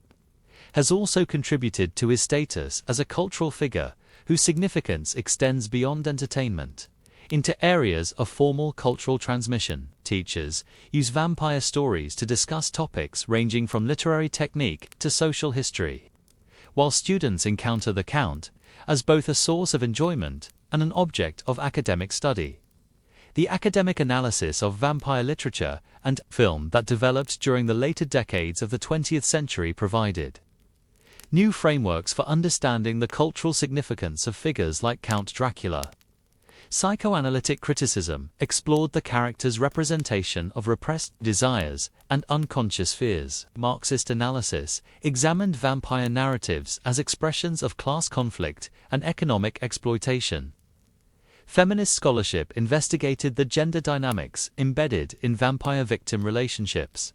has also contributed to his status as a cultural figure whose significance extends beyond entertainment into areas of formal cultural transmission. Teachers use vampire stories to discuss topics ranging from literary technique to social history, while students encounter the Count as both a source of enjoyment and an object of academic study. The academic analysis of vampire literature and film that developed during the later decades of the 20th century provided new frameworks for understanding the cultural significance of figures like Count Dracula. Psychoanalytic criticism explored the character's representation of repressed desires and unconscious fears. Marxist analysis examined vampire narratives as expressions of class conflict and economic exploitation. Feminist scholarship investigated the gender dynamics embedded in vampire-victim relationships.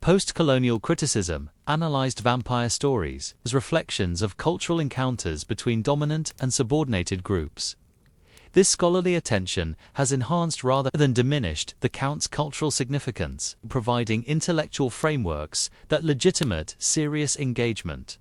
Post-colonial criticism analyzed vampire stories as reflections of cultural encounters between dominant and subordinated groups. This scholarly attention has enhanced rather than diminished the Count's cultural significance, providing intellectual frameworks that legitimate serious engagement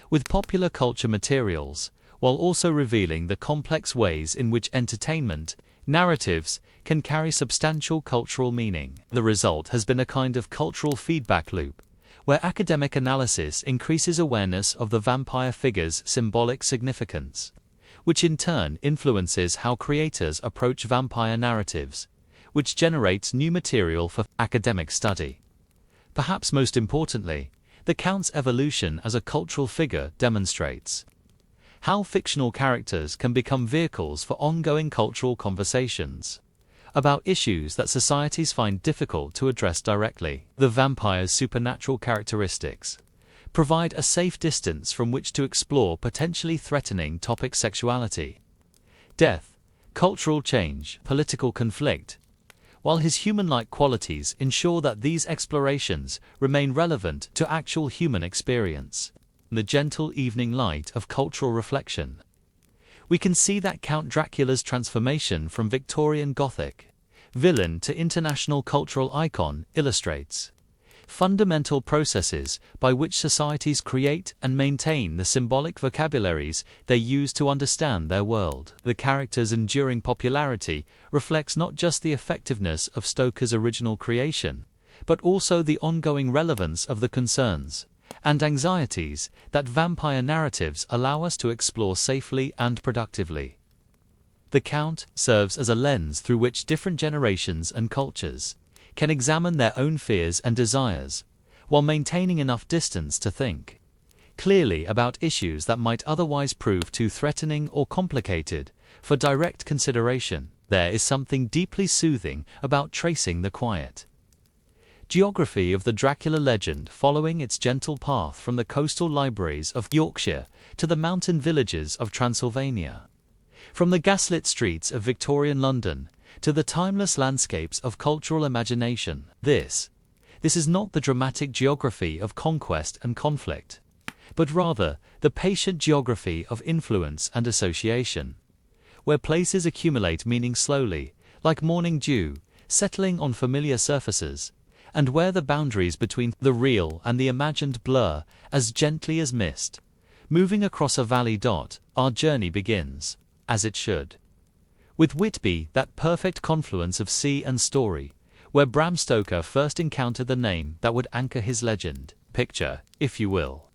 with popular culture materials, while also revealing the complex ways in which entertainment narratives can carry substantial cultural meaning. The result has been a kind of cultural feedback loop, where academic analysis increases awareness of the vampire figure's symbolic significance, which in turn influences how creators approach vampire narratives, which generates new material for academic study. Perhaps most importantly, the Count's evolution as a cultural figure demonstrates how fictional characters can become vehicles for ongoing cultural conversations about issues that societies find difficult to address directly. The vampire's supernatural characteristics provide a safe distance from which to explore potentially threatening topics: sexuality, death, cultural change, political conflict, while his human-like qualities ensure that these explorations remain relevant to actual human experience. In the gentle evening light of cultural reflection, we can see that Count Dracula's transformation from Victorian Gothic villain to international cultural icon illustrates fundamental processes by which societies create and maintain the symbolic vocabularies they use to understand their world. The character's enduring popularity reflects not just the effectiveness of Stoker's original creation, but also the ongoing relevance of the concerns and anxieties that vampire narratives allow us to explore safely and productively. The Count serves as a lens through which different generations and cultures can examine their own fears and desires, while maintaining enough distance to think clearly about issues that might otherwise prove too threatening or complicated for direct consideration. There is something deeply soothing about tracing the quiet geography of the Dracula legend, following its gentle path from the coastal libraries of Yorkshire to the mountain villages of Transylvania, from the gaslit streets of Victorian London to the timeless landscapes of cultural imagination. This is not the dramatic geography of conquest and conflict, but rather the patient geography of influence and association, where places accumulate meaning slowly, like morning dew, settling on familiar surfaces, and where the boundaries between the real and the imagined blur as gently as mist. Moving across a valley, our journey begins, as it should, with Whitby, that perfect confluence of sea and story, where Bram Stoker first encountered the name that would anchor his legend. Picture, if you will,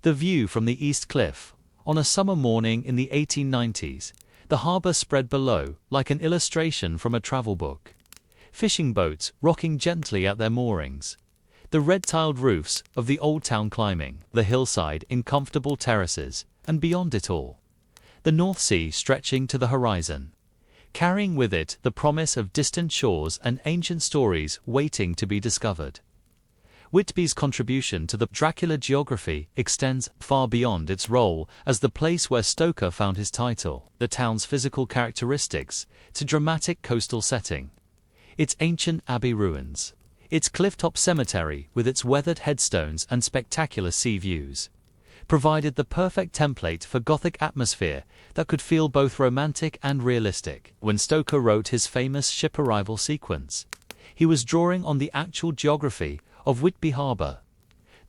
the view from the East Cliff. On a summer morning in the 1890s, the harbour spread below like an illustration from a travel book. Fishing boats rocking gently at their moorings, the red-tiled roofs of the old town climbing the hillside in comfortable terraces, and beyond it all, the North Sea stretching to the horizon, carrying with it the promise of distant shores and ancient stories waiting to be discovered. Whitby's contribution to the Dracula geography extends far beyond its role as the place where Stoker found his title. The town's physical characteristics to dramatic coastal setting, its ancient abbey ruins, its clifftop cemetery with its weathered headstones and spectacular sea views, provided the perfect template for Gothic atmosphere that could feel both romantic and realistic. When Stoker wrote his famous ship arrival sequence, he was drawing on the actual geography of Whitby Harbour,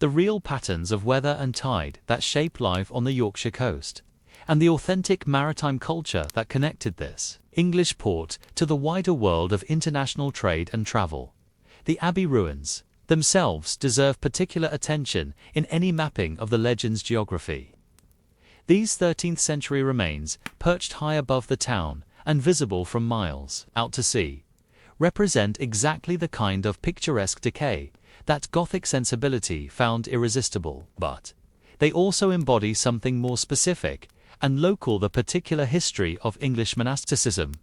the real patterns of weather and tide that shape life on the Yorkshire coast, and the authentic maritime culture that connected this English port to the wider world of international trade and travel. The abbey ruins themselves deserve particular attention in any mapping of the legend's geography. These 13th century remains, perched high above the town and visible from miles out to sea, represent exactly the kind of picturesque decay that Gothic sensibility found irresistible, but they also embody something more specific and local: the particular history of English monasticism,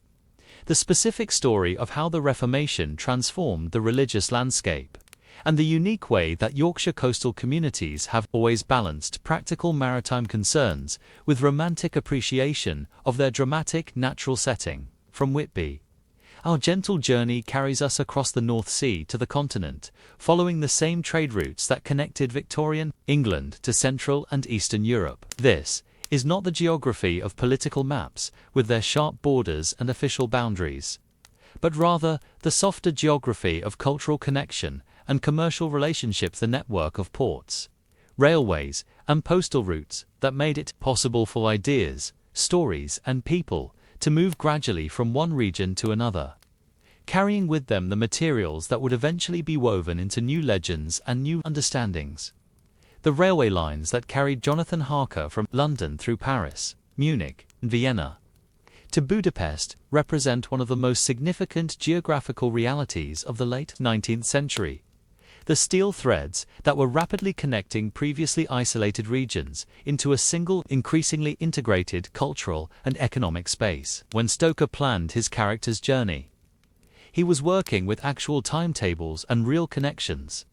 the specific story of how the Reformation transformed the religious landscape, and the unique way that Yorkshire coastal communities have always balanced practical maritime concerns with romantic appreciation of their dramatic natural setting. From Whitby, our gentle journey carries us across the North Sea to the continent, following the same trade routes that connected Victorian England to Central and Eastern Europe. This is not the geography of political maps with their sharp borders and official boundaries, but rather the softer geography of cultural connection and commercial relationships, the network of ports, railways, and postal routes that made it possible for ideas, stories, and people to move gradually from one region to another, carrying with them the materials that would eventually be woven into new legends and new understandings. The railway lines that carried Jonathan Harker from London through Paris, Munich, and Vienna to Budapest represent one of the most significant geographical realities of the late 19th century. The steel threads that were rapidly connecting previously isolated regions into a single, increasingly integrated cultural and economic space. When Stoker planned his character's journey, he was working with actual timetables and real connections,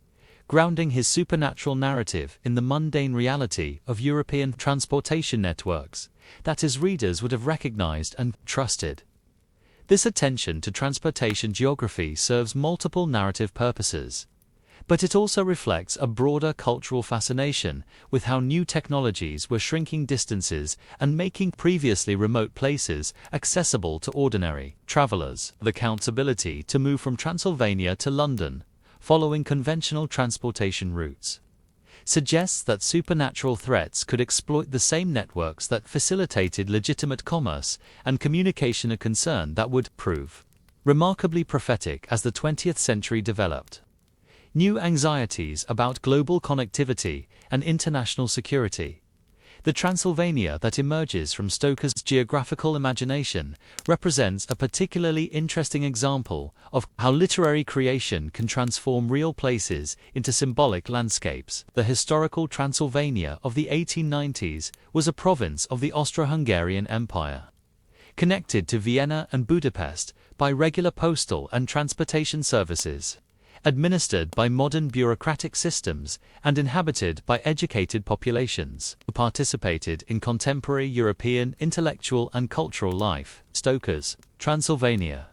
grounding his supernatural narrative in the mundane reality of European transportation networks that his readers would have recognized and trusted. This attention to transportation geography serves multiple narrative purposes, but it also reflects a broader cultural fascination with how new technologies were shrinking distances and making previously remote places accessible to ordinary travelers. The Count's ability to move from Transylvania to London, following conventional transportation routes, suggests that supernatural threats could exploit the same networks that facilitated legitimate commerce and communication, a concern that would prove remarkably prophetic as the 20th century developed. New anxieties about global connectivity and international security. The Transylvania that emerges from Stoker's geographical imagination represents a particularly interesting example of how literary creation can transform real places into symbolic landscapes. The historical Transylvania of the 1890s was a province of the Austro-Hungarian Empire, connected to Vienna and Budapest by regular postal and transportation services, administered by modern bureaucratic systems, and inhabited by educated populations who participated in contemporary European intellectual and cultural life. Stoker's Transylvania,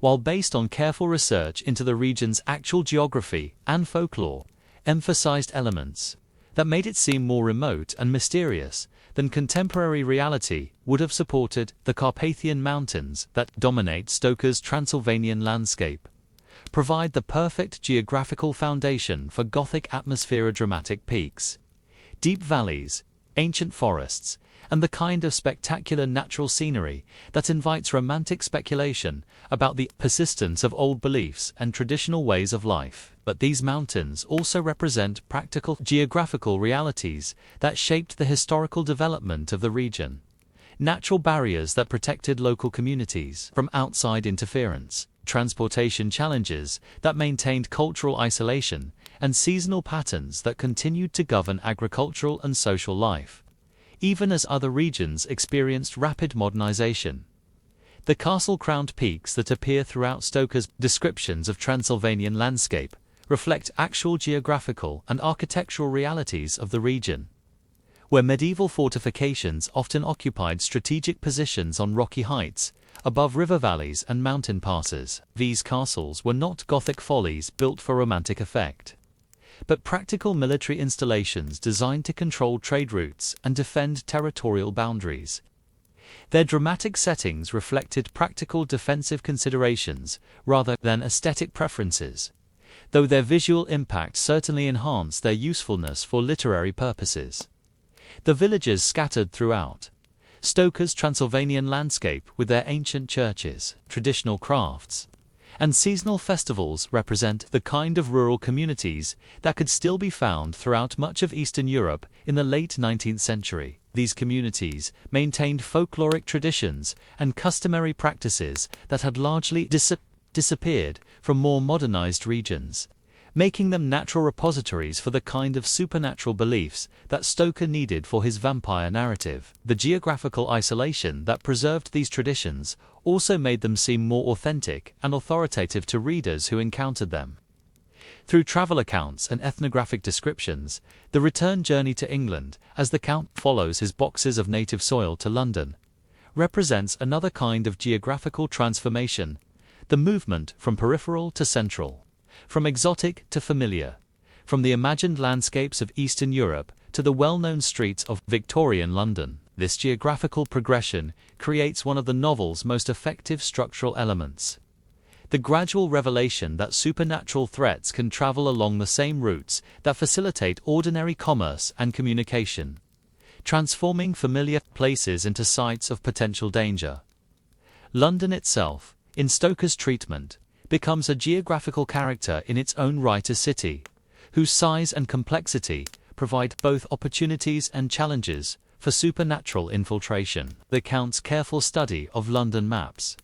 while based on careful research into the region's actual geography and folklore, emphasized elements that made it seem more remote and mysterious than contemporary reality would have supported. The Carpathian Mountains that dominate Stoker's Transylvanian landscape provide the perfect geographical foundation for Gothic atmosphere: dramatic peaks, deep valleys, ancient forests, and the kind of spectacular natural scenery that invites romantic speculation about the persistence of old beliefs and traditional ways of life. But these mountains also represent practical geographical realities that shaped the historical development of the region. Natural barriers that protected local communities from outside interference, transportation challenges that maintained cultural isolation, and seasonal patterns that continued to govern agricultural and social life, even as other regions experienced rapid modernization. The castle-crowned peaks that appear throughout Stoker's descriptions of Transylvanian landscape reflect actual geographical and architectural realities of the region, where medieval fortifications often occupied strategic positions on rocky heights, above river valleys and mountain passes. These castles were not Gothic follies built for romantic effect, but practical military installations designed to control trade routes and defend territorial boundaries. Their dramatic settings reflected practical defensive considerations rather than aesthetic preferences. though their visual impact certainly enhanced their usefulness for literary purposes. The villages scattered throughout Stoker's Transylvanian landscape with their ancient churches, traditional crafts, and seasonal festivals represent the kind of rural communities that could still be found throughout much of Eastern Europe in the late 19th century. These communities maintained folkloric traditions and customary practices that had largely disappeared from more modernized regions, making them natural repositories for the kind of supernatural beliefs that Stoker needed for his vampire narrative. The geographical isolation that preserved these traditions also made them seem more authentic and authoritative to readers who encountered them. Through travel accounts and ethnographic descriptions, the return journey to England, as the Count follows his boxes of native soil to London, represents another kind of geographical transformation, the movement from peripheral to central, from exotic to familiar, from the imagined landscapes of Eastern Europe to the well-known streets of Victorian London. This geographical progression creates one of the novel's most effective structural elements: the gradual revelation that supernatural threats can travel along the same routes that facilitate ordinary commerce and communication, transforming familiar places into sites of potential danger. London itself, in Stoker's treatment, becomes a geographical character in its own right, a city whose size and complexity provide both opportunities and challenges for supernatural infiltration. The Count's careful study of London maps,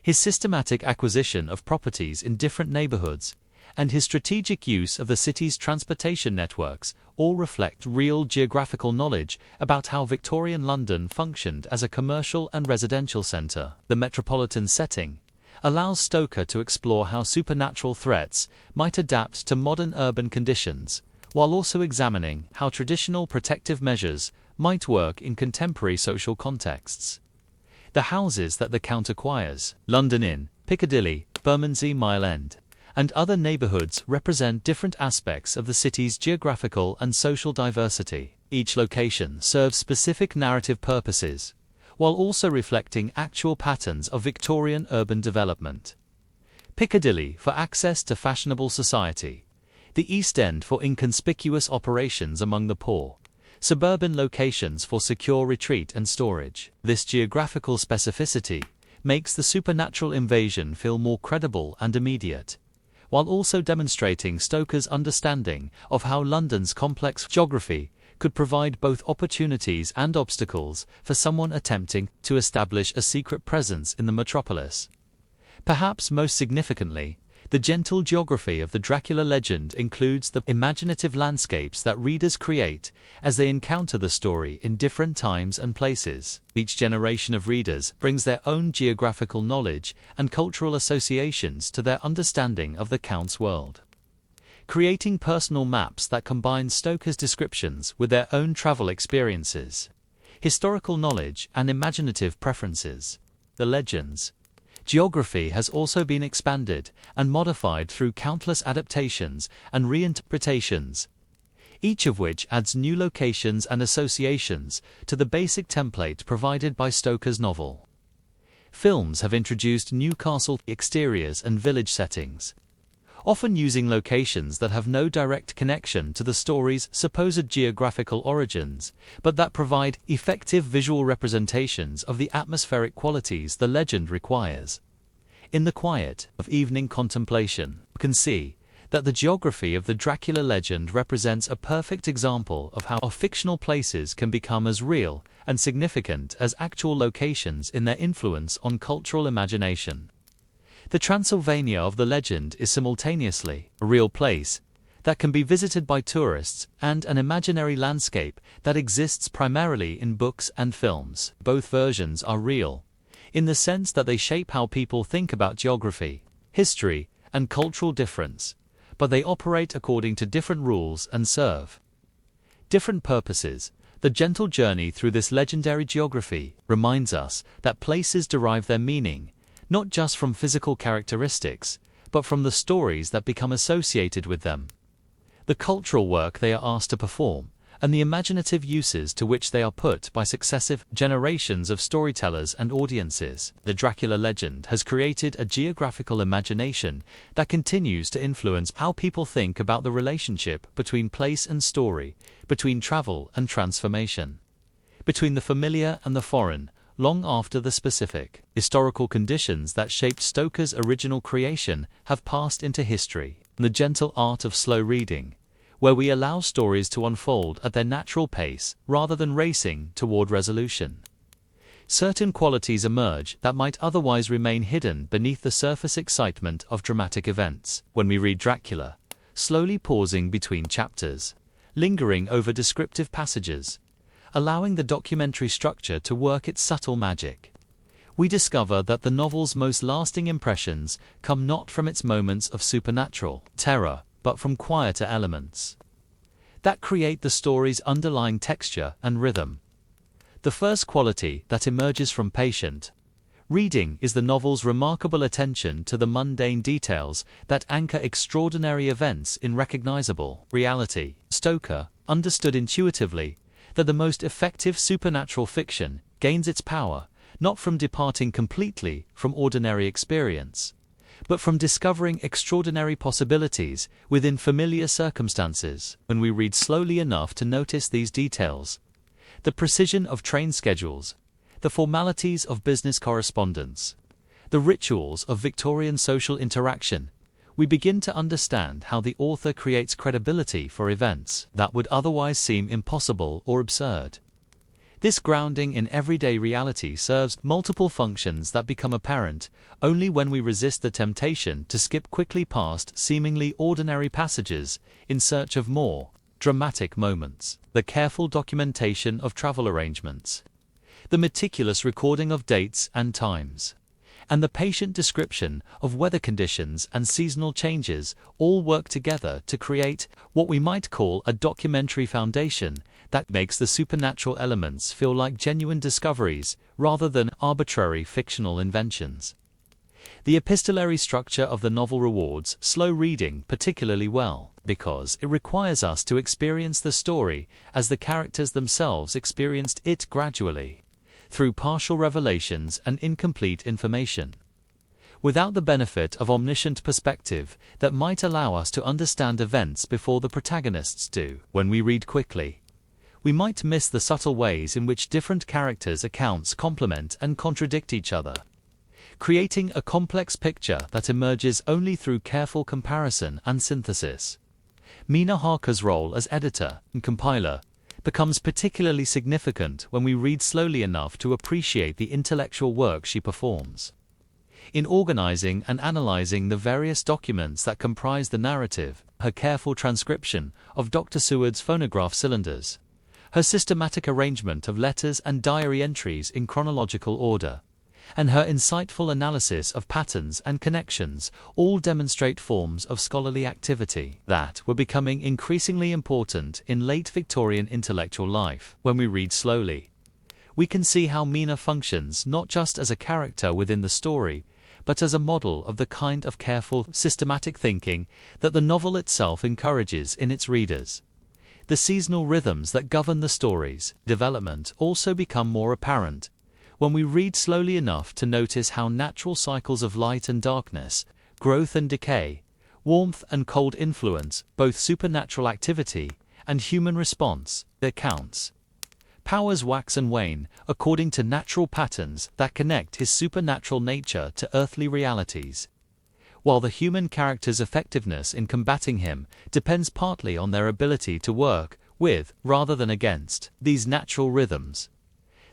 his systematic acquisition of properties in different neighborhoods, and his strategic use of the city's transportation networks all reflect real geographical knowledge about how Victorian London functioned as a commercial and residential center. The metropolitan setting allows Stoker to explore how supernatural threats might adapt to modern urban conditions, while also examining how traditional protective measures might work in contemporary social contexts. The houses that the Count acquires, London Inn, Piccadilly, Bermondsey Mile End, and other neighborhoods represent different aspects of the city's geographical and social diversity. Each location serves specific narrative purposes, while also reflecting actual patterns of Victorian urban development. Piccadilly for access to fashionable society, the East End for inconspicuous operations among the poor, suburban locations for secure retreat and storage. This geographical specificity makes the supernatural invasion feel more credible and immediate, while also demonstrating Stoker's understanding of how London's complex geography could provide both opportunities and obstacles for someone attempting to establish a secret presence in the metropolis. Perhaps most significantly, the gentle geography of the Dracula legend includes the imaginative landscapes that readers create as they encounter the story in different times and places. Each generation of readers brings their own geographical knowledge and cultural associations to their understanding of the Count's world, creating personal maps that combine Stoker's descriptions with their own travel experiences, historical knowledge, and imaginative preferences. The legend's geography has also been expanded and modified through countless adaptations and reinterpretations, each of which adds new locations and associations to the basic template provided by Stoker's novel. Films have introduced new castle exteriors and village settings, often using locations that have no direct connection to the story's supposed geographical origins, but that provide effective visual representations of the atmospheric qualities the legend requires. In the quiet of evening contemplation, you can see that the geography of the Dracula legend represents a perfect example of how fictional places can become as real and significant as actual locations in their influence on cultural imagination. The Transylvania of the legend is simultaneously a real place that can be visited by tourists and an imaginary landscape that exists primarily in books and films. Both versions are real, in the sense that they shape how people think about geography, history, and cultural difference, but they operate according to different rules and serve different purposes. The gentle journey through this legendary geography reminds us that places derive their meaning not just from physical characteristics, but from the stories that become associated with them, the cultural work they are asked to perform, and the imaginative uses to which they are put by successive generations of storytellers and audiences. The Dracula legend has created a geographical imagination that continues to influence how people think about the relationship between place and story, between travel and transformation, between the familiar and the foreign, long after the specific historical conditions that shaped Stoker's original creation have passed into history. The gentle art of slow reading, where we allow stories to unfold at their natural pace rather than racing toward resolution. Certain qualities emerge that might otherwise remain hidden beneath the surface excitement of dramatic events. When we read Dracula, slowly pausing between chapters, lingering over descriptive passages, allowing the documentary structure to work its subtle magic, we discover that the novel's most lasting impressions come not from its moments of supernatural terror, but from quieter elements that create the story's underlying texture and rhythm. The first quality that emerges from patient reading is the novel's remarkable attention to the mundane details that anchor extraordinary events in recognizable reality. Stoker understood intuitively that the most effective supernatural fiction gains its power not from departing completely from ordinary experience, but from discovering extraordinary possibilities within familiar circumstances. When we read slowly enough to notice these details, the precision of train schedules, the formalities of business correspondence, the rituals of Victorian social interaction, we begin to understand how the author creates credibility for events that would otherwise seem impossible or absurd. This grounding in everyday reality serves multiple functions that become apparent only when we resist the temptation to skip quickly past seemingly ordinary passages in search of more dramatic moments. The careful documentation of travel arrangements, the meticulous recording of dates and times, and the patient description of weather conditions and seasonal changes all work together to create what we might call a documentary foundation that makes the supernatural elements feel like genuine discoveries rather than arbitrary fictional inventions. The epistolary structure of the novel rewards slow reading particularly well, because it requires us to experience the story as the characters themselves experienced it gradually, through partial revelations and incomplete information, without the benefit of omniscient perspective that might allow us to understand events before the protagonists do. When we read quickly, we might miss the subtle ways in which different characters' accounts complement and contradict each other, creating a complex picture that emerges only through careful comparison and synthesis. Mina Harker's role as editor and compiler becomes particularly significant when we read slowly enough to appreciate the intellectual work she performs. In organizing and analyzing the various documents that comprise the narrative, her careful transcription of Dr. Seward's phonograph cylinders, her systematic arrangement of letters and diary entries in chronological order, and her insightful analysis of patterns and connections all demonstrate forms of scholarly activity that were becoming increasingly important in late Victorian intellectual life. When we read slowly, we can see how Mina functions not just as a character within the story, but as a model of the kind of careful, systematic thinking that the novel itself encourages in its readers. The seasonal rhythms that govern the story's development also become more apparent when we read slowly enough to notice how natural cycles of light and darkness, growth and decay, warmth and cold influence both supernatural activity and human response. Their counts powers wax and wane according to natural patterns that connect his supernatural nature to earthly realities, while the human character's effectiveness in combating him depends partly on their ability to work with rather than against these natural rhythms.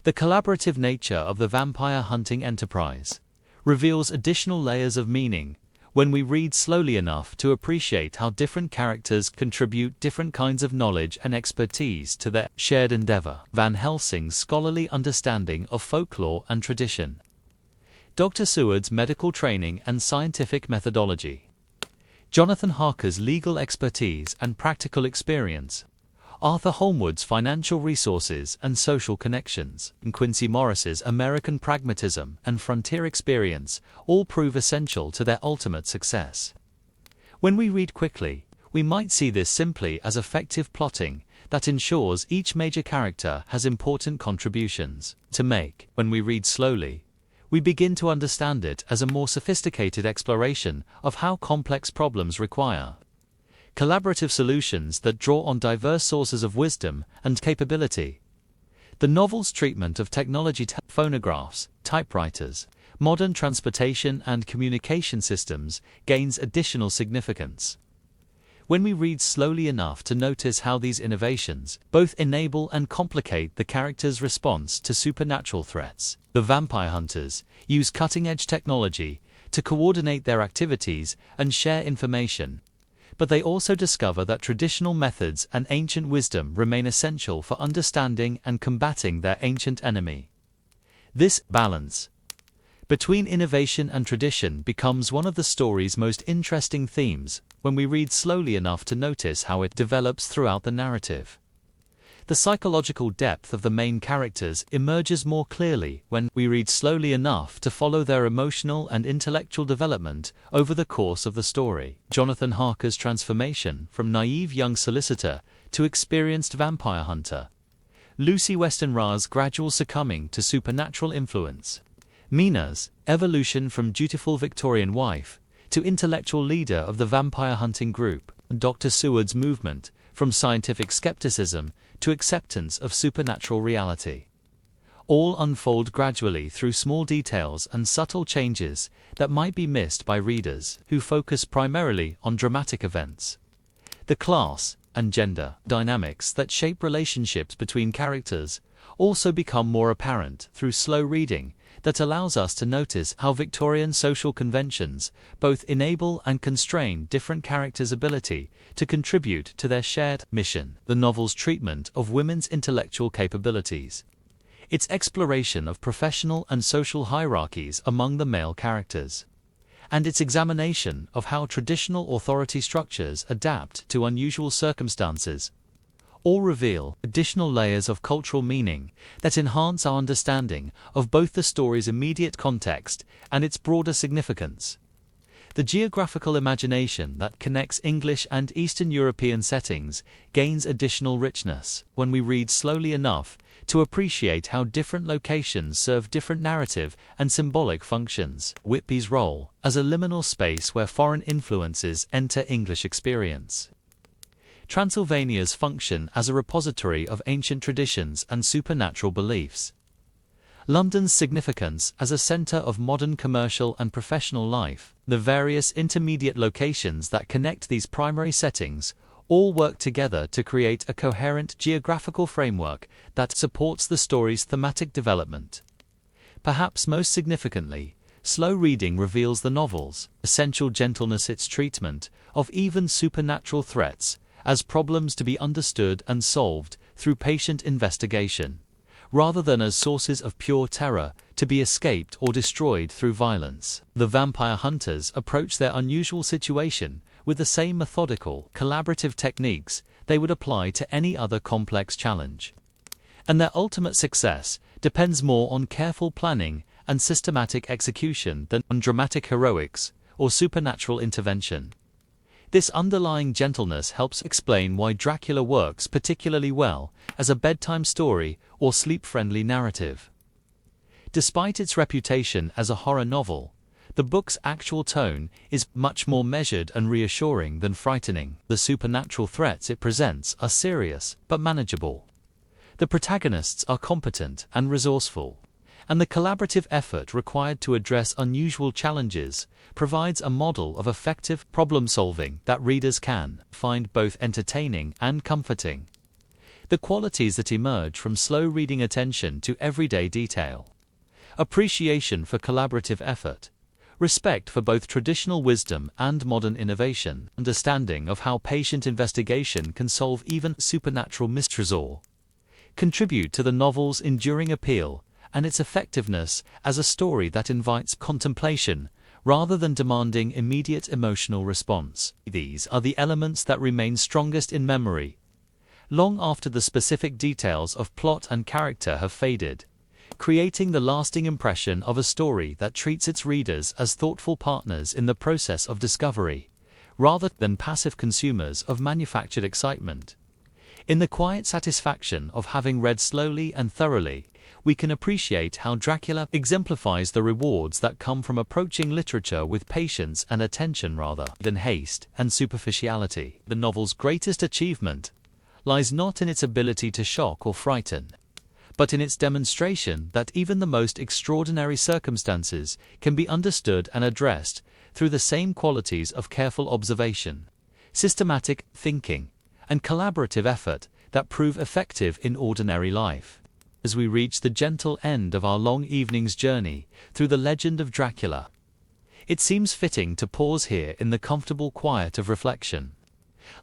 The collaborative nature of the vampire hunting enterprise reveals additional layers of meaning when we read slowly enough to appreciate how different characters contribute different kinds of knowledge and expertise to their shared endeavor. Van Helsing's scholarly understanding of folklore and tradition, Dr. Seward's medical training and scientific methodology, Jonathan Harker's legal expertise and practical experience, Arthur Holmwood's financial resources and social connections, and Quincy Morris's American pragmatism and frontier experience all prove essential to their ultimate success. When we read quickly, we might see this simply as effective plotting that ensures each major character has important contributions to make. When we read slowly, we begin to understand it as a more sophisticated exploration of how complex problems require collaborative solutions that draw on diverse sources of wisdom and capability. The novel's treatment of technology, phonographs, typewriters, modern transportation and communication systems gains additional significance. When we read slowly enough to notice how these innovations both enable and complicate the character's response to supernatural threats. The vampire hunters use cutting-edge technology to coordinate their activities and share information, but they also discover that traditional methods and ancient wisdom remain essential for understanding and combating their ancient enemy. This balance between innovation and tradition becomes one of the story's most interesting themes when we read slowly enough to notice how it develops throughout the narrative. The psychological depth of the main characters emerges more clearly when we read slowly enough to follow their emotional and intellectual development over the course of the story. Jonathan Harker's transformation from naive young solicitor to experienced vampire hunter. Lucy Westenra's gradual succumbing to supernatural influence. Mina's evolution from dutiful Victorian wife to intellectual leader of the vampire hunting group. Dr. Seward's movement from scientific skepticism to acceptance of supernatural reality. All unfold gradually through small details and subtle changes that might be missed by readers who focus primarily on dramatic events. The class and gender dynamics that shape relationships between characters also become more apparent through slow reading that allows us to notice how Victorian social conventions both enable and constrain different characters' ability to contribute to their shared mission. The novel's treatment of women's intellectual capabilities. Its exploration of professional and social hierarchies among the male characters. And its examination of how traditional authority structures adapt to unusual circumstances. All reveal additional layers of cultural meaning that enhance our understanding of both the story's immediate context and its broader significance. The geographical imagination that connects English and Eastern European settings gains additional richness when we read slowly enough to appreciate how different locations serve different narrative and symbolic functions. Whitby's role as a liminal space where foreign influences enter English experience. Transylvania's function as a repository of ancient traditions and supernatural beliefs. London's significance as a centre of modern commercial and professional life. The various intermediate locations that connect these primary settings all work together to create a coherent geographical framework that supports the story's thematic development. Perhaps most significantly, slow reading reveals the novel's essential gentleness, its treatment of even supernatural threats as problems to be understood and solved through patient investigation, rather than as sources of pure terror to be escaped or destroyed through violence. The vampire hunters approach their unusual situation with the same methodical, collaborative techniques they would apply to any other complex challenge. And their ultimate success depends more on careful planning and systematic execution than on dramatic heroics or supernatural intervention. This underlying gentleness helps explain why Dracula works particularly well as a bedtime story or sleep-friendly narrative. Despite its reputation as a horror novel, the book's actual tone is much more measured and reassuring than frightening. The supernatural threats it presents are serious but manageable. The protagonists are competent and resourceful, and the collaborative effort required to address unusual challenges provides a model of effective problem-solving that readers can find both entertaining and comforting. The qualities that emerge from slow reading: attention to everyday detail, appreciation for collaborative effort, respect for both traditional wisdom and modern innovation, understanding of how patient investigation can solve even supernatural mysteries, contribute to the novel's enduring appeal and its effectiveness as a story that invites contemplation rather than demanding immediate emotional response. These are the elements that remain strongest in memory, long after the specific details of plot and character have faded, creating the lasting impression of a story that treats its readers as thoughtful partners in the process of discovery, rather than passive consumers of manufactured excitement. In the quiet satisfaction of having read slowly and thoroughly, we can appreciate how Dracula exemplifies the rewards that come from approaching literature with patience and attention rather than haste and superficiality. The novel's greatest achievement lies not in its ability to shock or frighten, but in its demonstration that even the most extraordinary circumstances can be understood and addressed through the same qualities of careful observation, systematic thinking, and collaborative effort that prove effective in ordinary life. As we reach the gentle end of our long evening's journey through the legend of Dracula, it seems fitting to pause here in the comfortable quiet of reflection.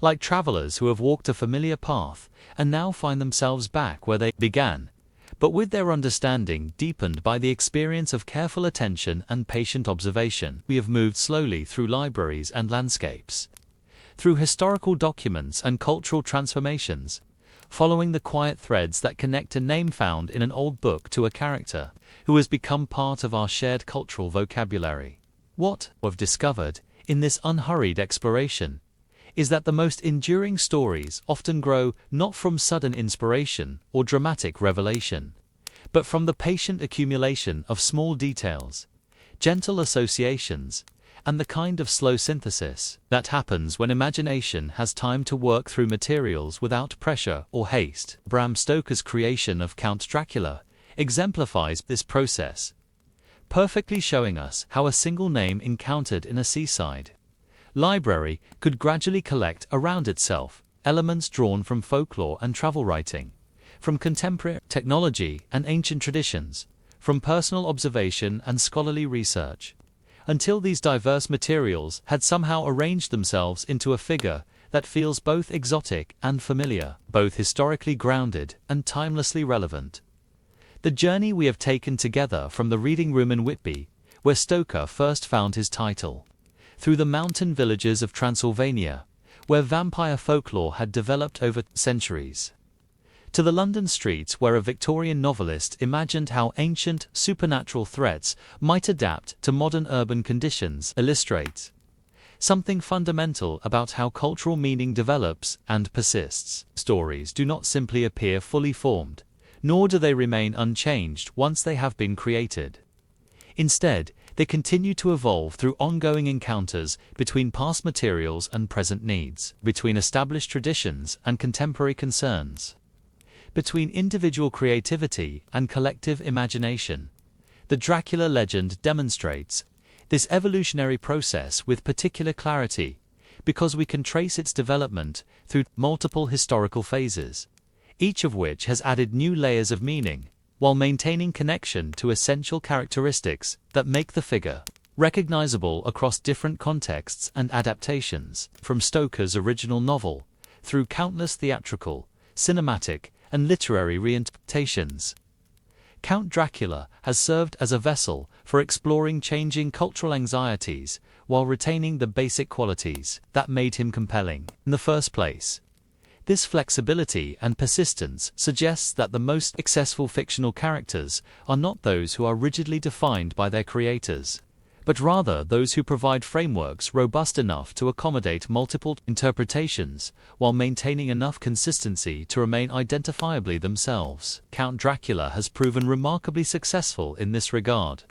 Like travelers who have walked a familiar path and now find themselves back where they began, but with their understanding deepened by the experience of careful attention and patient observation, we have moved slowly through libraries and landscapes, through historical documents and cultural transformations, following the quiet threads that connect a name found in an old book to a character who has become part of our shared cultural vocabulary. What we've discovered in this unhurried exploration is that the most enduring stories often grow not from sudden inspiration or dramatic revelation, but from the patient accumulation of small details, gentle associations, and the kind of slow synthesis that happens when imagination has time to work through materials without pressure or haste. Bram Stoker's creation of Count Dracula exemplifies this process, perfectly showing us how a single name encountered in a seaside library could gradually collect around itself elements drawn from folklore and travel writing, from contemporary technology and ancient traditions, from personal observation and scholarly research, until these diverse materials had somehow arranged themselves into a figure that feels both exotic and familiar, both historically grounded and timelessly relevant. The journey we have taken together from the reading room in Whitby, where Stoker first found his title, through the mountain villages of Transylvania, where vampire folklore had developed over centuries, to the London streets where a Victorian novelist imagined how ancient supernatural threats might adapt to modern urban conditions, illustrates something fundamental about how cultural meaning develops and persists. Stories do not simply appear fully formed, nor do they remain unchanged once they have been created. Instead, they continue to evolve through ongoing encounters between past materials and present needs, between established traditions and contemporary concerns, between individual creativity and collective imagination. The Dracula legend demonstrates this evolutionary process with particular clarity because we can trace its development through multiple historical phases, each of which has added new layers of meaning while maintaining connection to essential characteristics that make the figure recognizable across different contexts and adaptations, from Stoker's original novel through countless theatrical, cinematic, and literary reinterpretations. Count Dracula has served as a vessel for exploring changing cultural anxieties while retaining the basic qualities that made him compelling in the first place. This flexibility and persistence suggests that the most successful fictional characters are not those who are rigidly defined by their creators, but rather those who provide frameworks robust enough to accommodate multiple interpretations while maintaining enough consistency to remain identifiably themselves. Count Dracula has proven remarkably successful in this regard,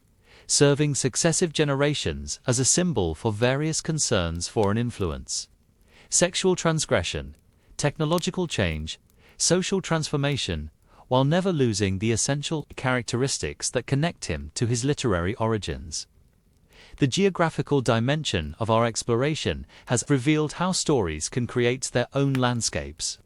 serving successive generations as a symbol for various concerns for an influence: sexual transgression, technological change, social transformation, while never losing the essential characteristics that connect him to his literary origins. The geographical dimension of our exploration has revealed how stories can create their own landscapes,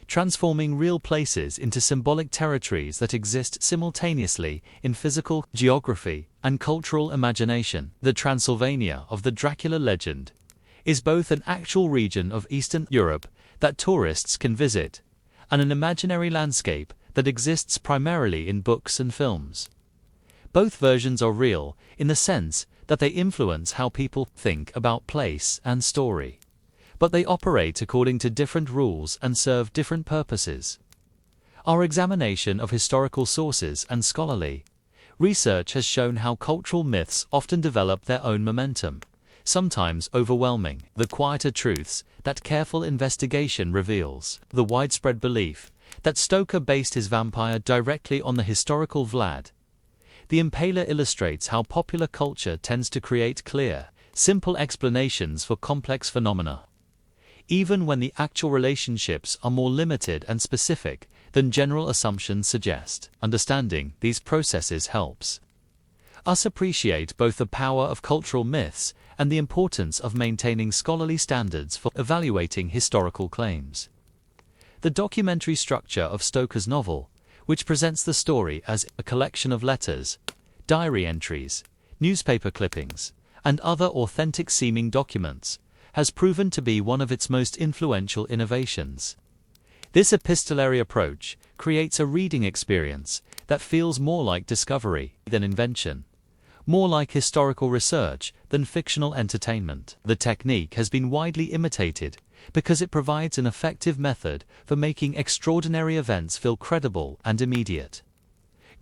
transforming real places into symbolic territories that exist simultaneously in physical geography and cultural imagination. The Transylvania of the Dracula legend is both an actual region of Eastern Europe that tourists can visit, and an imaginary landscape that exists primarily in books and films. Both versions are real in the sense that they influence how people think about place and story, but they operate according to different rules and serve different purposes. Our examination of historical sources and scholarly research has shown how cultural myths often develop their own momentum, sometimes overwhelming. The quieter truths that careful investigation reveals. The widespread belief that Stoker based his vampire directly on the historical Vlad. The Impaler illustrates how popular culture tends to create clear, simple explanations for complex phenomena, even when the actual relationships are more limited and specific than general assumptions suggest. Understanding these processes helps us appreciate both the power of cultural myths and the importance of maintaining scholarly standards for evaluating historical claims. The documentary structure of Stoker's novel, which presents the story as a collection of letters, diary entries, newspaper clippings, and other authentic-seeming documents, has proven to be one of its most influential innovations. This epistolary approach creates a reading experience that feels more like discovery than invention, more like historical research than fictional entertainment. The technique has been widely imitated because it provides an effective method for making extraordinary events feel credible and immediate.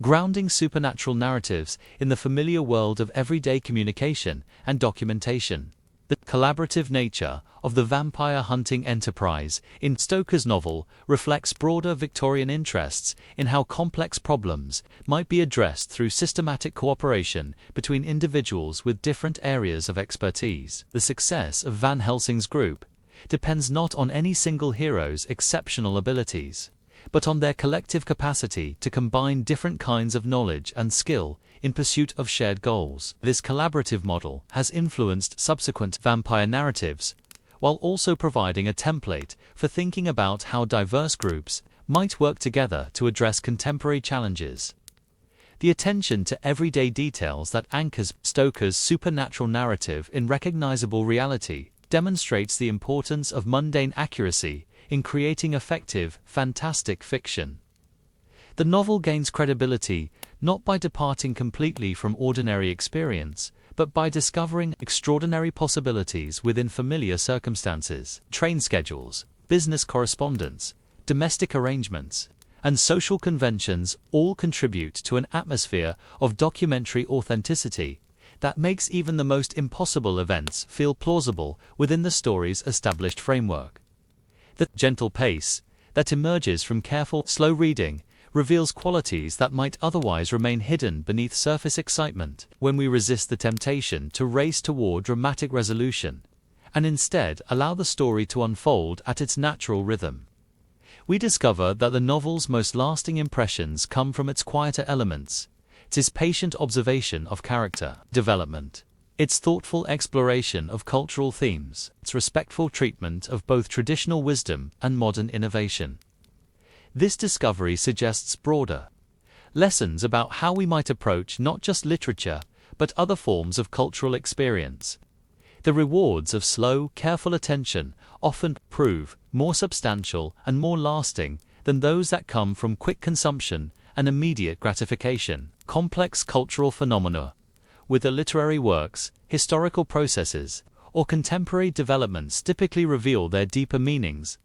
Grounding supernatural narratives in the familiar world of everyday communication and documentation. The collaborative nature of the vampire hunting enterprise in Stoker's novel reflects broader Victorian interests in how complex problems might be addressed through systematic cooperation between individuals with different areas of expertise. The success of Van Helsing's group depends not on any single hero's exceptional abilities, but on their collective capacity to combine different kinds of knowledge and skill in pursuit of shared goals. This collaborative model has influenced subsequent vampire narratives, while also providing a template for thinking about how diverse groups might work together to address contemporary challenges. The attention to everyday details that anchors Stoker's supernatural narrative in recognizable reality demonstrates the importance of mundane accuracy in creating effective, fantastic fiction. The novel gains credibility not by departing completely from ordinary experience, but by discovering extraordinary possibilities within familiar circumstances. Train schedules, business correspondence, domestic arrangements, and social conventions all contribute to an atmosphere of documentary authenticity that makes even the most impossible events feel plausible within the story's established framework. The gentle pace that emerges from careful, slow reading reveals qualities that might otherwise remain hidden beneath surface excitement. When we resist the temptation to race toward dramatic resolution, and instead allow the story to unfold at its natural rhythm, we discover that the novel's most lasting impressions come from its quieter elements, its patient observation of character development, its thoughtful exploration of cultural themes, its respectful treatment of both traditional wisdom and modern innovation. This discovery suggests broader lessons about how we might approach not just literature, but other forms of cultural experience. The rewards of slow, careful attention often prove more substantial and more lasting than those that come from quick consumption and immediate gratification. Complex cultural phenomena, whether literary works, historical processes, or contemporary developments, typically reveal their deeper meanings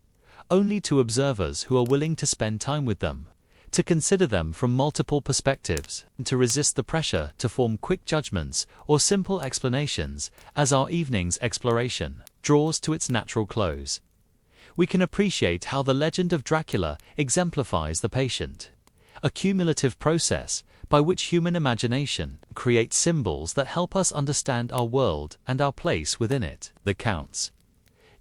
only to observers who are willing to spend time with them, to consider them from multiple perspectives, and to resist the pressure to form quick judgments or simple explanations as our evening's exploration draws to its natural close. We can appreciate how the legend of Dracula exemplifies the patient, a cumulative process by which human imagination creates symbols that help us understand our world and our place within it. The Count's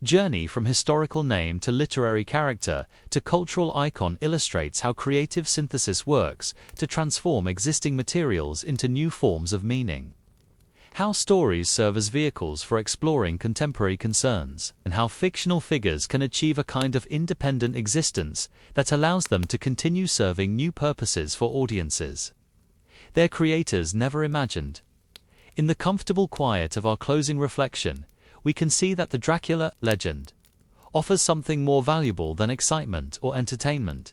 journey from historical name to literary character to cultural icon illustrates how creative synthesis works to transform existing materials into new forms of meaning. How stories serve as vehicles for exploring contemporary concerns, and how fictional figures can achieve a kind of independent existence that allows them to continue serving new purposes for audiences their creators never imagined. In the comfortable quiet of our closing reflection, we can see that the Dracula legend offers something more valuable than excitement or entertainment,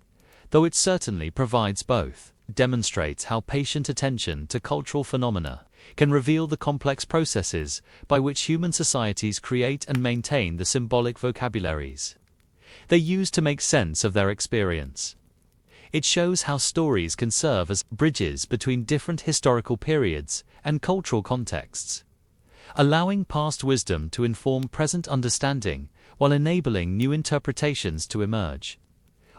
though it certainly provides both. It demonstrates how patient attention to cultural phenomena can reveal the complex processes by which human societies create and maintain the symbolic vocabularies they use to make sense of their experience. It shows how stories can serve as bridges between different historical periods and cultural contexts, allowing past wisdom to inform present understanding while enabling new interpretations to emerge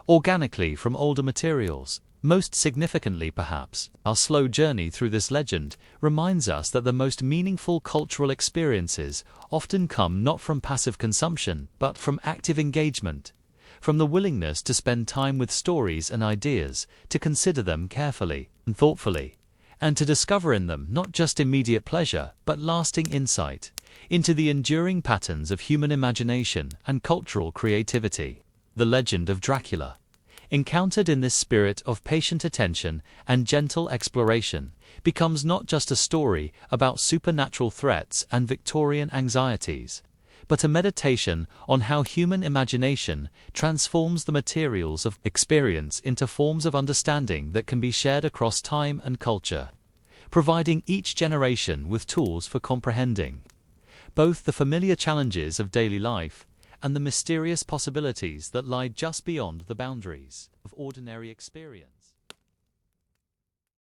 organically from older materials. Most significantly, perhaps, our slow journey through this legend reminds us that the most meaningful cultural experiences often come not from passive consumption, but from active engagement, from the willingness to spend time with stories and ideas, to consider them carefully and thoughtfully, and to discover in them not just immediate pleasure, but lasting insight into the enduring patterns of human imagination and cultural creativity. The legend of Dracula, encountered in this spirit of patient attention and gentle exploration, becomes not just a story about supernatural threats and Victorian anxieties, but a meditation on how human imagination transforms the materials of experience into forms of understanding that can be shared across time and culture, providing each generation with tools for comprehending both the familiar challenges of daily life and the mysterious possibilities that lie just beyond the boundaries of ordinary experience.